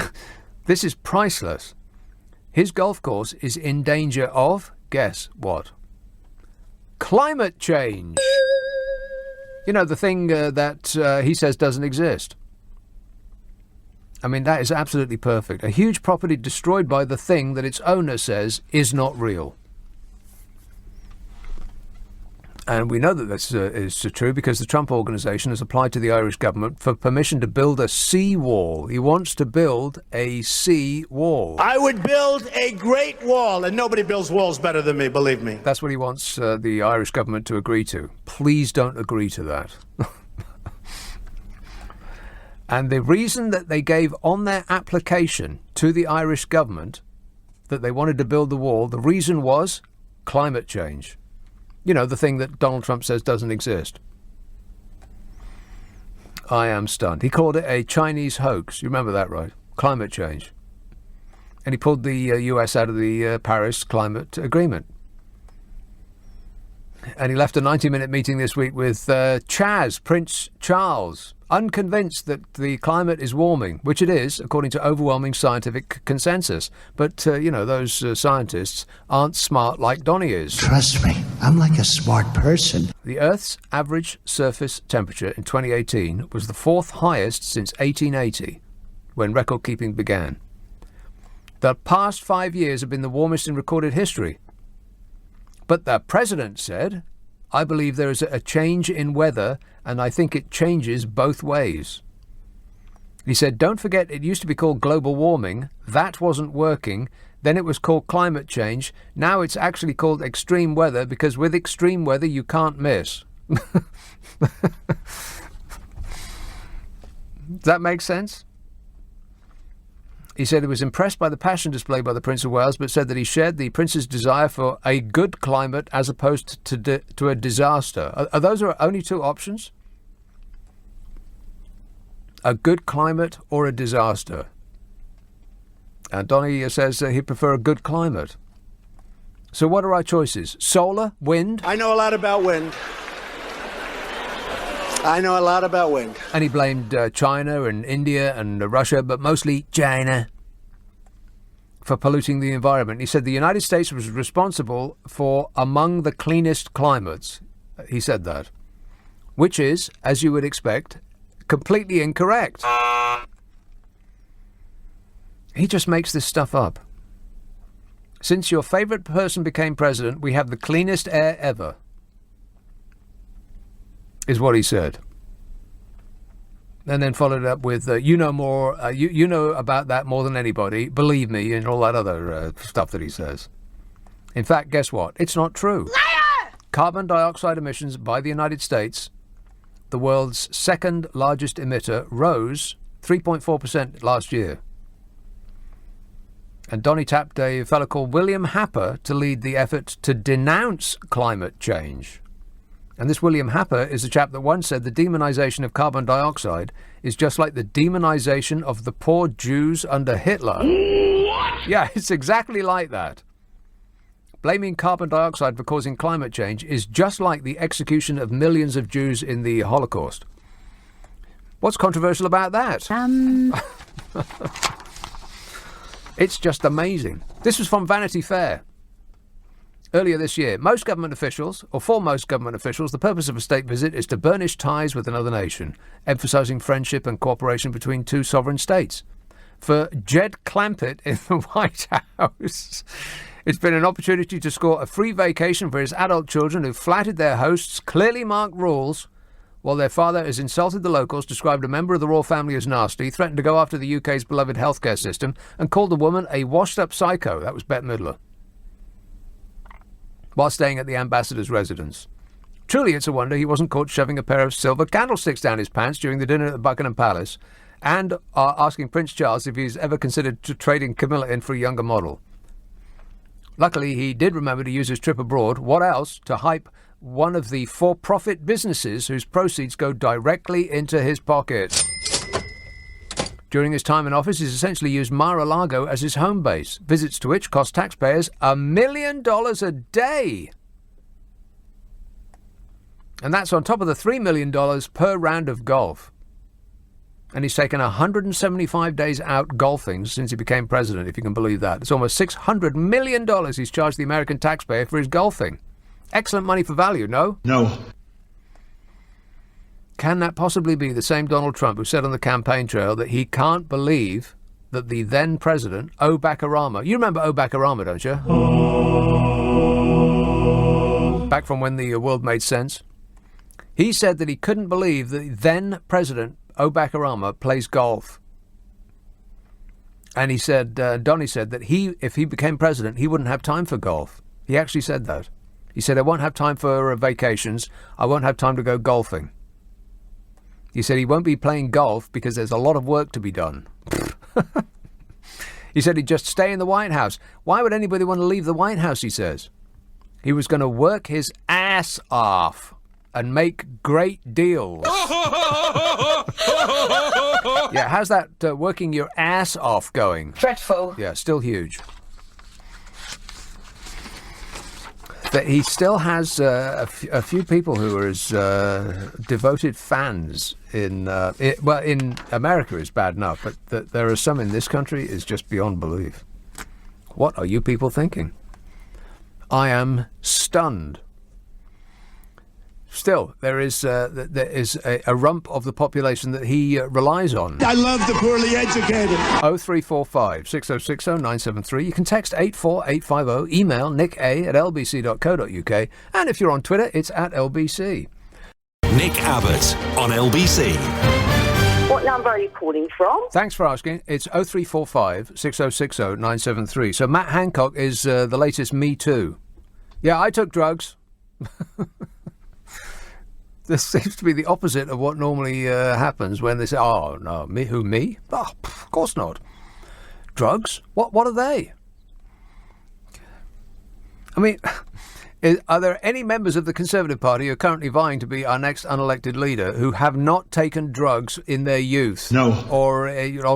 is priceless. His golf course is in danger of, guess what? Climate change. You know, the thing that he says doesn't exist. I mean, that is absolutely perfect. A huge property destroyed by the thing that its owner says is not real. And we know that this is true because the Trump Organization has applied to the Irish government for permission to build a sea wall. He wants to build a sea wall. I would build a great wall, and nobody builds walls better than me, believe me. That's what he wants the Irish government to agree to. Please don't agree to that. And the reason that they gave on their application to the Irish government that they wanted to build the wall, the reason was climate change. You know, the thing that Donald Trump says doesn't exist. I am stunned. He called it a Chinese hoax. You remember that, right? Climate change. And he pulled the US out of the Paris Climate Agreement. And he left a 90-minute meeting this week with Prince Charles, unconvinced that the climate is warming, which it is, according to overwhelming scientific consensus. But, those scientists aren't smart like Donny is. Trust me, I'm like a smart person. The Earth's average surface temperature in 2018 was the fourth highest since 1880, when record-keeping began. The past 5 years have been the warmest in recorded history. But the president said, "I believe there is a change in weather, and I think it changes both ways." He said, "Don't forget, it used to be called global warming. That wasn't working. Then it was called climate change. Now it's actually called extreme weather, because with extreme weather you can't miss." Does that make sense? He said he was impressed by the passion displayed by the Prince of Wales, but said that he shared the Prince's desire for a good climate as opposed to a disaster. Are those only two options? A good climate or a disaster? And Donny says he'd prefer a good climate. So what are our choices? Solar? Wind? I know a lot about wind. And he blamed China and India and Russia, but mostly China, for polluting the environment. He said the United States was responsible for among the cleanest climates. He said that, which is, as you would expect, completely incorrect. He just makes this stuff up. Since your favorite person became president, we have the cleanest air ever, is what he said. And then followed up with, you know more, you know about that more than anybody, believe me, and all that other stuff that he says. In fact, guess what? It's not true. Liar! Carbon dioxide emissions by the United States, the world's second largest emitter, rose 3.4% last year. And Donny tapped a fellow called William Happer to lead the effort to denounce climate change. And this William Happer is the chap that once said the demonization of carbon dioxide is just like the demonization of the poor Jews under Hitler. What? Yeah, it's exactly like that. Blaming carbon dioxide for causing climate change is just like the execution of millions of Jews in the Holocaust. What's controversial about that? It's just amazing. This was from Vanity Fair. Earlier this year, most government officials, or for most government officials, the purpose of a state visit is to burnish ties with another nation, emphasizing friendship and cooperation between two sovereign states. for Jed Clampett in the White House. It's been an opportunity to score a free vacation for his adult children who flattered their hosts' clearly marked rules, while their father has insulted the locals, described a member of the royal family as nasty, threatened to go after the UK's beloved healthcare system, and called the woman a washed-up psycho. That was Bette Midler, while staying at the ambassador's residence. Truly, it's a wonder he wasn't caught shoving a pair of silver candlesticks down his pants during the dinner at the Buckingham Palace, and asking Prince Charles if he's ever considered trading Camilla in for a younger model. Luckily, he did remember to use his trip abroad. What else? To hype one of the for-profit businesses whose proceeds go directly into his pocket. During his time in office, he's essentially used Mar-a-Lago as his home base, visits to which cost taxpayers $1 million a day. And that's on top of the $3 million per round of golf. And he's taken 175 days out golfing since he became president, if you can believe that. It's almost $600 million he's charged the American taxpayer for his golfing. Excellent money for value, no? No. Can that possibly be the same Donald Trump who said on the campaign trail that he can't believe that the then president, Obama, you remember Obama, don't you? Back from when the world made sense. He said that he couldn't believe that the then president, Obama, plays golf. And he said, Donnie said that if he became president, he wouldn't have time for golf. He actually said that. He said, I won't have time for vacations. I won't have time to go golfing. He said he won't be playing golf because there's a lot of work to be done. He said he'd just stay in the White House. Why would anybody want to leave the White House, he says? He was going to work his ass off and make great deals. Yeah, how's that working your ass off going? Dreadful. Yeah, still huge. That he still has a few people who are his devoted fans in America is bad enough, but that there are some in this country is just beyond belief. What are you people thinking? I am stunned. Still, there is a rump of the population that he relies on. I love the poorly educated. 0345 6060 973. You can text 84850, email nick@lbc.co.uk, and if you're on Twitter, it's @LBC. Nick Abbott on LBC. What number are you calling from? Thanks for asking. It's 0345 6060 973. So Matt Hancock is the latest Me Too. Yeah, I took drugs. This seems to be the opposite of what normally happens when they say, oh, no, me? Who, me? Oh, of course not. Drugs? What are they? I mean, are there any members of the Conservative Party who are currently vying to be our next unelected leader who have not taken drugs in their youth? No. Or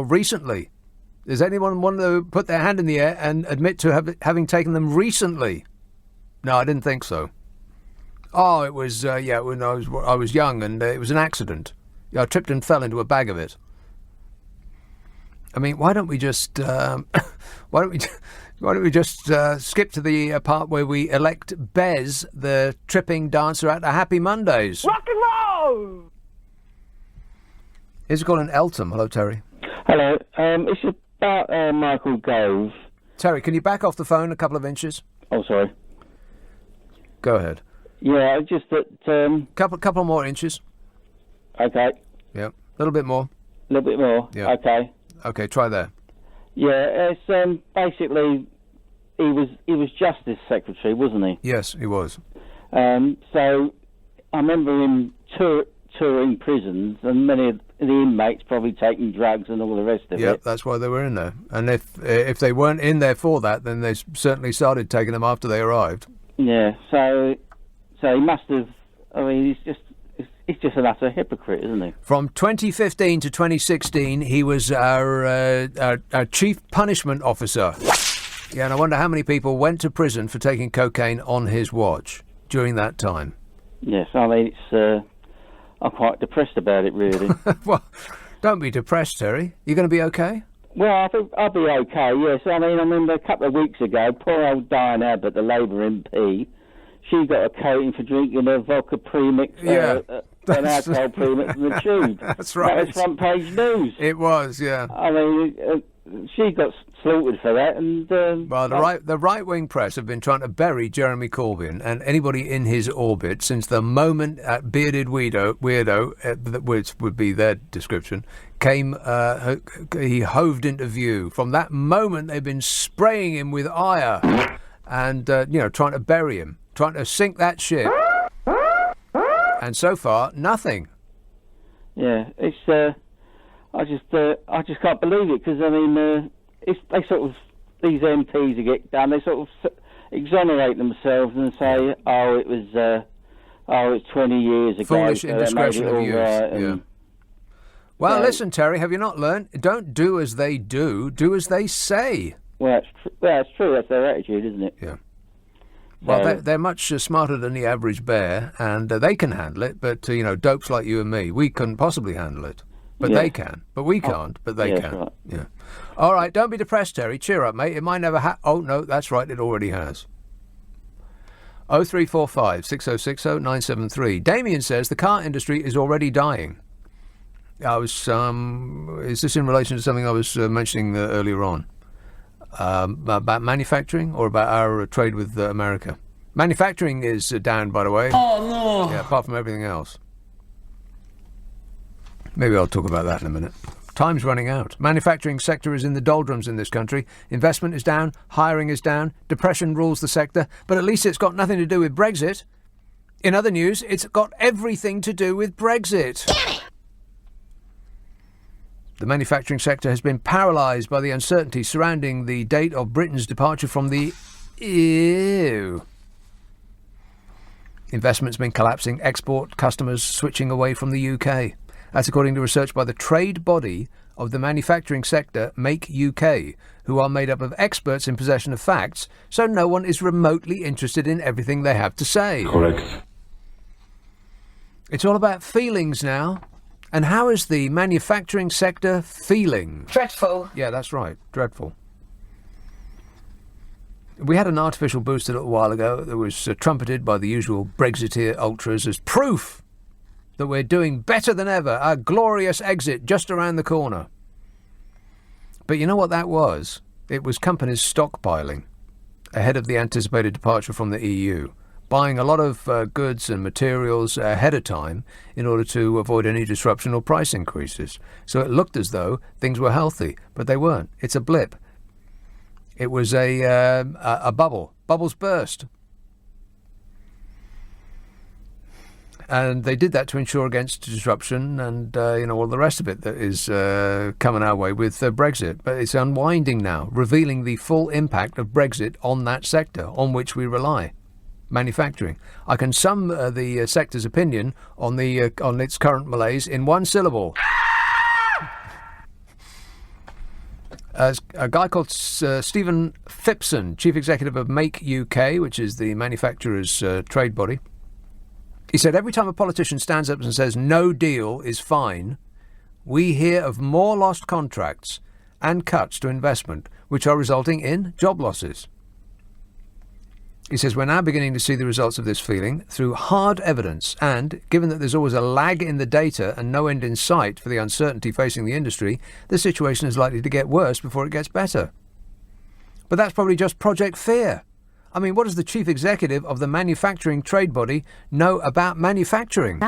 recently? Does anyone want to put their hand in the air and admit to having taken them recently? No, I didn't think so. Oh, it was, when I was young, and it was an accident. I tripped and fell into a bag of it. I mean, why don't we just, skip to the part where we elect Bez, the tripping dancer at the Happy Mondays? Rock and roll! Here's a call in Eltham. Hello, Terry. Hello. It's about Michael Gove. Terry, can you back off the phone a couple of inches? Oh, sorry. Go ahead. Yeah, just that... Couple more inches. Okay. Yeah. A little bit more. A little bit more? Yeah. Okay. Okay, try there. Yeah, it's basically... He was Justice Secretary, wasn't he? Yes, he was. So, I remember him touring prisons, and many of the inmates probably taking drugs and all the rest of it. Yeah, that's why they were in there. And if they weren't in there for that, then they certainly started taking them after they arrived. Yeah, so he must have... I mean, he's just an utter hypocrite, isn't he? From 2015 to 2016, he was our chief punishment officer. Yeah, and I wonder how many people went to prison for taking cocaine on his watch during that time. Yes, I mean, I'm quite depressed about it, really. Well, don't be depressed, Terry. You're going to be okay? Well, I think I'll be okay, yes. I mean, I remember a couple of weeks ago, poor old Diane Abbott, the Labour MP, she got a coating for drinking a vodka premix, an alcohol premix in the tube. That's right. That was front page news. It was, yeah. I mean, she got slaughtered for that, and well, the right-wing press have been trying to bury Jeremy Corbyn and anybody in his orbit since the moment bearded weirdo, which would be their description, came. He hoved into view. From that moment, they've been spraying him with ire and trying to bury him, trying to sink that ship. And so far, nothing. Yeah, it's. I just can't believe it, because I mean, they sort of, these MPs who get done, they sort of exonerate themselves and say, it's 20 years ago. Foolish indiscretion of youth. Right, yeah. Well, listen, Terry, have you not learned? Don't do as they do as they say. Well, that's true. That's their attitude, isn't it? Yeah. Well, they're much smarter than the average bear, and they can handle it. But dopes like you and me, we couldn't possibly handle it. But they can. But we can't. But they can. Right. Yeah. All right. Don't be depressed, Terry. Cheer up, mate. It might never oh no, that's right. It already has. 0345 6060 973. Damien says the car industry is already dying. Is this in relation to something I was mentioning earlier on? About manufacturing or about our trade with America? Manufacturing is down, by the way. Oh, no. Yeah, apart from everything else. Maybe I'll talk about that in a minute. Time's running out. Manufacturing sector is in the doldrums in this country. Investment is down. Hiring is down. Depression rules the sector. But at least it's got nothing to do with Brexit. In other news, it's got everything to do with Brexit. The manufacturing sector has been paralysed by the uncertainty surrounding the date of Britain's departure from the EU. Investment's been collapsing. Export customers switching away from the UK. That's according to research by the trade body of the manufacturing sector, Make UK, who are made up of experts in possession of facts, so no one is remotely interested in everything they have to say. Correct. It's all about feelings now. And how is the manufacturing sector feeling? Dreadful. Yeah, that's right. Dreadful. We had an artificial boost a little while ago that was trumpeted by the usual Brexiteer ultras as proof that we're doing better than ever, our glorious exit just around the corner. But you know what that was? It was companies stockpiling ahead of the anticipated departure from the EU, buying a lot of goods and materials ahead of time in order to avoid any disruption or price increases. So it looked as though things were healthy, but they weren't. It's a blip. It was a bubble. Bubbles burst. And they did that to ensure against disruption and, all the rest of it that is coming our way with Brexit. But it's unwinding now, revealing the full impact of Brexit on that sector on which we rely, manufacturing. I can sum the sector's opinion on its current malaise in one syllable. A guy called Stephen Phipson, Chief Executive of Make UK, which is the manufacturers' trade body, he said, every time a politician stands up and says no deal is fine, we hear of more lost contracts and cuts to investment, which are resulting in job losses. He says, we're now beginning to see the results of this feeling through hard evidence, and given that there's always a lag in the data and no end in sight for the uncertainty facing the industry, the situation is likely to get worse before it gets better. But that's probably just Project Fear. I mean, what does the chief executive of the manufacturing trade body know about manufacturing?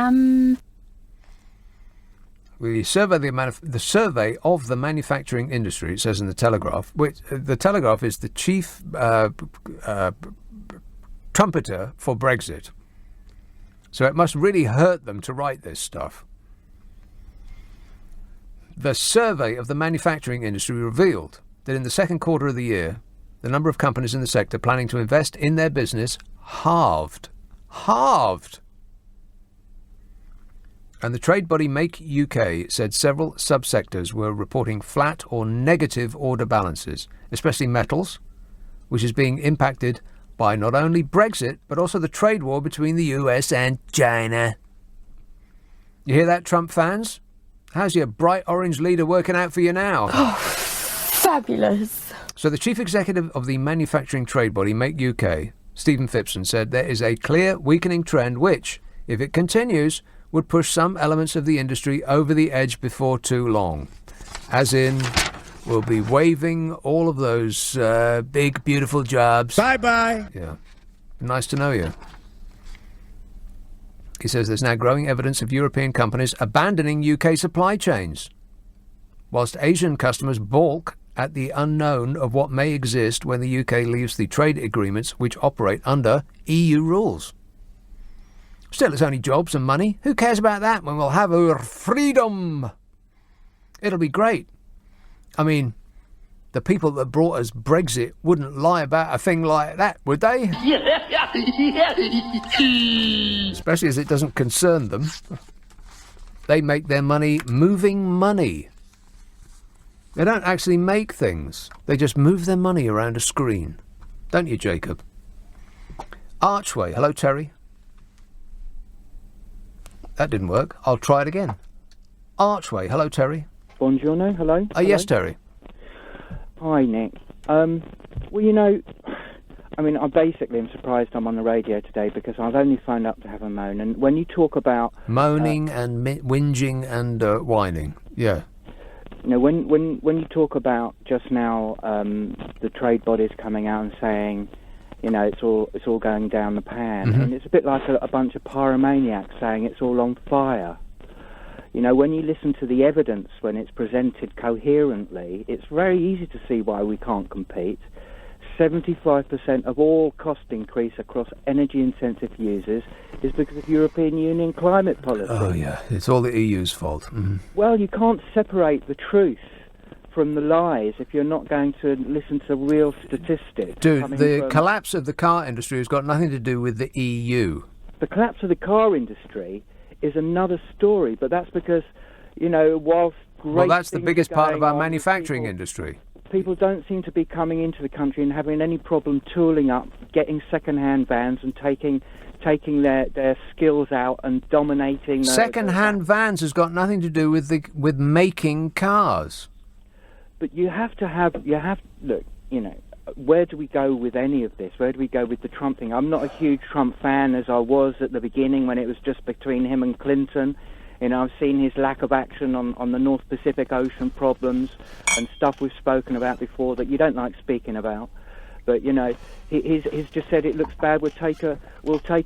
We survey the survey of the manufacturing industry, it says in the Telegraph, which the Telegraph is the chief trumpeter for Brexit. So it must really hurt them to write this stuff. The survey of the manufacturing industry revealed that in the second quarter of the year, the number of companies in the sector planning to invest in their business halved. Halved! And the trade body Make UK said several subsectors were reporting flat or negative order balances, especially metals, which is being impacted by not only Brexit, but also the trade war between the US and China. You hear that, Trump fans? How's your bright orange leader working out for you now? Oh, fabulous. So the chief executive of the manufacturing trade body, Make UK, Stephen Phipson, said there is a clear weakening trend which, if it continues, would push some elements of the industry over the edge before too long. As in, will be waiving all of those big, beautiful jobs. Bye-bye. Yeah. Nice to know you. He says there's now growing evidence of European companies abandoning UK supply chains, whilst Asian customers balk at the unknown of what may exist when the UK leaves the trade agreements which operate under EU rules. Still, it's only jobs and money. Who cares about that when we'll have our freedom? It'll be great. I mean, the people that brought us Brexit wouldn't lie about a thing like that, would they? Especially as it doesn't concern them. They make their money moving money. They don't actually make things. They just move their money around a screen. Don't you, Jacob? Archway. Hello, Terry. That didn't work. I'll try it again. Archway. Hello, Terry. Buongiorno. Hello. Yes, Terry. Hi, Nick. Well, you know, I mean, I basically am surprised I'm on the radio today because I've only phoned up to have a moan. And when you talk about moaning and whinging and whining, yeah. You know, when you talk about just now the trade bodies coming out and saying, you know, it's all going down the pan, and it's a bit like a bunch of pyromaniacs saying it's all on fire. You know, when you listen to the evidence, when it's presented coherently, it's very easy to see why we can't compete. 75% of all cost increase across energy-intensive users is because of European Union climate policy. Oh, yeah. It's all the EU's fault. Mm-hmm. Well, you can't separate the truth from the lies if you're not going to listen to real statistics. Dude, the collapse of the car industry has got nothing to do with the EU. The collapse of the car industry is another story, but that's because, you know, whilst great well, that's the things biggest are part of going our on, manufacturing industry. People don't seem to be coming into the country and having any problem tooling up, getting second-hand vans and taking their skills out and dominating. Second-hand vans has got nothing to do with making cars. But you have look, you know, where do we go with any of this? Where do we go with the Trump thing? I'm not a huge Trump fan as I was at the beginning when it was just between him and Clinton. You know, I've seen his lack of action on the North Pacific Ocean problems and stuff we've spoken about before that you don't like speaking about. But, you know, he's just said it looks bad, we'll take a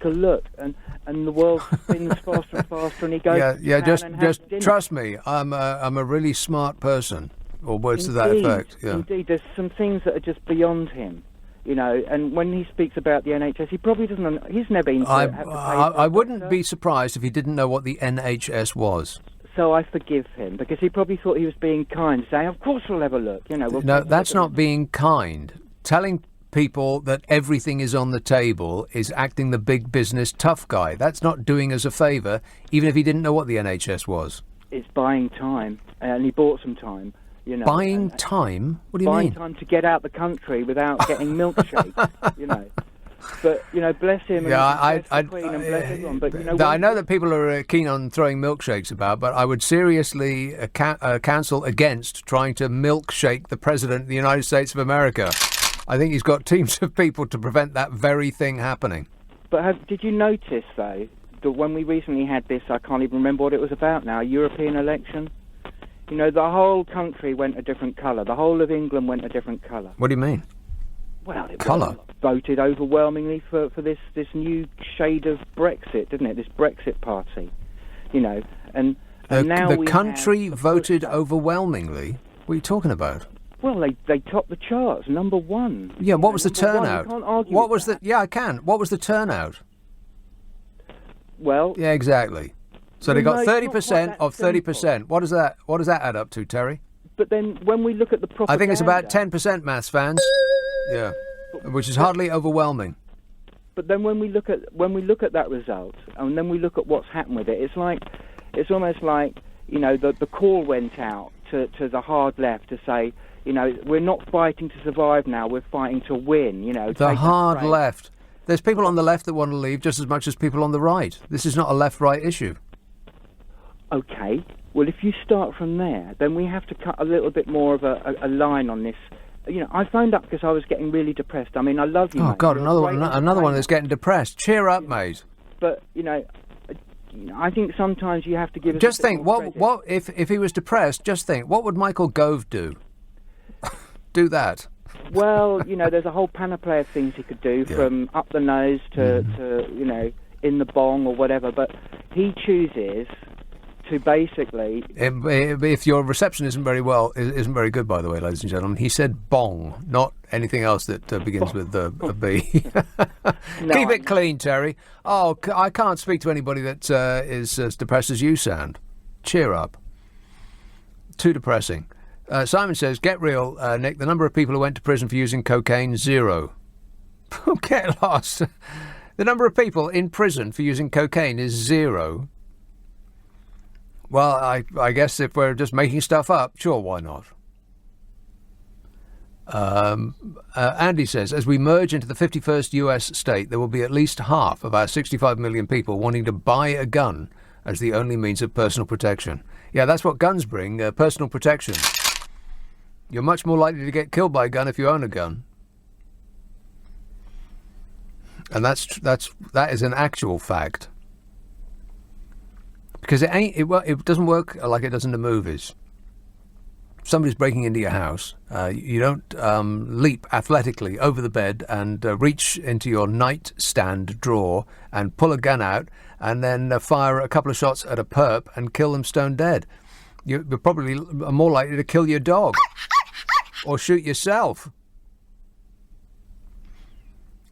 look. And the world spins faster and faster and he goes... Yeah, just trust me, I'm a really smart person, or words to that effect. Yeah. Indeed, there's some things that are just beyond him. You know, and when he speaks about the NHS, he probably doesn't. He's never been. I wouldn't be surprised if he didn't know what the NHS was. So I forgive him because he probably thought he was being kind, saying, "Of course we'll have a look." You know. No, that's not being kind. Telling people that everything is on the table is acting the big business tough guy. That's not doing us a favour, even if he didn't know what the NHS was. It's buying time, and he bought some time. You know, buying time? What do you mean? Buying time to get out the country without getting milkshakes, you know. But, you know, bless him and bless the Queen and bless everyone. But, you know, I know that people are keen on throwing milkshakes about, but I would seriously counsel against trying to milkshake the President of the United States of America. I think he's got teams of people to prevent that very thing happening. But did you notice, though, that when we recently had this, I can't even remember what it was about now, a European election? You know, the whole country went a different colour. The whole of England went a different colour. What do you mean? Well, it colour? Voted overwhelmingly for this new shade of Brexit, didn't it? This Brexit party. You know, and now the country voted overwhelmingly? What are you talking about? Well, they topped the charts, number one. Yeah, what was the turnout? You can't argue what with was that. the? Yeah, I can. What was the turnout? Well, yeah, exactly. So they got 30% of 30%. What does that add up to, Terry? But then when we look at the propaganda... I think it's about 10%, maths fans. Yeah, which is hardly overwhelming. But then when we look at that result, and then we look at what's happened with it, it's almost like, you know, the call went out to the hard left to say, you know, we're not fighting to survive now, we're fighting to win, you know. The hard left. There's people on the left that want to leave just as much as people on the right. This is not a left-right issue. Okay, well, if you start from there, then we have to cut a little bit more of a line on this. You know, I phoned up because I was getting really depressed. I mean, I love you, Oh, mate. God, You're another one that's getting depressed. Cheer up, mate. But, you know, I think sometimes you have to give us Just a bit think, more what if he was depressed, just think, what would Michael Gove do? Do that. Well, there's a whole panoply of things he could do, from up the nose to in the bong or whatever. But he chooses to basically. If your reception isn't very good, by the way, ladies and gentlemen, he said bong, not anything else that begins with a B. Keep it clean, Terry. Oh, I can't speak to anybody that is as depressed as you sound. Cheer up. Too depressing. Simon says, get real, Nick. The number of people who went to prison for using cocaine, 0. Get lost. The number of people in prison for using cocaine is 0. Well, I guess if we're just making stuff up, sure, why not? Andy says, as we merge into the 51st US state, there will be at least half of our 65 million people wanting to buy a gun as the only means of personal protection. Yeah, that's what guns bring, personal protection. You're much more likely to get killed by a gun if you own a gun. And that is an actual fact. Because it doesn't work like it does in the movies. If somebody's breaking into your house, you don't leap athletically over the bed and reach into your nightstand drawer and pull a gun out and then fire a couple of shots at a perp and kill them stone dead. You're probably more likely to kill your dog or shoot yourself.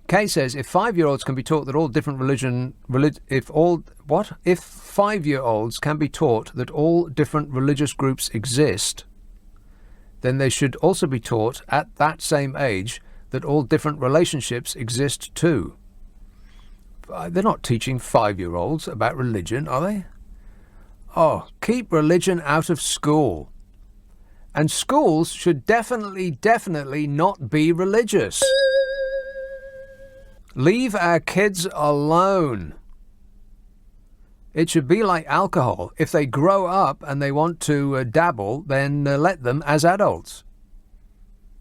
Kay says, if 5-year-olds can be taught that all different if 5-year-olds can be taught that all different religious groups exist, then they should also be taught at that same age that all different relationships exist too. They're not teaching 5-year-olds about religion, are they? Oh, keep religion out of school. And schools should definitely not be religious. Leave our kids alone. It should be like alcohol. If they grow up and they want to dabble, then let them as adults.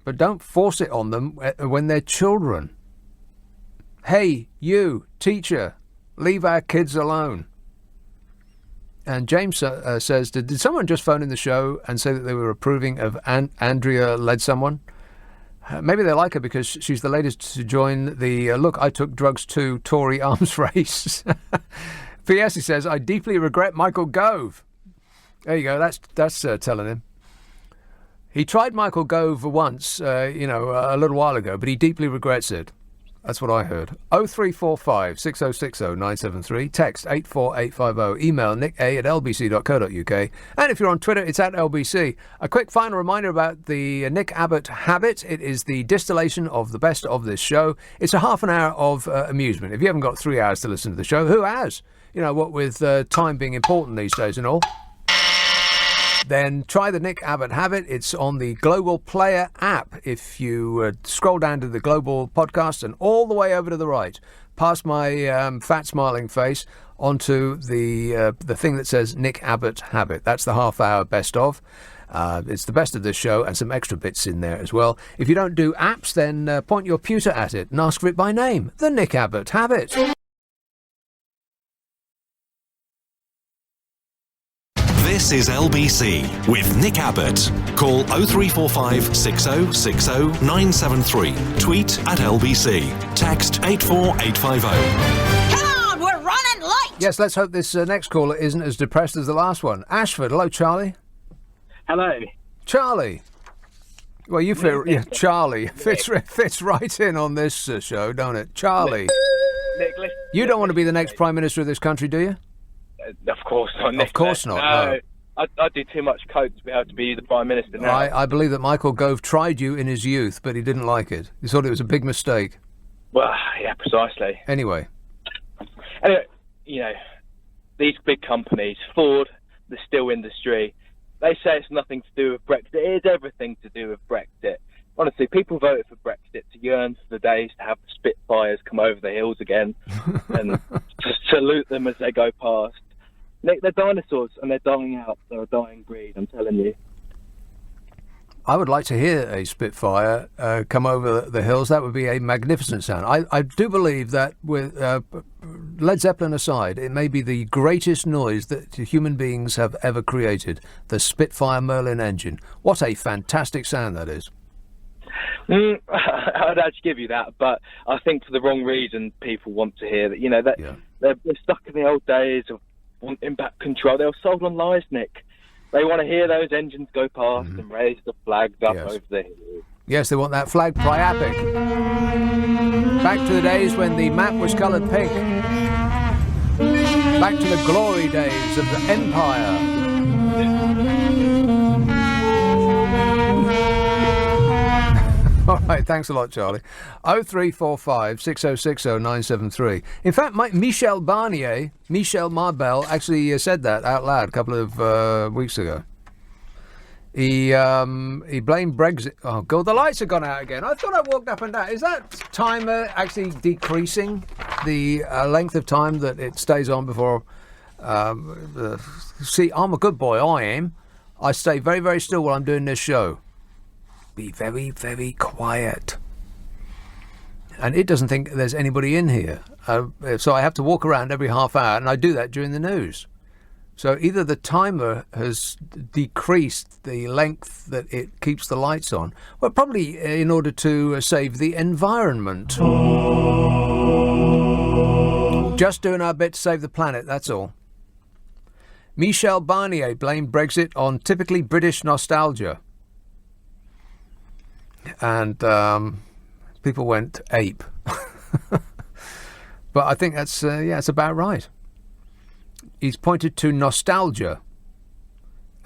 But don't force it on them when they're children. Hey, you, teacher, leave our kids alone. And James says, did someone just phone in the show and say that they were approving of Andrea Led Someone? Maybe they like her because she's the latest to join the Look, I Took Drugs Too Tory arms race. P.S. he says, I deeply regret Michael Gove. There you go, that's telling him. He tried Michael Gove once, a little while ago, but he deeply regrets it. That's what I heard. 0345 6060 973. Text 84850. Email nicka@lbc.co.uk. And if you're on Twitter, it's @LBC. A quick final reminder about the Nick Abbott habit. It is the distillation of the best of this show. It's a half an hour of amusement. If you haven't got 3 hours to listen to the show, who has? What with time being important these days and all. Then try the Nick Abbott habit. It's on the Global Player app. If you scroll down to the Global Podcast and all the way over to the right, past my fat smiling face, onto the thing that says Nick Abbott habit. That's the half-hour best of. It's the best of this show and some extra bits in there as well. If you don't do apps, then point your pewter at it and ask for it by name. The Nick Abbott habit. This is LBC with Nick Abbott. Call 0345 6060 973. Tweet @LBC. Text 84850. Come on, we're running late. Yes, let's hope this next caller isn't as depressed as the last one. Ashford, hello, Charlie. Hello. Charlie. Well, you fit, Charlie fits right in on this show, don't it? Charlie. Nick, you don't want to be the next Prime Minister of this country, do you? Of course not, Nick. Of course not, no. I do too much coke to be able to be the Prime Minister now. I believe that Michael Gove tried you in his youth, but he didn't like it. He thought it was a big mistake. Well, yeah, precisely. Anyway, these big companies, Ford, the steel industry, they say it's nothing to do with Brexit. It is everything to do with Brexit. Honestly, people voted for Brexit to yearn for the days to have the Spitfires come over the hills again and to salute them as they go past. Nick, they're dinosaurs and they're dying out. They're a dying breed, I'm telling you. I would like to hear a Spitfire come over the hills. That would be a magnificent sound. I do believe that, with Led Zeppelin aside, it may be the greatest noise that human beings have ever created. The Spitfire Merlin engine. What a fantastic sound that is. I'd actually give you that, but I think for the wrong reason, people want to hear that. You know that they're stuck in the old days of wanting back control. They're sold on lies, Nick. They want to hear those engines go past and raise the flags up over the hill. Yes, they want that flag priapic. Back to the days when the map was coloured pink. Back to the glory days of the Empire. All right, thanks a lot, Charlie. 0345 6060 973. In fact, Michel Barnier, Michel Marbel, actually said that out loud a couple of weeks ago. He blamed Brexit. Oh, God, the lights have gone out again. I thought I walked up and down. Is that timer actually decreasing the length of time that it stays on before... See, I'm a good boy, I am. I stay very, very still while I'm doing this show. Be very, very quiet. And it doesn't think there's anybody in here. So I have to walk around every half hour, and I do that during the news. So either the timer has decreased the length that it keeps the lights on, well, probably in order to save the environment. Just doing our bit to save the planet, that's all. Michel Barnier blamed Brexit on typically British nostalgia. And people went ape. But I think that's, it's about right. He's pointed to nostalgia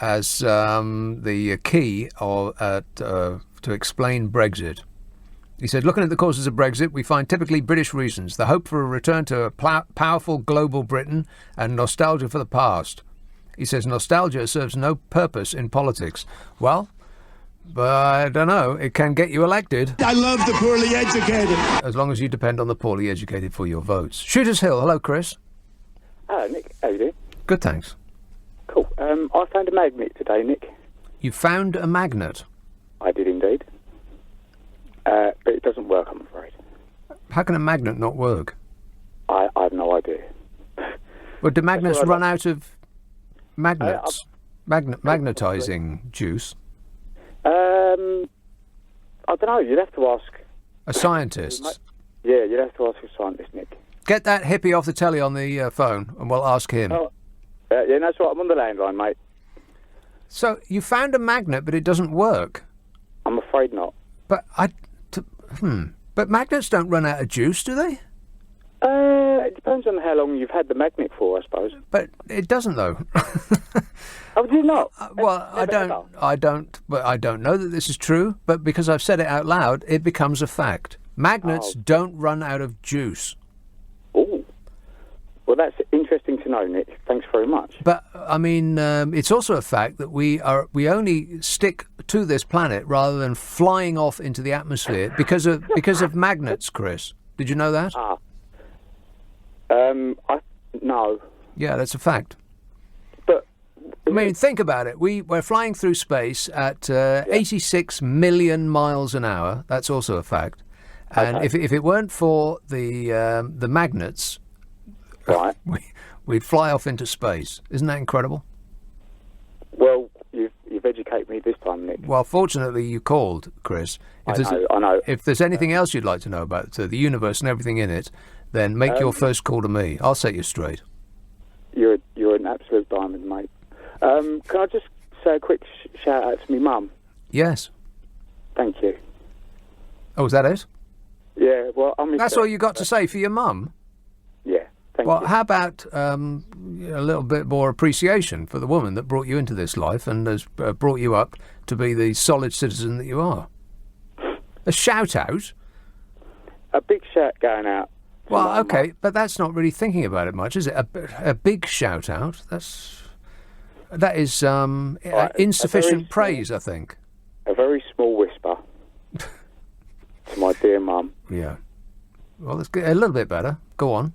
as the key to explain Brexit. He said, looking at the causes of Brexit, we find typically British reasons. The hope for a return to a powerful global Britain and nostalgia for the past. He says nostalgia serves no purpose in politics. Well, but I don't know. It can get you elected. I love the poorly educated. As long as you depend on the poorly educated for your votes. Shooters Hill. Hello, Chris. Hello, Nick. How you doing? Good, thanks. Cool. I found a magnet today, Nick. You found a magnet? I did indeed. But it doesn't work, I'm afraid. How can a magnet not work? I have no idea. Well, do magnets run out of magnets? Magnetising juice? I don't know. You'd have to ask... A scientist? Yeah, you'd have to ask a scientist, Nick. Get that hippie off the telly on the phone and we'll ask him. Oh, yeah, that's right. I'm on the landline, mate. So, you found a magnet, but it doesn't work? I'm afraid not. But But magnets don't run out of juice, do they? It depends on how long you've had the magnet for, I suppose. But it doesn't, though. Oh, do you not? Well, I don't know that this is true, but because I've said it out loud, it becomes a fact. Magnets don't run out of juice. Oh. Well, that's interesting to know, Nick. Thanks very much. But, I mean, it's also a fact that we only stick to this planet rather than flying off into the atmosphere because of magnets, Chris. Did you know that? No. Yeah, that's a fact. But I mean, think about it. We're flying through space at 86 million miles an hour. That's also a fact. And if it weren't for the magnets, right, we'd fly off into space. Isn't that incredible? Well, you've educated me this time, Nick. Well, fortunately, you called, Chris. I know. If there's anything else you'd like to know about the universe and everything in it, then make your first call to me. I'll set you straight. You're an absolute diamond, mate. Can I just say a quick shout out to me mum? Yes. Thank you. Oh, is that it? Yeah, well, that's all you got to say for your mum? Yeah, thank you. Well, how about a little bit more appreciation for the woman that brought you into this life and has brought you up to be the solid citizen that you are? A shout out? A big shout going out. Well, okay, but that's not really thinking about it much, is it? A big shout out? That is insufficient praise, I think. A very small whisper to my dear mum. Yeah. Well, let's get a little bit better. Go on.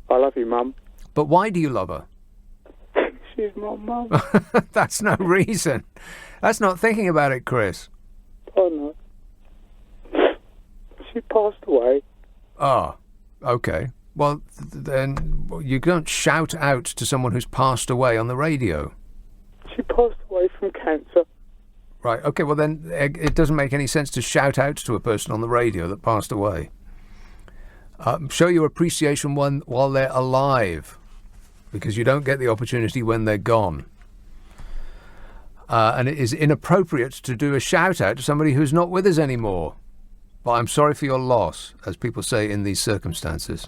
I love you, mum. But why do you love her? She's my mum. That's no reason. That's not thinking about it, Chris. Oh, no. She passed away. Oh, okay. Well, then you don't shout out to someone who's passed away on the radio. She passed away from cancer. Right, okay, well then it doesn't make any sense to shout out to a person on the radio that passed away. Show your appreciation while they're alive, because you don't get the opportunity when they're gone. And it is inappropriate to do a shout out to somebody who's not with us anymore. But I'm sorry for your loss, as people say in these circumstances.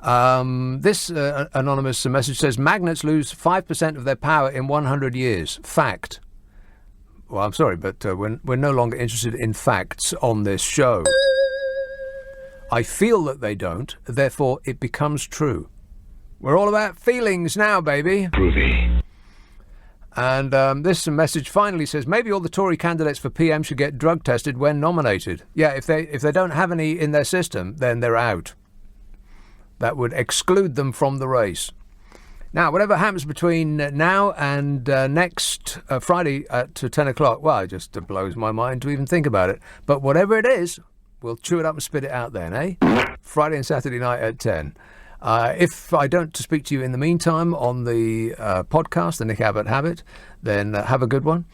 This anonymous message says, magnets lose 5% of their power in 100 years. Fact. Well, I'm sorry, but we're no longer interested in facts on this show. I feel that they don't, therefore it becomes true. We're all about feelings now, baby. Groovy. And this message finally says, maybe all the Tory candidates for PM should get drug tested when nominated. Yeah, if they don't have any in their system, then they're out. That would exclude them from the race. Now, whatever happens between now and next Friday at 10 o'clock, well, it just blows my mind to even think about it. But whatever it is, we'll chew it up and spit it out then, eh? Friday and Saturday night at 10. If I don't speak to you in the meantime on the podcast, the Nick Abbott Habit, then have a good one.